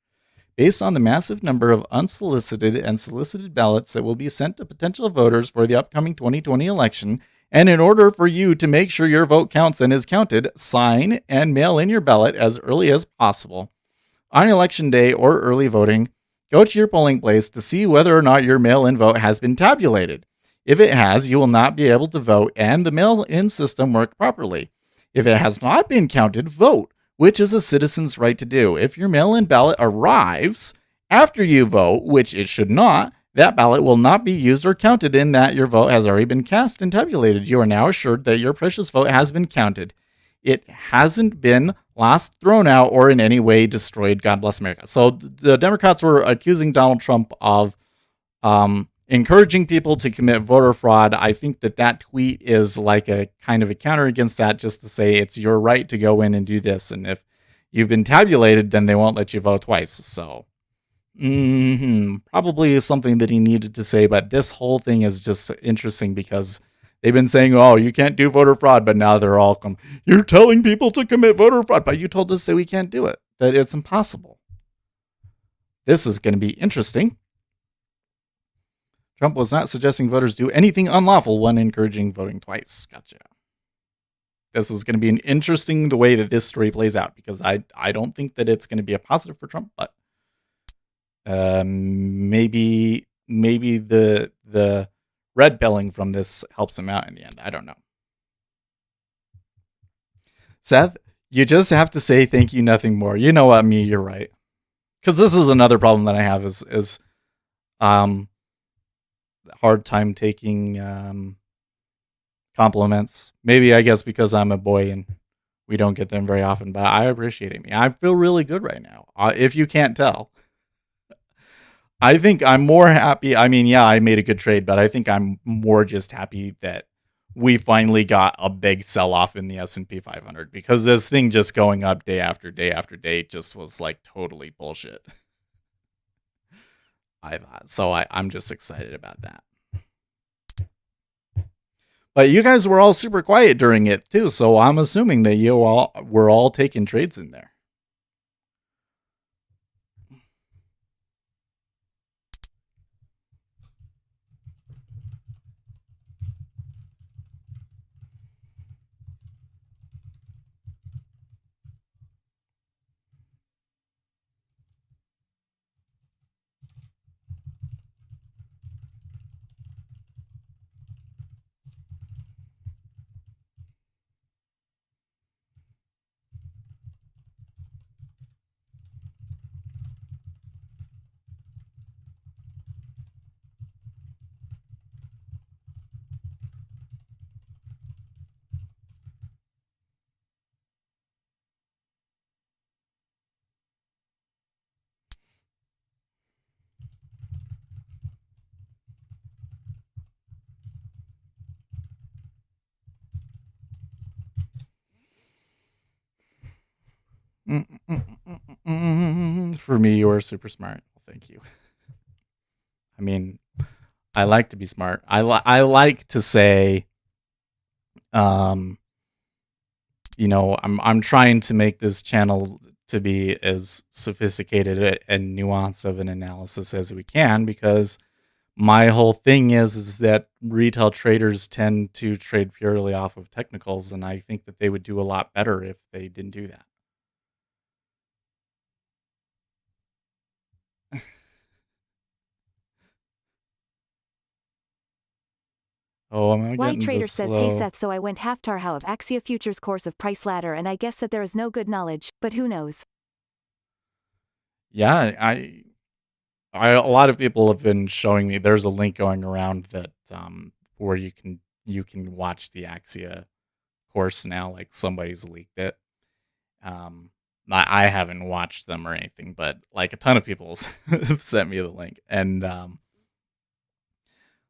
Based on the massive number of unsolicited and solicited ballots that will be sent to potential voters for the upcoming 2020 election, and in order for you to make sure your vote counts and is counted, sign and mail in your ballot as early as possible. On election day or early voting, go to your polling place to see whether or not your mail-in vote has been tabulated. If it has, you will not be able to vote and the mail-in system work properly. If it has not been counted, vote, which is a citizen's right to do. If your mail-in ballot arrives after you vote, which it should not, that ballot will not be used or counted in that your vote has already been cast and tabulated. You are now assured that your precious vote has been counted. It hasn't been lost, thrown out, or in any way destroyed. God bless America. So the Democrats were accusing Donald Trump of encouraging people to commit voter fraud. I think that tweet is like a kind of a counter against that, just to say it's your right to go in and do this. And if you've been tabulated, then they won't let you vote twice. So probably something that he needed to say. But this whole thing is just interesting because they've been saying, oh, you can't do voter fraud, but now they're all you're telling people to commit voter fraud, but you told us that we can't do it, that it's impossible. This is going to be interesting. Trump was not suggesting voters do anything unlawful when encouraging voting twice. Gotcha. This is going to be an interesting the way that this story plays out, because I don't think that it's going to be a positive for Trump, but maybe the red pilling from this helps him out in the end. I don't know. Seth, you just have to say thank you, nothing more. You know what, me, you're right. Because this is another problem that I have is hard time taking compliments. Maybe, I guess, because I'm a boy and we don't get them very often, but I appreciate it. I feel really good right now. If you can't tell, I think I'm more happy. I mean, yeah, I made a good trade, but I think I'm more just happy that we finally got a big sell-off in the S&P 500, because this thing just going up day after day after day just was like totally bullshit. I thought. So I'm just excited about that. But you guys were all super quiet during it too, so I'm assuming that you all were all taking trades in there. For me, you are super smart. Thank you. I mean, I like to be smart. I like to say, I'm trying to make this channel to be as sophisticated and nuanced of an analysis as we can, because my whole thing is that retail traders tend to trade purely off of technicals, and I think that they would do a lot better if they didn't do that. Oh, I'm Why getting Trader this says, hey slow. Seth, so I went half tarhow of Axia Futures course of price ladder, and I guess that there is no good knowledge, but who knows? Yeah, A lot of people have been showing me. There's a link going around that where you can watch the Axia course now. Like somebody's leaked it. Um, I haven't watched them or anything, but like a ton of people have sent me the link, and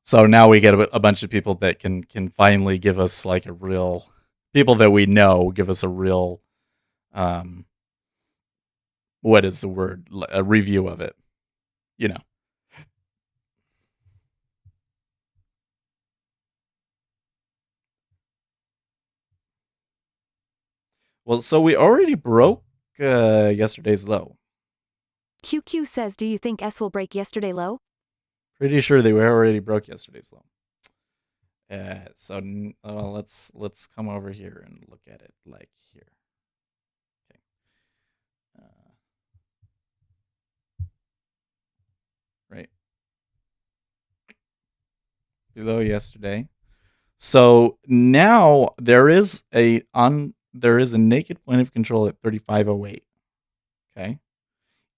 so now we get a bunch of people that can finally give us like a real people that we know give us a real what is the word, a review of it, you know. Well, so we already broke yesterday's low. QQ says, do you think S will break yesterday low? Pretty sure they already broke yesterday's low. So let's come over here and look at it like here. Okay. Right. Below yesterday. So now there is a naked point of control at 3508. Okay.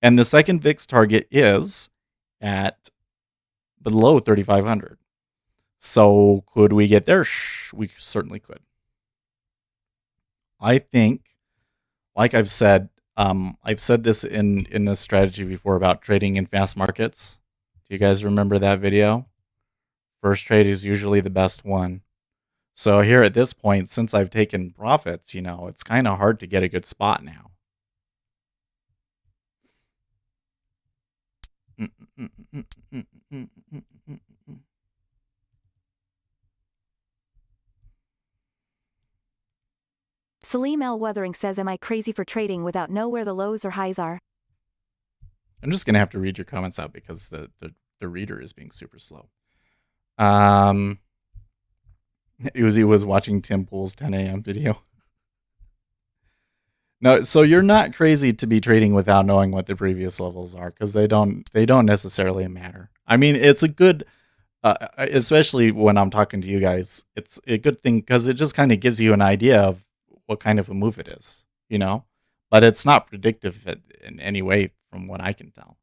And the second VIX target is at below 3500. So could we get there? We certainly could. I think, like I've said this in a strategy before about trading in fast markets. Do you guys remember that video? First trade is usually the best one. So here at this point, since I've taken profits, it's kind of hard to get a good spot now. Salim L. Weathering says, am I crazy for trading without know where the lows or highs are? I'm just going to have to read your comments out because the reader is being super slow. Uzi was watching Tim Pool's 10 a.m. video. No, so you're not crazy to be trading without knowing what the previous levels are, because they don't necessarily matter. I mean, it's a good, especially when I'm talking to you guys, it's a good thing because it just kind of gives you an idea of what kind of a move it is, but it's not predictive in any way from what I can tell.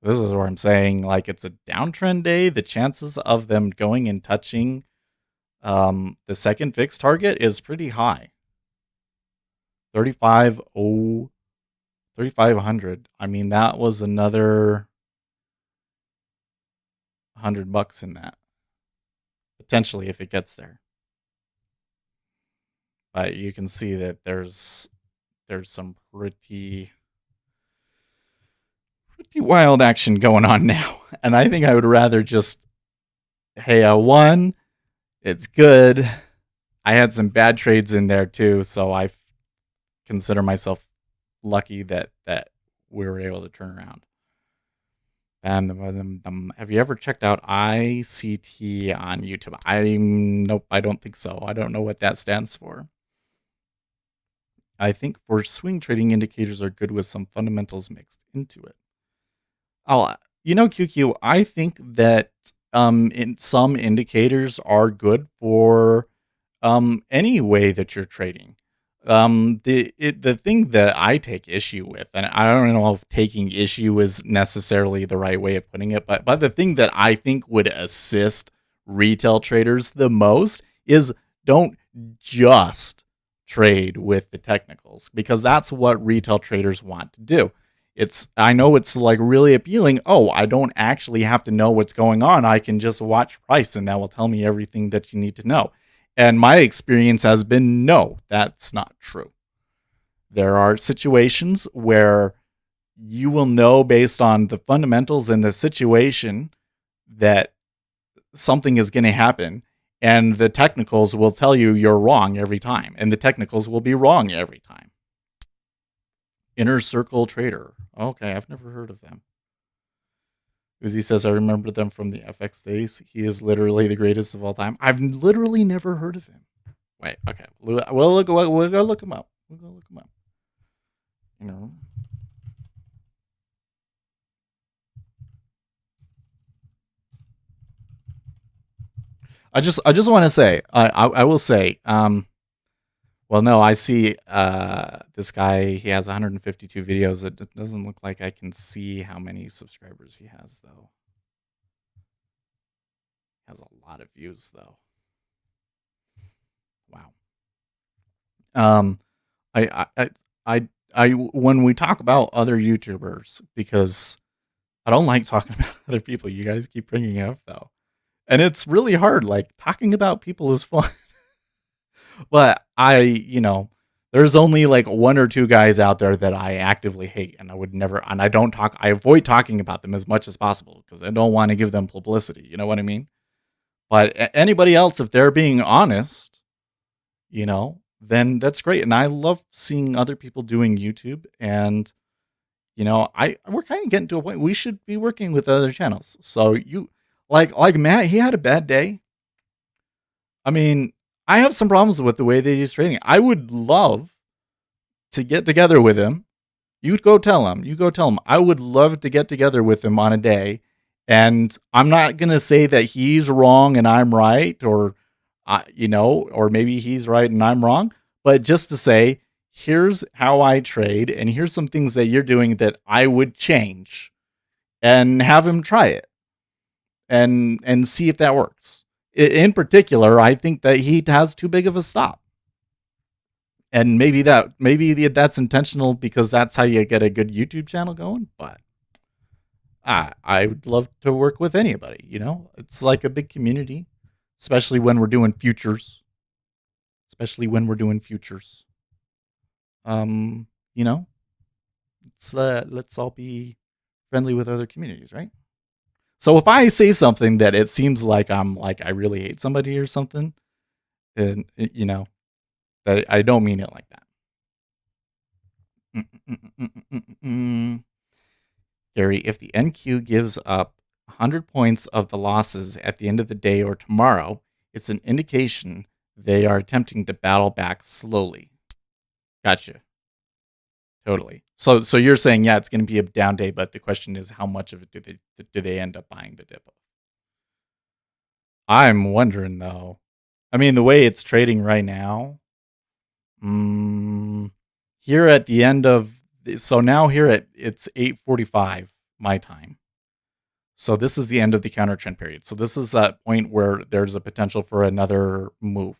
This is where I'm saying, like, it's a downtrend day. The chances of them going and touching the second fixed target is pretty high. 3,500. I mean, that was another $100 in that, potentially, if it gets there. But you can see that there's some pretty wild action going on now. And I think I would rather just, hey, I won. It's good. I had some bad trades in there too, so I consider myself lucky that we were able to turn around. Have you ever checked out ICT on YouTube? Nope, I don't think so. I don't know what that stands for. I think for swing trading, indicators are good with some fundamentals mixed into it. QQ, I think that in some indicators are good for any way that you're trading. The thing that I take issue with, and I don't know if taking issue is necessarily the right way of putting it, but the thing that I think would assist retail traders the most is don't just trade with the technicals, because that's what retail traders want to do. I know it's like really appealing. Oh, I don't actually have to know what's going on. I can just watch price and that will tell me everything that you need to know. And my experience has been, no, that's not true. There are situations where you will know based on the fundamentals in the situation that something is going to happen, and the technicals will tell you you're wrong every time, and the technicals will be wrong every time. Inner Circle Trader. Okay, I've never heard of them. Uzi says, I remember them from the FX days. He is literally the greatest of all time. I've literally never heard of him. Wait, okay. We'll go look him up. We'll go look him up. I just want to say, I will say, Well, no, I see this guy, he has 152 videos. It doesn't look like I can see how many subscribers he has, though. He has a lot of views, though. Wow. Um, when we talk about other YouTubers, because I don't like talking about other people, you guys keep bringing it up, though. And it's really hard. Like, talking about people is fun. But there's only like one or two guys out there that I actively hate, and I would never, and I avoid talking about them as much as possible because I don't want to give them publicity. You know what I mean? But anybody else, if they're being honest, then that's great. And I love seeing other people doing YouTube, and we're kind of getting to a point we should be working with other channels. So like Matt, he had a bad day. I mean, I have some problems with the way that he's trading. I would love to get together with him. You go tell him. I would love to get together with him on a day. And I'm not going to say that he's wrong and I'm right, or or maybe he's right and I'm wrong, but just to say, here's how I trade and here's some things that you're doing that I would change, and have him try it and see if that works. In particular, I think that he has too big of a stop. And maybe that's intentional because that's how you get a good YouTube channel going. But I would love to work with anybody. It's like a big community, especially when we're doing futures. Um, you know, let's all be friendly with other communities, right? So if I say something that it seems like I really hate somebody or something, and that I don't mean it like that. Gary, if the NQ gives up 100 points of the losses at the end of the day or tomorrow, it's an indication they are attempting to battle back slowly. Gotcha. Totally. So you're saying, yeah, it's going to be a down day, but the question is, how much of it do they end up buying the dip of? I'm wondering though. I mean, the way it's trading right now, here at the end of now here it's 8:45 my time. So this is the end of the counter trend period. So this is that point where there's a potential for another move,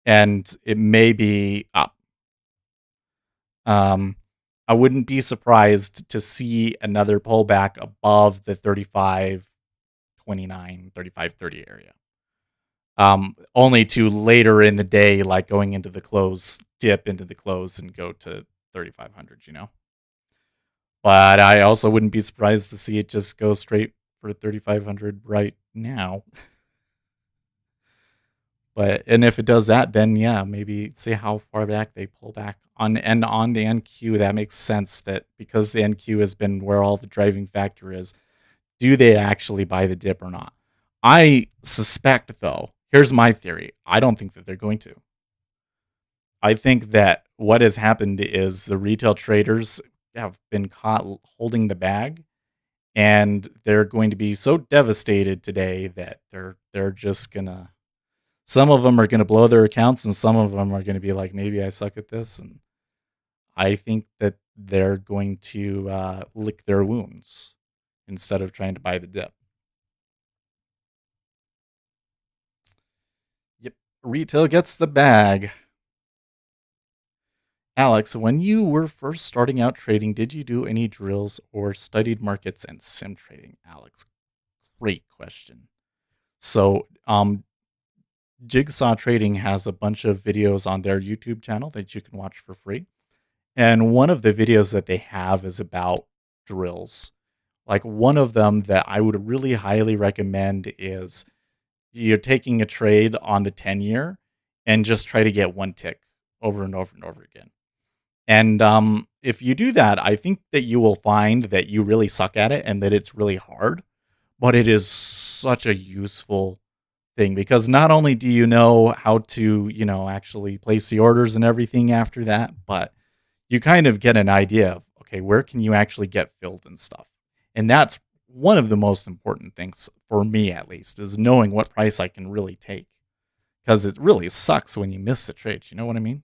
and it may be up. I wouldn't be surprised to see another pullback above the 35.29, 35.30 area. Only to later in the day, like going into the close, dip into the close and go to 3,500, But I also wouldn't be surprised to see it just go straight for 3,500 right now. And if it does that, then yeah, maybe see how far back they pull back on the NQ. That makes sense, that because the NQ has been where all the driving factor is, do they actually buy the dip or not? I suspect, though, here's my theory. I don't think that they're going to. I think that what has happened is the retail traders have been caught holding the bag, and they're going to be so devastated today that they're just gonna. Some of them are gonna blow their accounts, and some of them are gonna be like, maybe I suck at this. And I think that they're going to lick their wounds instead of trying to buy the dip. Yep, retail gets the bag. Alex, when you were first starting out trading, did you do any drills or studied markets and sim trading? Alex, great question. So, Jigsaw Trading has a bunch of videos on their YouTube channel that you can watch for free. And one of the videos that they have is about drills. Like, one of them that I would really highly recommend is you're taking a trade on the 10-year and just try to get one tick over and over and over again. And if you do that, I think that you will find that you really suck at it and that it's really hard. But it is such a useful thing, because not only do you know how to, actually place the orders and everything after that, but you kind of get an idea of, okay, where can you actually get filled and stuff. And that's one of the most important things for me, at least, is knowing what price I can really take. Because it really sucks when you miss the trade. You know what I mean?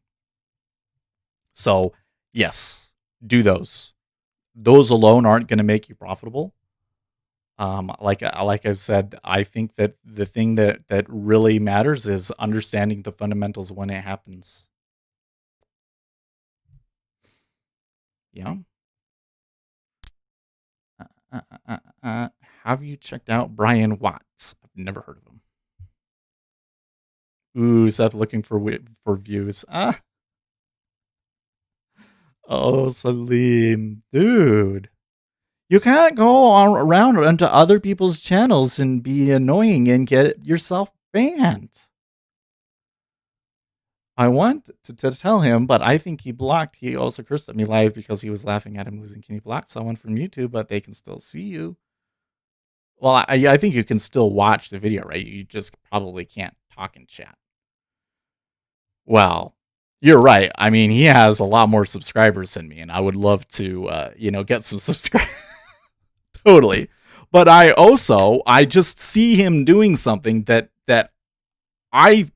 So, yes, do those. Those alone aren't going to make you profitable. Like I've said, I think that the thing that really matters is understanding the fundamentals when it happens. Yeah. Uh, uh, uh, uh, have you checked out Brian Watts? I've never heard of him. Ooh, Seth looking for views. Oh, Salim, dude. You can't go around onto other people's channels and be annoying and get yourself banned. I want to tell him, but I think he blocked. He also cursed at me live because he was laughing at him losing. Can you block someone from YouTube, but they can still see you? Well, I think you can still watch the video, right? You just probably can't talk in chat. Well, you're right. I mean, he has a lot more subscribers than me, and I would love to, get some subscribers. Totally. But I just see him doing something that I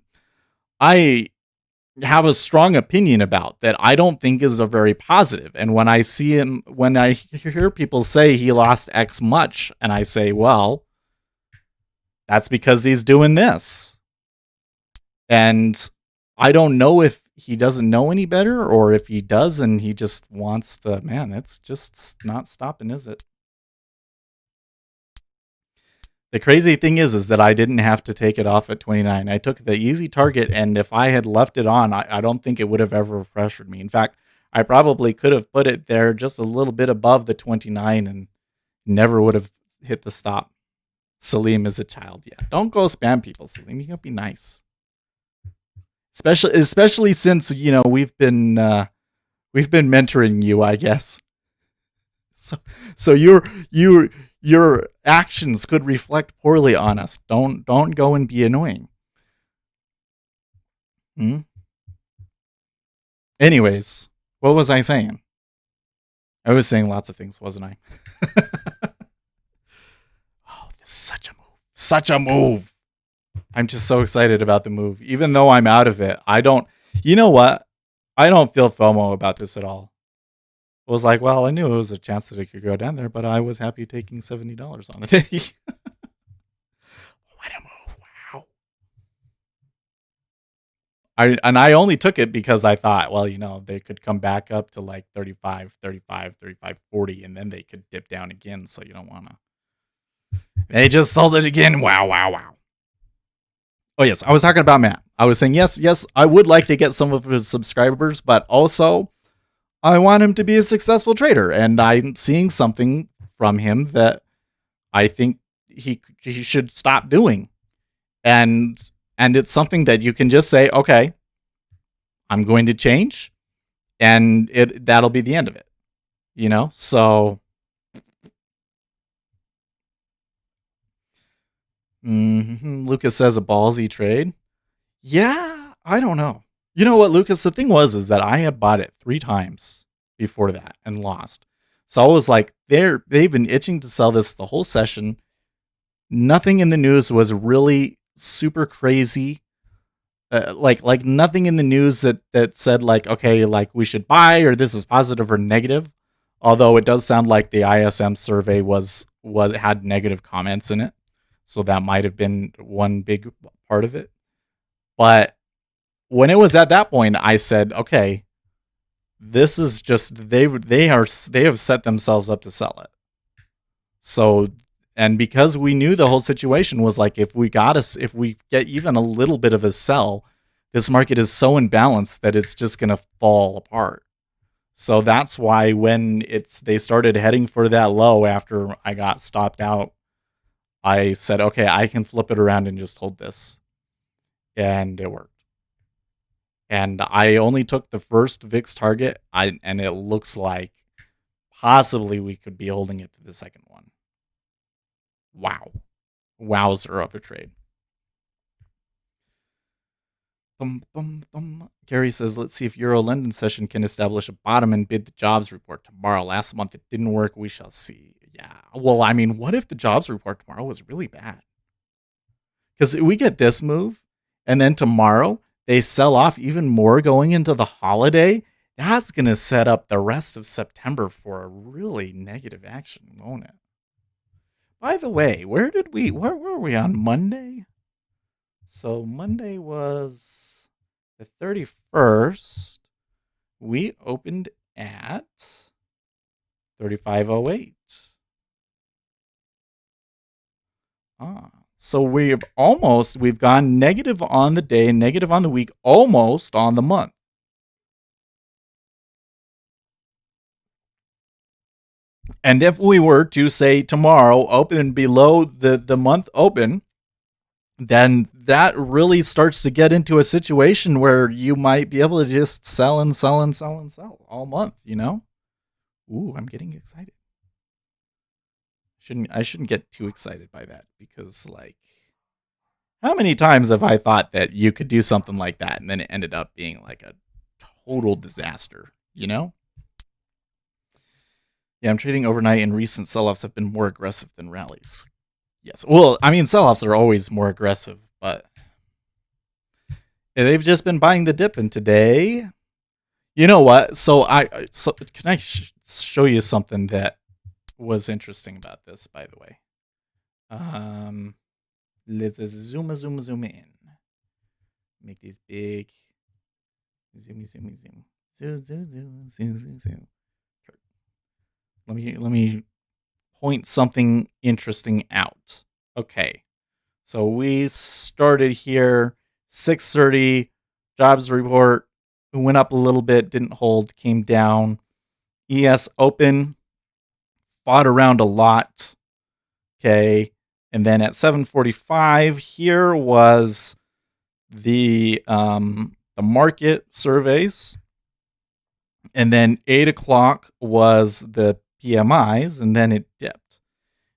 have a strong opinion about that I don't think is a very positive. And when I hear people say he lost X much, and I say, well, that's because he's doing this. And I don't know if he doesn't know any better or if he does and he just wants to, man, it's just not stopping, is it? The crazy thing is that I didn't have to take it off at 29. I took the easy target, and if I had left it on, I don't think it would have ever pressured me. In fact, I probably could have put it there just a little bit above the 29 and never would have hit the stop. Salim is a child. Yeah, don't go spam people, Salim. You gotta be nice. Especially since we've been mentoring you, I guess. So your actions could reflect poorly on us. Don't go and be annoying. Anyways, what was I saying? I was saying lots of things, wasn't I? Oh, this is such a move. Such a move. I'm just so excited about the move. Even though I'm out of it, you know what? I don't feel FOMO about this at all. I was like, well, I knew it was a chance that it could go down there, but I was happy taking $70 on the day. What a move. Wow. I only took it because I thought, well, they could come back up to like 35, 40, and then they could dip down again, so you don't want to. They just sold it again. Wow. Oh, yes, I was talking about Matt. I was saying, yes, I would like to get some of his subscribers, but also I want him to be a successful trader, and I'm seeing something from him that I think he should stop doing. And it's something that you can just say, okay, I'm going to change, and that'll be the end of it. So Lucas says a ballsy trade. Yeah, I don't know. You know what, Lucas? The thing is that I had bought it 3 times before that and lost. So I was like, they've been itching to sell this the whole session. Nothing in the news was really super crazy. Like nothing in the news that said like, okay, like we should buy or this is positive or negative. Although it does sound like the ISM survey had negative comments in it. So that might have been one big part of it. But when it was at that point, I said, okay, this is just they have set themselves up to sell it. So, and because we knew the whole situation was like, if we get even a little bit of a sell, this market is so imbalanced that it's just going to fall apart. So that's why when they started heading for that low after I got stopped out, I said, okay, I can flip it around and just hold this. And it worked. And I only took the first VIX target, and it looks like possibly we could be holding it to the second one. Wow. Wowzer of a trade. Gary says, let's see if Euro London session can establish a bottom and bid the jobs report tomorrow. Last month it didn't work. We shall see. Yeah. Well, I mean, what if the jobs report tomorrow was really bad? Because we get this move, and then tomorrow they sell off even more going into the holiday, That's going to set up the rest of September for a really negative action, won't it? By the way, where were we on Monday? So Monday was the 31st. We opened at 3508. So we've gone negative on the day, negative on the week, almost on the month. And if we were to say tomorrow open below the month open, then that really starts to get into a situation where you might be able to just sell and sell and sell and sell all month, you know? Ooh, I'm getting excited. I shouldn't get too excited by that because like how many times have I thought that you could do something like that and then it ended up being like a total disaster, you know? Yeah, I'm trading overnight and recent sell-offs have been more aggressive than rallies. Yes. Well, I mean, sell-offs are always more aggressive, but they've just been buying the dip, and today, you know what? So can I show you something that was interesting about this, by the way? Let's zoom in. Make these big. Zoom. Zoom. Let me point something interesting out. Okay. So we started here 6:30 jobs report. We went up a little bit, didn't hold, came down. ES open, fought around a lot. Okay. And then at 7:45 here was the market surveys. And then 8 o'clock was the PMIs, and then it dipped.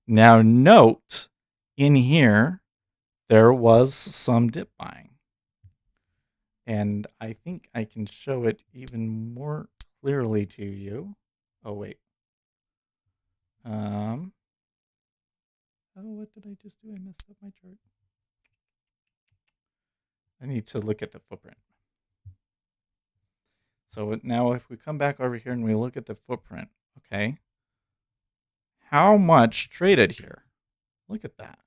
Now note in here there was some dip buying. And I think I can show it even more clearly to you. Oh, wait. Oh, what did I just do? I messed up my chart. I need to look at the footprint. So now if we come back over here and we look at the footprint, okay, how much traded here? Look at that.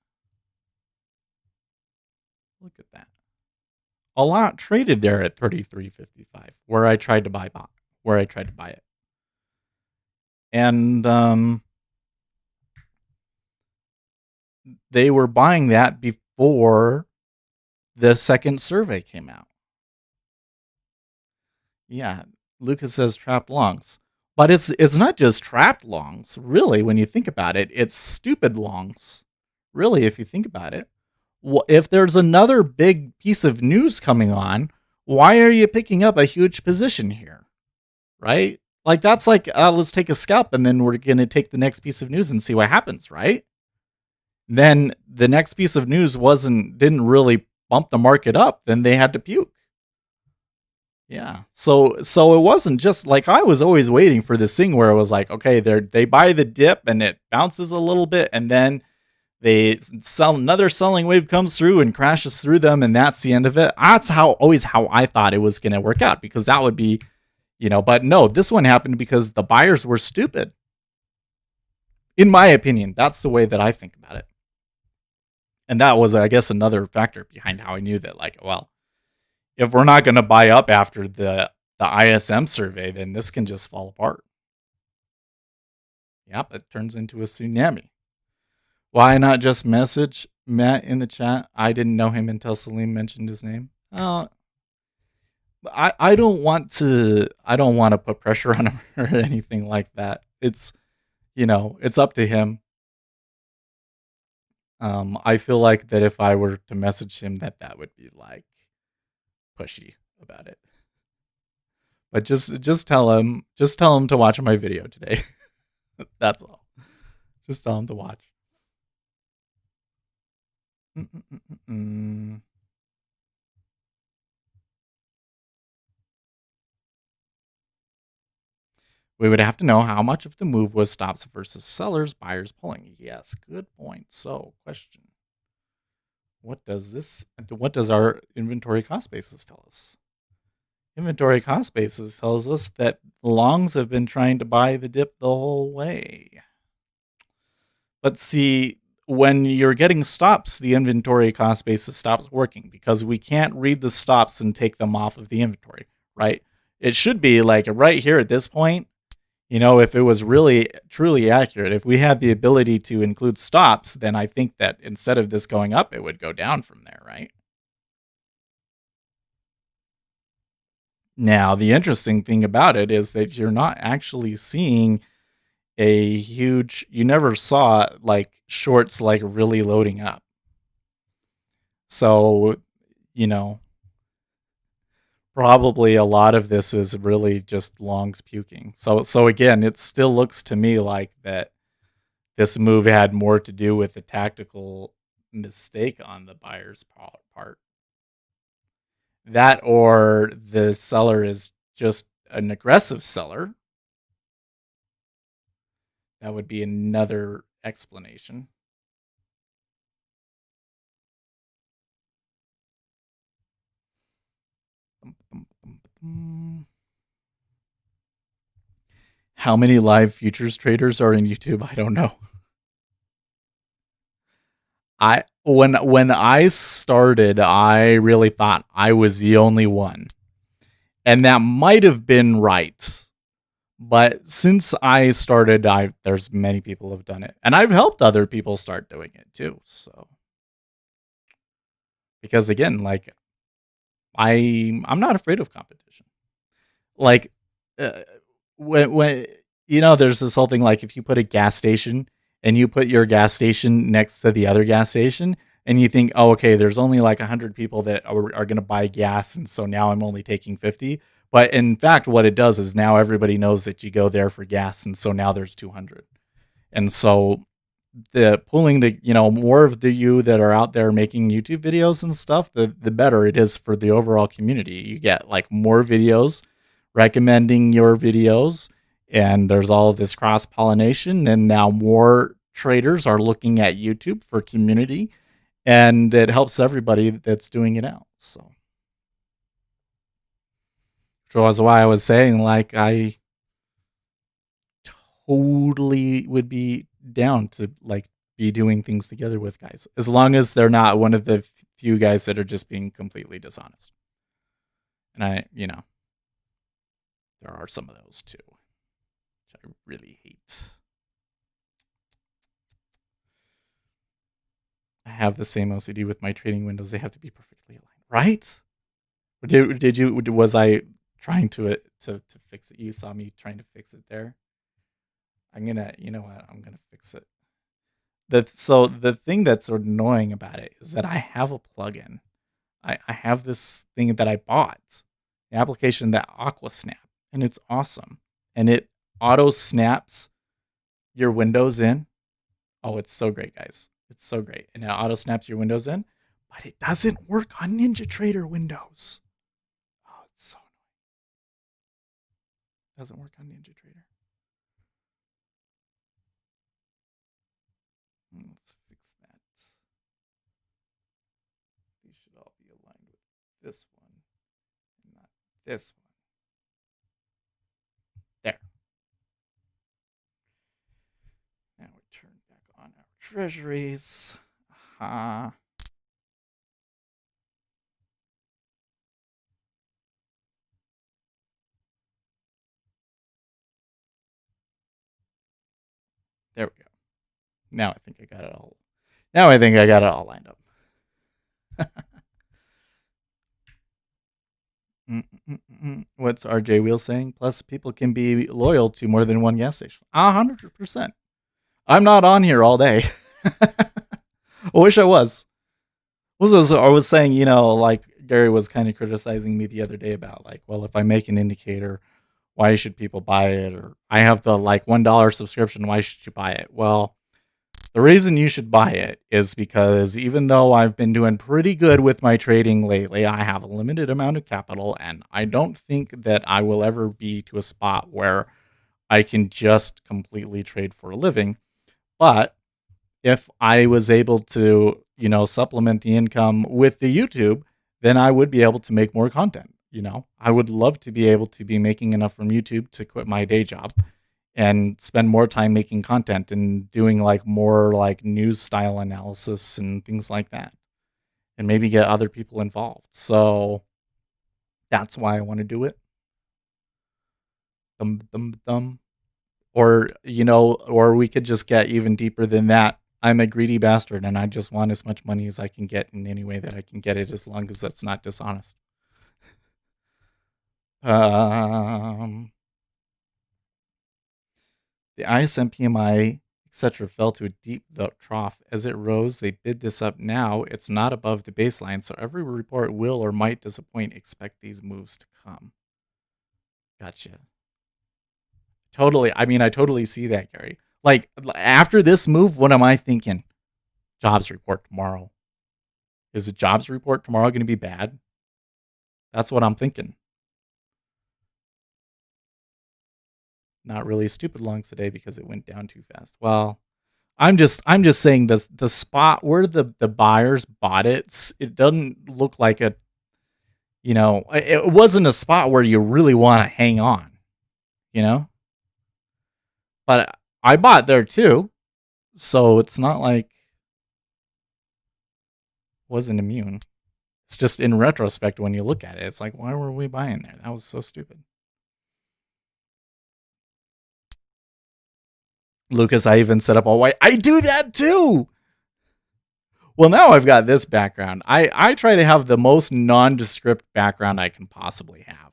Look at that. A lot traded there at 33.55 where I tried to buy it. And they were buying that before the second survey came out. Yeah, Lucas says trapped longs. But it's not just trapped longs, really, when you think about it. It's stupid longs, really, if you think about it. If there's another big piece of news coming on, why are you picking up a huge position here? Right? Like, that's like, let's take a scalp, and then we're going to take the next piece of news and see what happens, right? Then the next piece of news didn't really bump the market up, then they had to puke. Yeah. So it wasn't just like I was always waiting for this thing where it was like, okay, they buy the dip and it bounces a little bit and then they sell another selling wave comes through and crashes through them and that's the end of it. That's always how I thought it was going to work out because that would be, but no, this one happened because the buyers were stupid. In my opinion, that's the way that I think about it. And that was, I guess, another factor behind how I knew that, like, well, if we're not going to buy up after the ISM survey, then this can just fall apart. Yep, it turns into a tsunami. Why not just message Matt in the chat? I didn't know him until Salim mentioned his name. I don't want to put pressure on him or anything like that. It's it's up to him. I feel like that if I were to message him that would be like pushy about it. But just tell him to watch my video today. That's all. Just tell him to watch. We would have to know how much of the move was stops versus sellers, buyers pulling. Yes, good point. So, question. What does our inventory cost basis tell us? Inventory cost basis tells us that longs have been trying to buy the dip the whole way. But see, when you're getting stops, the inventory cost basis stops working because we can't read the stops and take them off of the inventory, right? It should be like right here at this point, if it was really truly accurate, if we had the ability to include stops, then I think that instead of this going up, it would go down from there, right? Now, the interesting thing about it is that you're not actually seeing you never saw like shorts like really loading up. So, you know, probably a lot of this is really just longs puking. So again, it still looks to me like that this move had more to do with a tactical mistake on the buyer's part. That or the seller is just an aggressive seller. That would be another explanation. How many live futures traders are in YouTube? I don't know. When I started, I really thought I was the only one. And that might have been right. But since I started, there's many people have done it. And I've helped other people start doing it too. So because again, like I'm not afraid of competition. Like uh, when there's this whole thing like if you put a gas station and you put your gas station next to the other gas station and you think, oh, okay, there's only like 100 people that are going to buy gas, and so now I'm only taking 50. But in fact, what it does is now everybody knows that you go there for gas, and so now there's 200. And so the pulling the more of the you that are out there making YouTube videos and stuff, the better it is for the overall community. You get like more videos recommending your videos, and there's all of this cross pollination, and now more traders are looking at YouTube for community, and it helps everybody that's doing it out. So that's why I was saying like I totally would be down to like be doing things together with guys, as long as they're not one of the few guys that are just being completely dishonest. And there are some of those too, which I really hate. I have the same OCD with my trading windows; they have to be perfectly aligned, right? Was I trying to fix it? You saw me trying to fix it there. I'm gonna, you know what? I'm gonna fix it. So the thing that's sort of annoying about it is that I have a plugin. I have this thing that I bought, the application that Aquasnap, and it's awesome. And it auto snaps your windows in. Oh, it's so great, guys. It's so great. And it auto snaps your windows in, but it doesn't work on NinjaTrader windows. Oh, it's so annoying. It doesn't work on NinjaTrader. Let's fix that. These should all be aligned with this one, and not this one. There. Now we turn back on our treasuries. Aha. There we go. Now I think I got it all. Now I think I got it all lined up. What's RJ Wheel saying? Plus, people can be loyal to more than one gas station. 100%. I'm not on here all day. I wish I was. I was saying, like Gary was kind of criticizing me the other day about like, well, if I make an indicator, why should people buy it? Or I have the like $1 subscription, why should you buy it? Well, the reason you should buy it is because even though I've been doing pretty good with my trading lately, I have a limited amount of capital, and I don't think that I will ever be to a spot where I can just completely trade for a living. But if I was able to, supplement the income with the YouTube, then I would be able to make more content. You know, I would love to be able to be making enough from YouTube to quit my day job and spend more time making content and doing like more like news style analysis and things like that, and maybe get other people involved. So that's why I want to do it. Or, you know, or we could just get even deeper than that. I'm a greedy bastard and I just want as much money as I can get in any way that I can get it, as long as that's not dishonest. The ISM PMI, etc., fell to a deep trough. As it rose, they bid this up. Now it's not above the baseline, so every report will or might disappoint. Expect these moves to come. Gotcha. Totally. I mean, I totally see that, Gary. Like, after this move, what am I thinking? Jobs report tomorrow. Is the jobs report tomorrow going to be bad? That's what I'm thinking. Not really stupid longs today because it went down too fast. Well, I'm just saying the spot where the buyers bought it doesn't look like a, you know, it wasn't a spot where you really want to hang on, you know? But I bought there too. So it's not like wasn't immune. It's just in retrospect when you look at it, it's like, why were we buying there? That was so stupid. Lucas, I even set up all white. I do that too. Well, now I've got this background. I try to have the most nondescript background I can possibly have.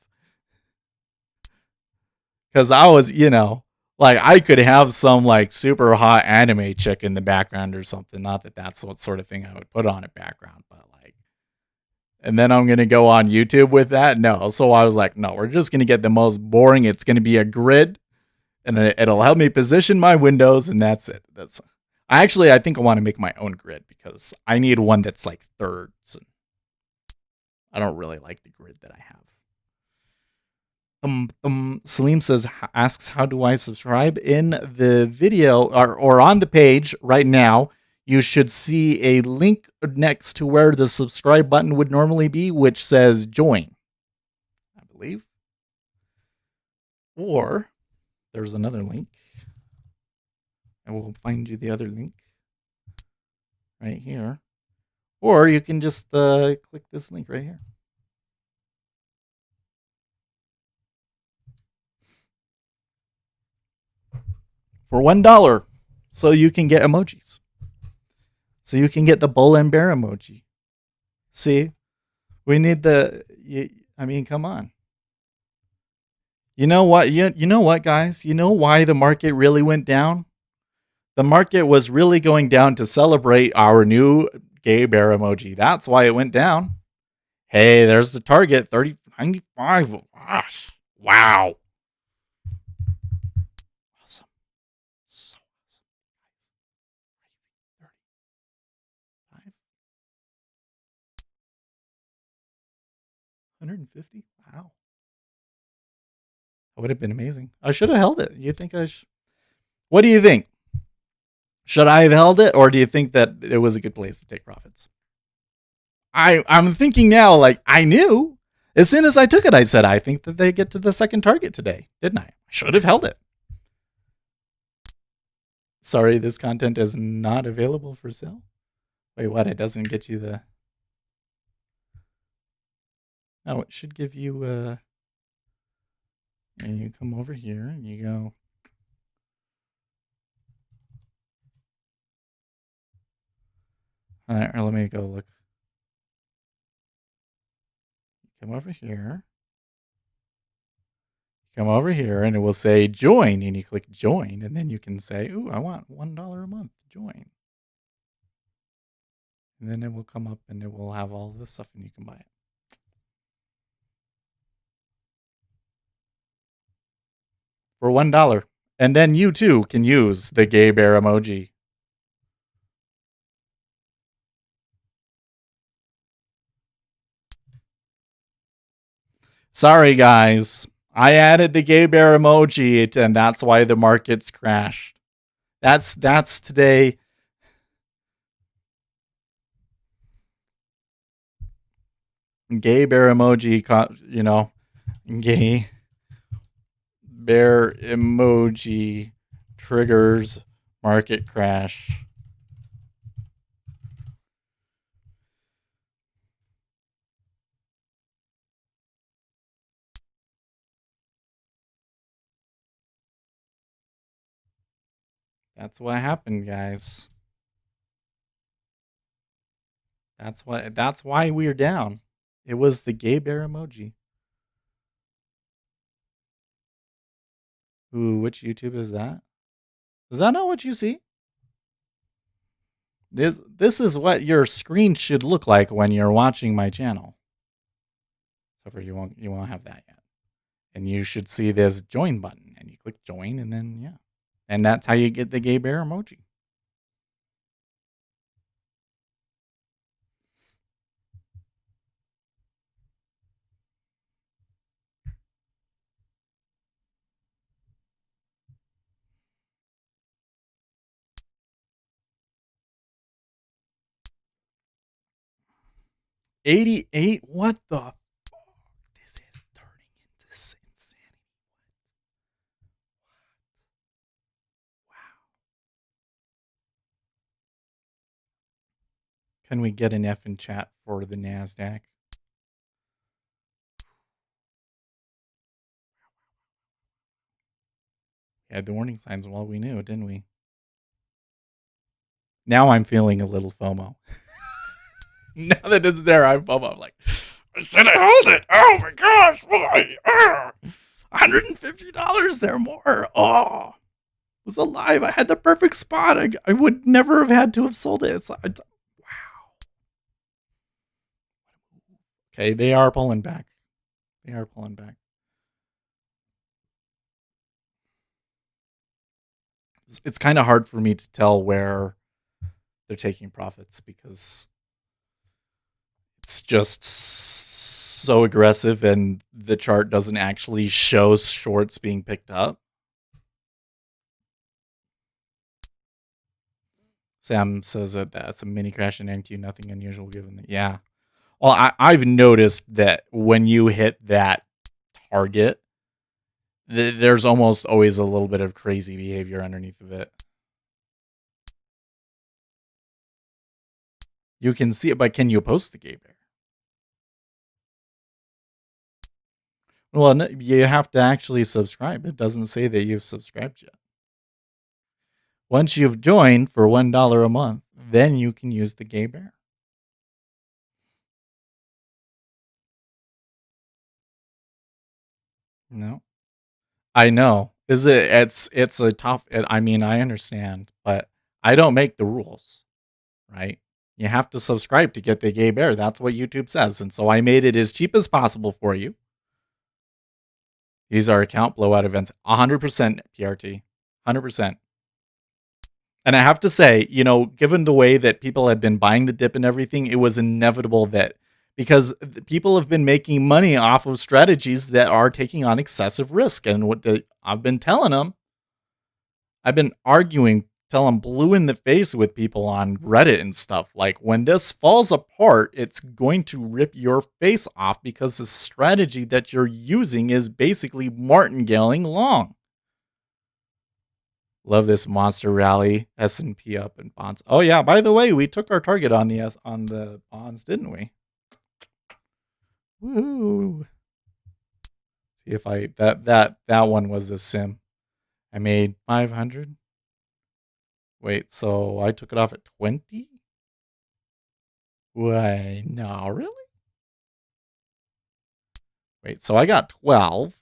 Because I was, you know, like I could have some like super hot anime chick in the background or something. Not that that's what sort of thing I would put on a background, but like, and then I'm going to go on YouTube with that. No. So I was like, no, we're just going to get the most boring. It's going to be a grid and it'll help me position my windows. And that's it. I think I want to make my own grid because I need one that's like thirds. I don't really like the grid that I have. Salim asks, how do I subscribe? In the video or on the page right now, you should see a link next to where the subscribe button would normally be, which says join, I believe. Or there's another link. I will find you the other link right here. Or you can just click this link right here. For $1. So you can get emojis. So you can get the bull and bear emoji. See? We need come on. You know what? You know what, guys? You know why the market really went down? The market was really going down to celebrate our new gay bear emoji. That's why it went down. Hey, there's the target, 30.95. Gosh. Wow. Awesome. So awesome. 35. 150? Wow. That would have been amazing. I should have held it. You think I should? What do you think? Should I have held it, or do you think that it was a good place to take profits? I'm thinking now, like, I knew. As soon as I took it, I said, I think that they get to the second target today, didn't I? I should have held it. Sorry, this content is not available for sale. Wait, what? It doesn't get you the... No, it should give you... And you come over here, and you go... All right, let me go look. Come over here. Come over here, and it will say join, and you click join, and then you can say, ooh, I want $1 a month to join. And then it will come up, and it will have all this stuff, and you can buy it. For $1. And then you, too, can use the gay bear emoji. Sorry, guys. I added the gay bear emoji, and that's why the markets crashed. That's today. Gay bear emoji, gay bear emoji triggers market crash. That's what happened, guys. That's why we're down. It was the gay bear emoji. Ooh, which YouTube is that? Is that not what you see? This is what your screen should look like when you're watching my channel. So for you won't have that yet. And you should see this join button, and you click join, and then yeah. And that's how you get the gay bear emoji. $88? What the fuck? This is turning into insanity. Wow. Can we get an F in chat for the NASDAQ? We had the warning signs while we knew, didn't we? Now I'm feeling a little FOMO. Now that it's there, I'm FOMO. I'm like, I should have held it. Oh my gosh, why? $150 there more. Oh, it was alive. I had the perfect spot. I would never have had to have sold it. Wow. Okay, they are pulling back. They are pulling back. It's kind of hard for me to tell where they're taking profits because it's just so aggressive and the chart doesn't actually show shorts being picked up. Sam says that that's a mini crash in NQ, nothing unusual given that. Yeah. Well, I've noticed that when you hit that target, there's almost always a little bit of crazy behavior underneath of it. You can see it, but can you post the gay bear? Well, no, you have to actually subscribe. It doesn't say that you've subscribed yet. Once you've joined for $1 a month, then you can use the gay bear. No, I know. It's a tough. I mean, I understand, but I don't make the rules, right? You have to subscribe to get the gay bear. That's what YouTube says, and so I made it as cheap as possible for you. These are account blowout events, 100% PRT, 100%. And I have to say, given the way that people had been buying the dip and everything, it was inevitable that because people have been making money off of strategies that are taking on excessive risk. And I've been telling them, I've been arguing till I'm blue in the face with people on Reddit and stuff. Like, when this falls apart, it's going to rip your face off because the strategy that you're using is basically martingaling long. Love this monster rally. S&P up and bonds. Oh yeah, by the way, we took our target on the bonds, didn't we? Woo! See if that one was a sim. I made 500. Wait, so I took it off at 20? Wait, no, really? Wait, so I got 12.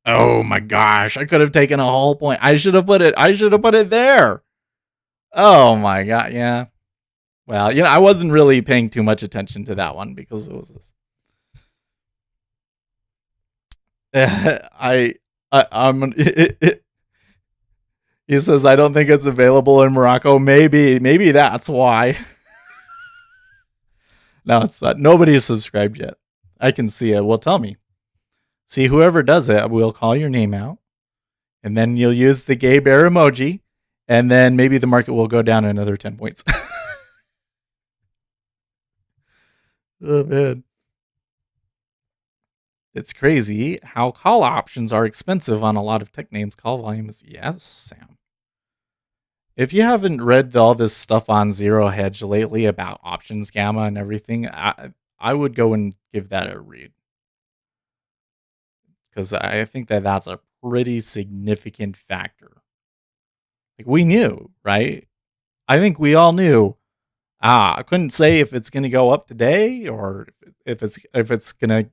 Oh my gosh, I could have taken a whole point. I should have put it there. Oh my god, yeah. Well, I wasn't really paying too much attention to that one because it was this. I'm. He says I don't think it's available in Morocco. Maybe that's why. No, it's not. Nobody is subscribed yet. I can see it. Well, tell me. See, whoever does it, we'll call your name out, and then you'll use the gay bear emoji, and then maybe the market will go down another 10 points. Oh man. It's crazy how call options are expensive on a lot of tech names. Call volume is yes, Sam. If you haven't read all this stuff on Zero Hedge lately about options gamma and everything, I would go and give that a read. Because I think that that's a pretty significant factor. Like we knew, right? I think we all knew. I couldn't say if it's going to go up today or if it's going to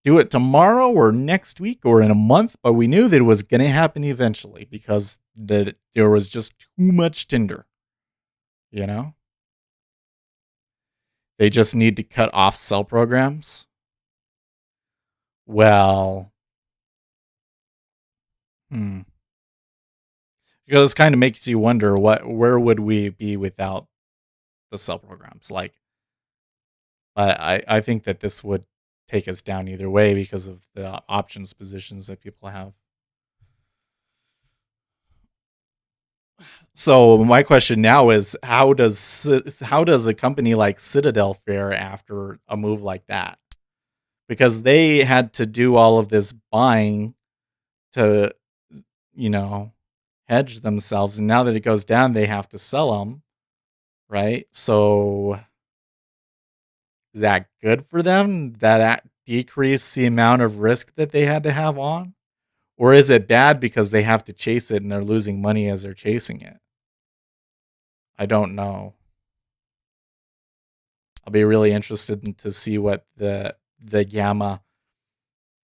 do it tomorrow or next week or in a month, but we knew that it was going to happen eventually because there was just too much Tinder. You know? They just need to cut off cell programs. Well, because it kind of makes you wonder where would we be without the cell programs? Like, I think that this would take us down either way because of the options positions that people have. So my question now is how does a company like Citadel fare after a move like that? Because they had to do all of this buying to, hedge themselves, and now that it goes down, they have to sell them, right? So is that good for them? That decrease the amount of risk that they had to have on? Or is it bad because they have to chase it and they're losing money as they're chasing it? I don't know. I'll be really interested to see what the Gamma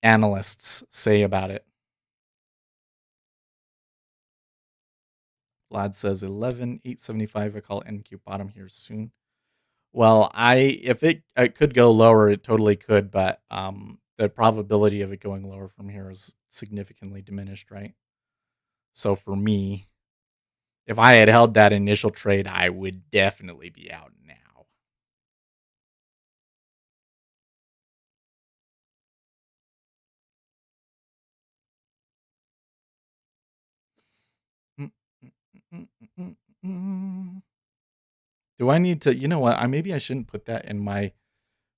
analysts say about it. Vlad says 11,875. I call NQ bottom here soon. Well, if it could go lower, it totally could, but the probability of it going lower from here is significantly diminished, right? So for me, if I had held that initial trade, I would definitely be out now. Do I need to, you know what? Maybe I shouldn't put that in my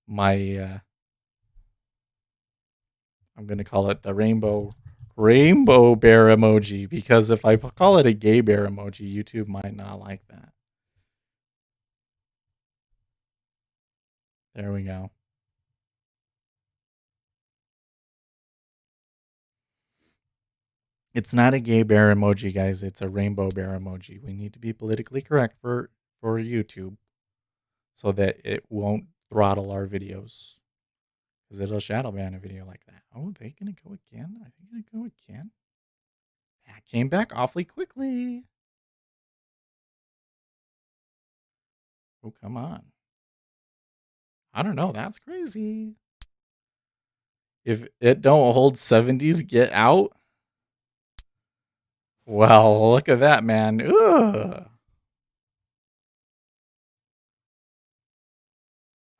I'm going to call it the rainbow bear emoji, because if I call it a gay bear emoji, YouTube might not like that. There we go. It's not a gay bear emoji, guys. It's a rainbow bear emoji. We need to be politically correct for YouTube so that it won't throttle our videos, because it'll shadow ban a video like that. Oh, they gonna go again? Are they gonna go again? That came back awfully quickly. Oh, come on. I don't know. That's crazy. If it don't hold 70s, get out. Well, look at that, man. Ugh.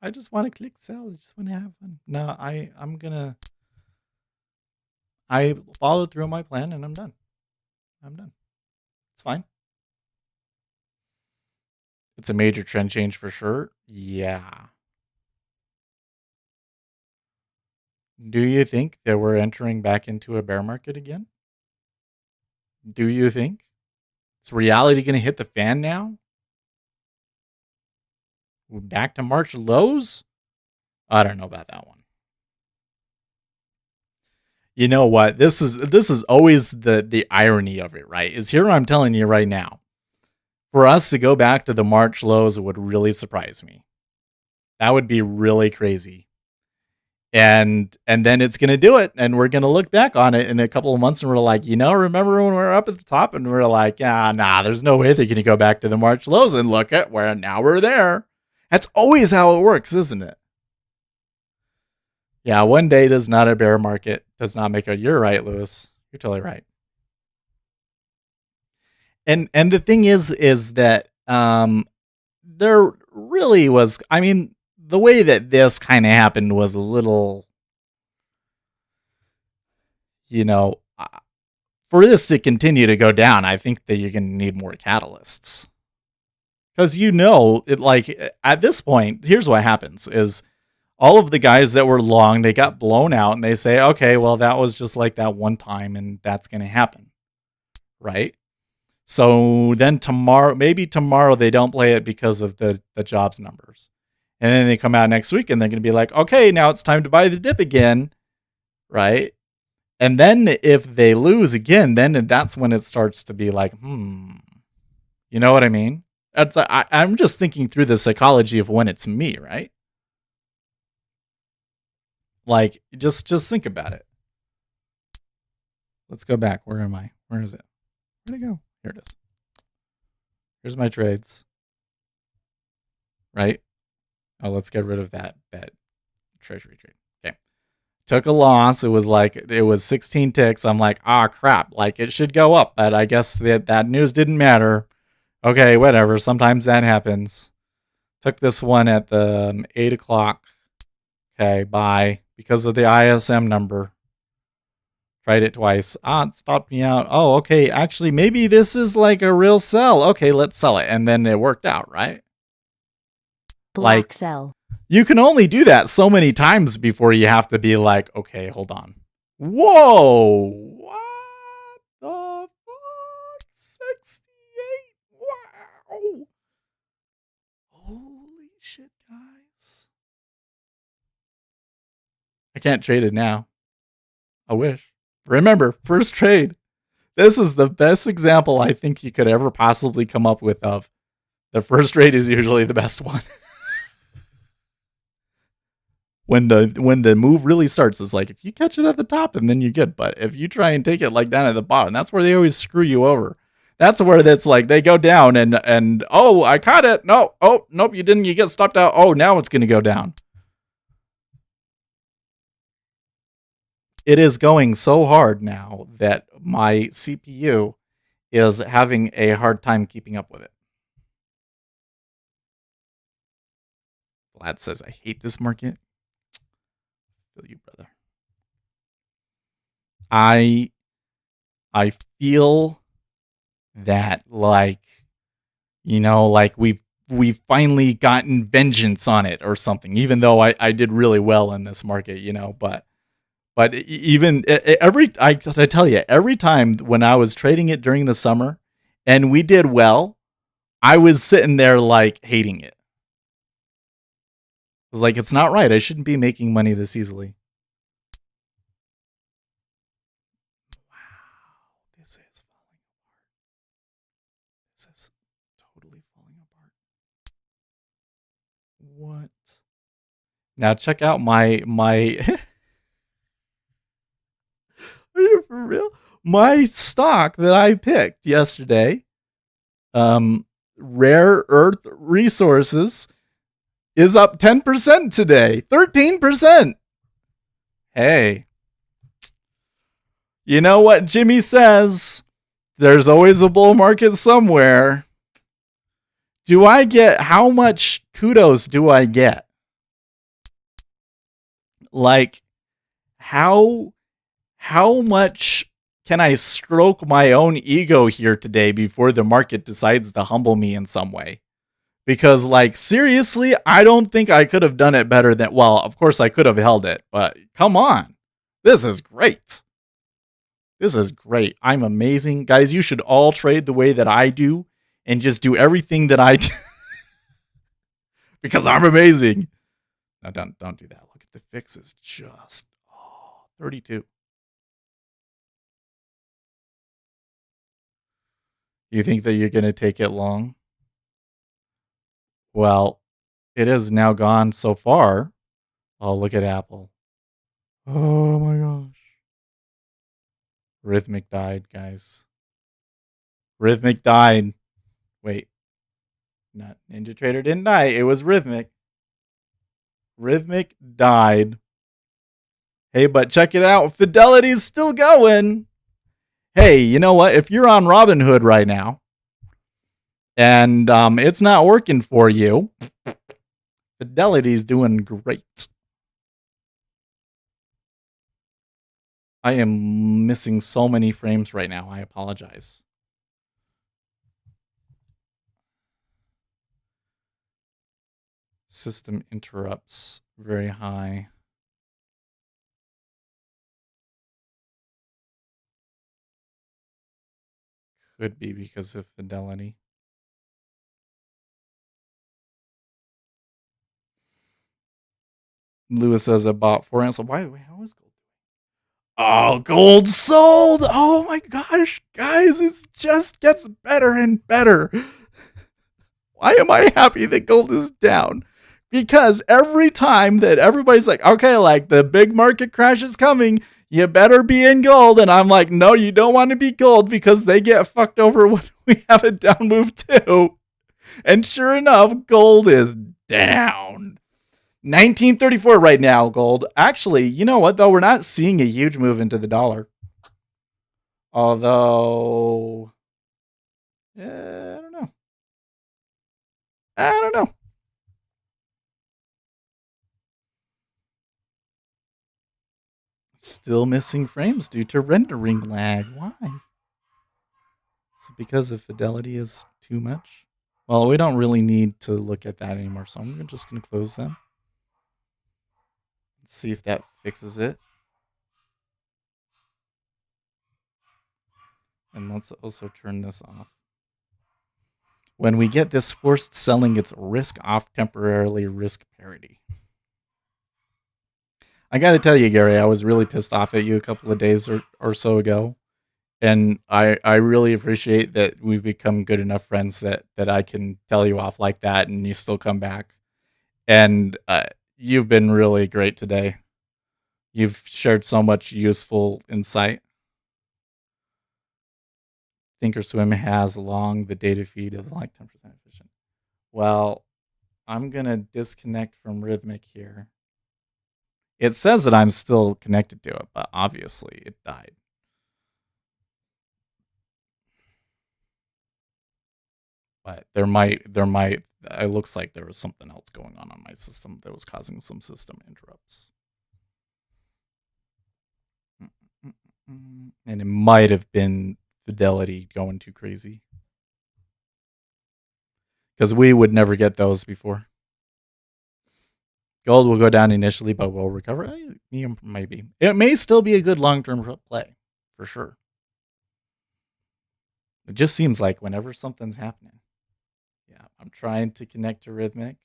I just want to click sell. I just want to have fun. No, I followed through my plan and I'm done. It's fine. It's a major trend change for sure. Yeah. Do you think that we're entering back into a bear market again? Do you think? Is reality going to hit the fan now? We're back to March lows? I don't know about that one. You know what? This is always the irony of it, right? Is here I'm telling you right now. For us to go back to the March lows would really surprise me. That would be really crazy. And then it's going to do it, and we're going to look back on it in a couple of months and we're like, remember when we were up at the top and we're like, there's no way they're going to go back to the March lows, and look at where now we're there. That's always how it works, isn't it? Yeah, one day does not a bear market does not make a. You're right, Lewis. You're totally right. And the thing is that there really was. I mean, the way that this kind of happened was a little, for this to continue to go down, I think that you're going to need more catalysts. Because it, like, at this point, here's what happens is all of the guys that were long, they got blown out, and they say, okay, well, that was just like that one time, and that's going to happen, right? So then maybe tomorrow they don't play it because of the jobs numbers. And then they come out next week and they're going to be like, okay, now it's time to buy the dip again, right? And then if they lose again, then that's when it starts to be like, you know what I mean? I'm just thinking through the psychology of when it's me, right? Like, just think about it. Let's go back. Where am I? Where is it? Where'd it go? Here it is. Here's my trades. Right? Oh, let's get rid of that treasury trade. Okay. Took a loss. It was 16 ticks. I'm like, crap. Like, it should go up, but I guess that news didn't matter. Okay, whatever. Sometimes that happens. Took this one at the 8 o'clock. Okay, buy. Because of the ISM number. Tried it twice. It stopped me out. Oh, okay. Actually, maybe this is like a real sell. Okay, let's sell it. And then it worked out, right? Block sell. You can only do that so many times before you have to be like, okay, hold on. Whoa! What the fuck? 68? Wow! Holy shit, guys. I can't trade it now. I wish. Remember, first trade. This is the best example I think you could ever possibly come up with of the first trade is usually the best one. When the move really starts, it's like if you catch it at the top and then you're good. But if you try and take it like down at the bottom, that's where they always screw you over. That's where that's like they go down and oh, I caught it. No, oh nope, you didn't. You get stopped out. Oh, now it's gonna go down. It is going so hard now that my CPU is having a hard time keeping up with it. Vlad says I hate this market. Feel you, brother. I feel that like, you know, like we've finally gotten vengeance on it or something, even though I did really well in this market, you know, but even I tell you, every time when I was trading it during the summer and we did well, I was sitting there like hating it. I was like, it's not right. I shouldn't be making money this easily. This is falling apart. This is totally falling apart. What? Now check out my Are you for real? My stock that I picked yesterday, rare earth resources, is up 10% today. 13%. Hey. You know what Jimmy says? There's always a bull market somewhere. How much kudos do I get? Like, how much can I stroke my own ego here today before the market decides to humble me in some way? Because, like, seriously, I don't think I could have done it better than, well, of course I could have held it, but come on. This is great. This is great. I'm amazing. Guys, you should all trade the way that I do and just do everything that I do. Because I'm amazing. No, don't do that. Look at the fixes. Just 32. You think that you're going to take it long? Well, it is now gone so far. Oh, look at Apple. Oh my gosh. Rhythmic died, guys. Rhythmic died. Wait. Not Ninja Trader didn't die. It was Rhythmic. Rhythmic died. Hey, but check it out. Fidelity's still going. Hey, you know what? If you're on Robinhood right now and it's not working for you, Fidelity's doing great. I am missing so many frames right now. I apologize. System interrupts very high. Could be because of Fidelity. Lewis says I bought 4 ounces. Why? How is gold? Oh, gold sold! Oh my gosh, guys, it just gets better and better. Why am I happy that gold is down? Because every time that everybody's like, okay, like the big market crash is coming, you better be in gold. And I'm like, no, you don't want to be gold because they get fucked over when we have a down move too. And sure enough, gold is down. 1934 right now, gold. Actually, you know what, though? We're not seeing a huge move into the dollar. Although, I don't know. I don't know. Still missing frames due to rendering lag. Why? Is it because the fidelity is too much? Well, we don't really need to look at that anymore, so I'm just going to close them. Let's see if that fixes it. And let's also turn this off. When we get this forced selling, it's risk off temporarily, risk parity. I got to tell you, Gary, I was really pissed off at you a couple of days or so ago. And I really appreciate that we've become good enough friends that I can tell you off like that and you still come back. And you've been really great today. You've shared so much useful insight. Thinkorswim has along the data feed of like 10% efficient. Well, I'm going to disconnect from Rhythmic here. It says that I'm still connected to it, but obviously it died. But there might, it looks like there was something else going on my system that was causing some system interrupts. And it might have been Fidelity going too crazy. Because we would never get those before. Gold will go down initially, but will recover. Maybe. It may still be a good long-term play, for sure. It just seems like whenever something's happening. Yeah, I'm trying to connect to Rhythmic.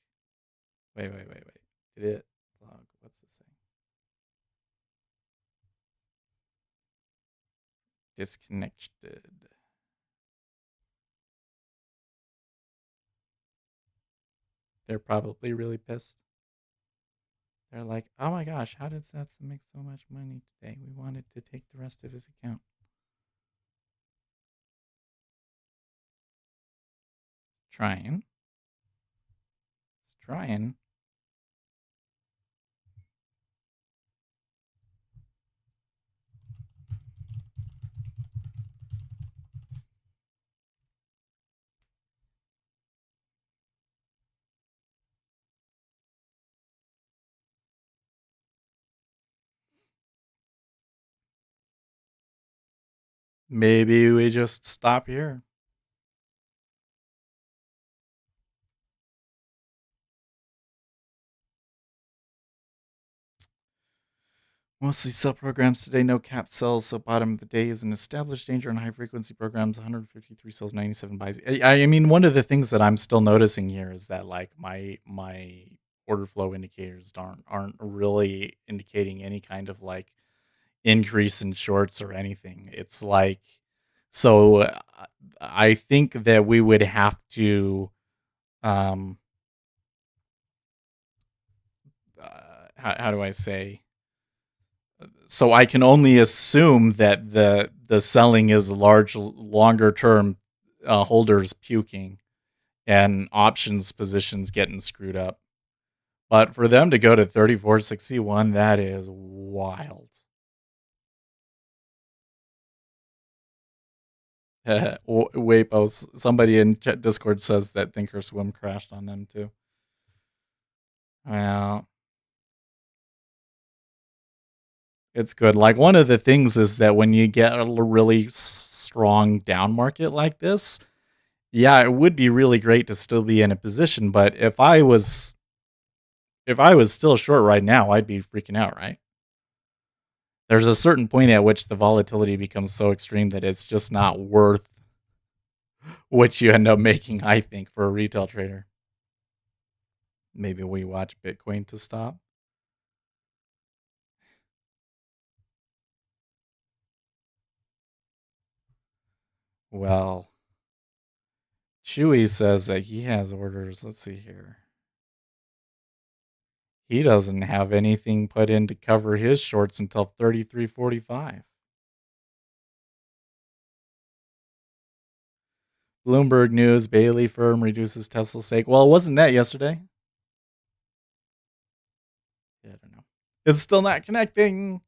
Wait. Did it log? What's this thing? Disconnected. They're probably really pissed. They're like, oh my gosh, how did Seth make so much money today? We wanted to take the rest of his account. Trying. It's trying. Maybe we just stop here. Mostly sell programs today, no cap sells, so bottom of the day is an established danger on high frequency programs, 153 sells, 97 buys. I mean, one of the things that I'm still noticing here is that like my order flow indicators aren't really indicating any kind of like increase in shorts or anything. It's like, so I think that we would have to how do I say, so I can only assume that the selling is longer term holders puking and options positions getting screwed up. But for them to go to 34.61, that is wild. Waypo, somebody in Discord says that Thinkorswim crashed on them too. Well, it's good. Like one of the things is that when you get a really strong down market like this, yeah, it would be really great to still be in a position. But if I was if I was still short right now, I'd be freaking out, right? There's a certain point at which the volatility becomes so extreme that it's just not worth what you end up making, I think, for a retail trader. Maybe we watch Bitcoin to stop. Well, Chewy says that he has orders. Let's see here. He doesn't have anything put in to cover his shorts until 33.45. Bloomberg News, Bailey firm reduces Tesla stake. Well, wasn't that yesterday? Yeah, I don't know. It's still not connecting.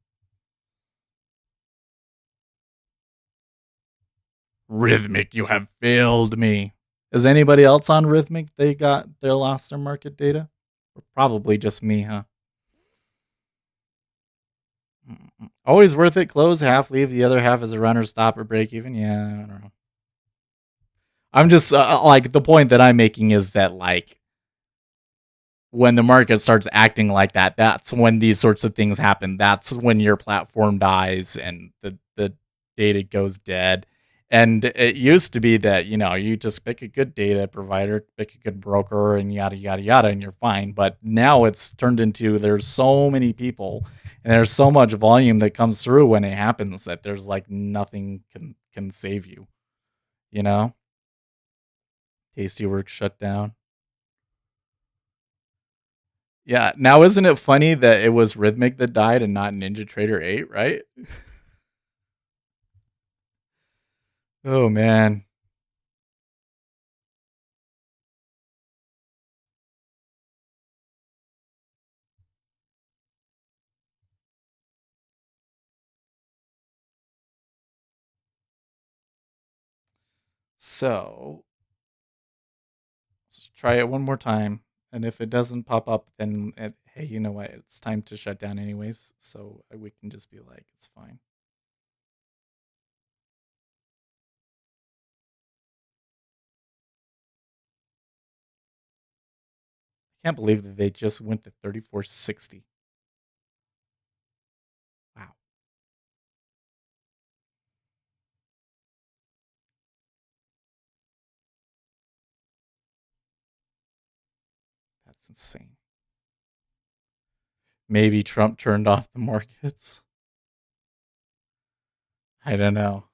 Rhythmic, you have failed me. Is anybody else on Rhythmic? They lost their market data? Or probably just me, huh? Always worth it. Close half, leave the other half as a runner, stop or break even. Yeah, I don't know. I'm just like the point that I'm making is that like when the market starts acting like that, that's when these sorts of things happen. That's when your platform dies and the data goes dead. And it used to be that, you just pick a good data provider, pick a good broker and yada, yada, yada, and you're fine. But now it's turned into there's so many people and there's so much volume that comes through when it happens that there's like nothing can save you, you know? Tasty Works shut down. Yeah. Now, isn't it funny that it was Rhythmic that died and not Ninja Trader 8, right? Oh, man. So, let's try it one more time. And if it doesn't pop up, then, hey, you know what? It's time to shut down anyways. So we can just be like, it's fine. I can't believe that they just went to 34.60. Wow. That's insane. Maybe Trump turned off the markets. I don't know.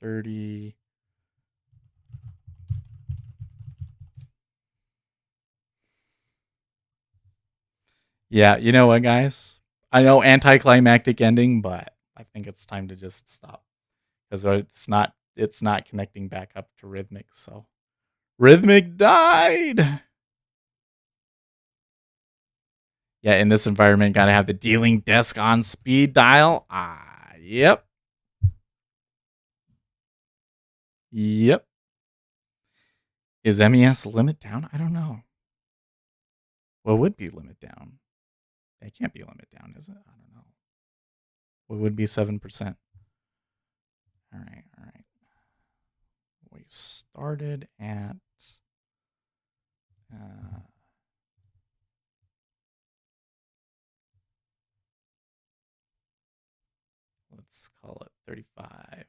$30. Yeah, you know what, guys? I know anticlimactic ending, but I think it's time to just stop because it's not connecting back up to Rhythmic. So Rhythmic died. Yeah, in this environment, gotta have the dealing desk on speed dial. Yep. Yep. Is MES limit down? I don't know. What would be limit down? It can't be limit down, is it? I don't know. What would be 7%? All right, all right. We started at let's call it 35.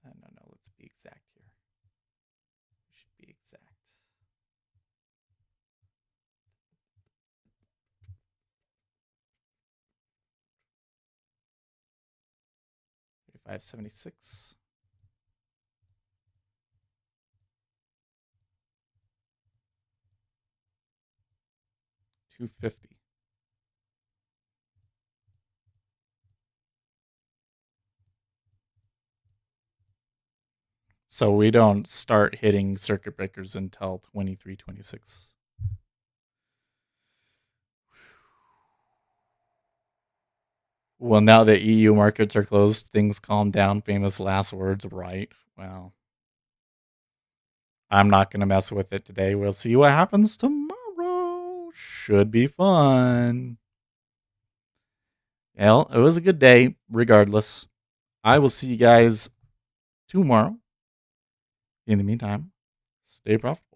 No, let's be exact here. We should be exact. 35.76. 250. So we don't start hitting circuit breakers until 23.26. Well, now that EU markets are closed, things calm down. Famous last words, right? Well, I'm not going to mess with it today. We'll see what happens tomorrow. Should be fun. Well, it was a good day, regardless. I will see you guys tomorrow. In the meantime, stay profitable.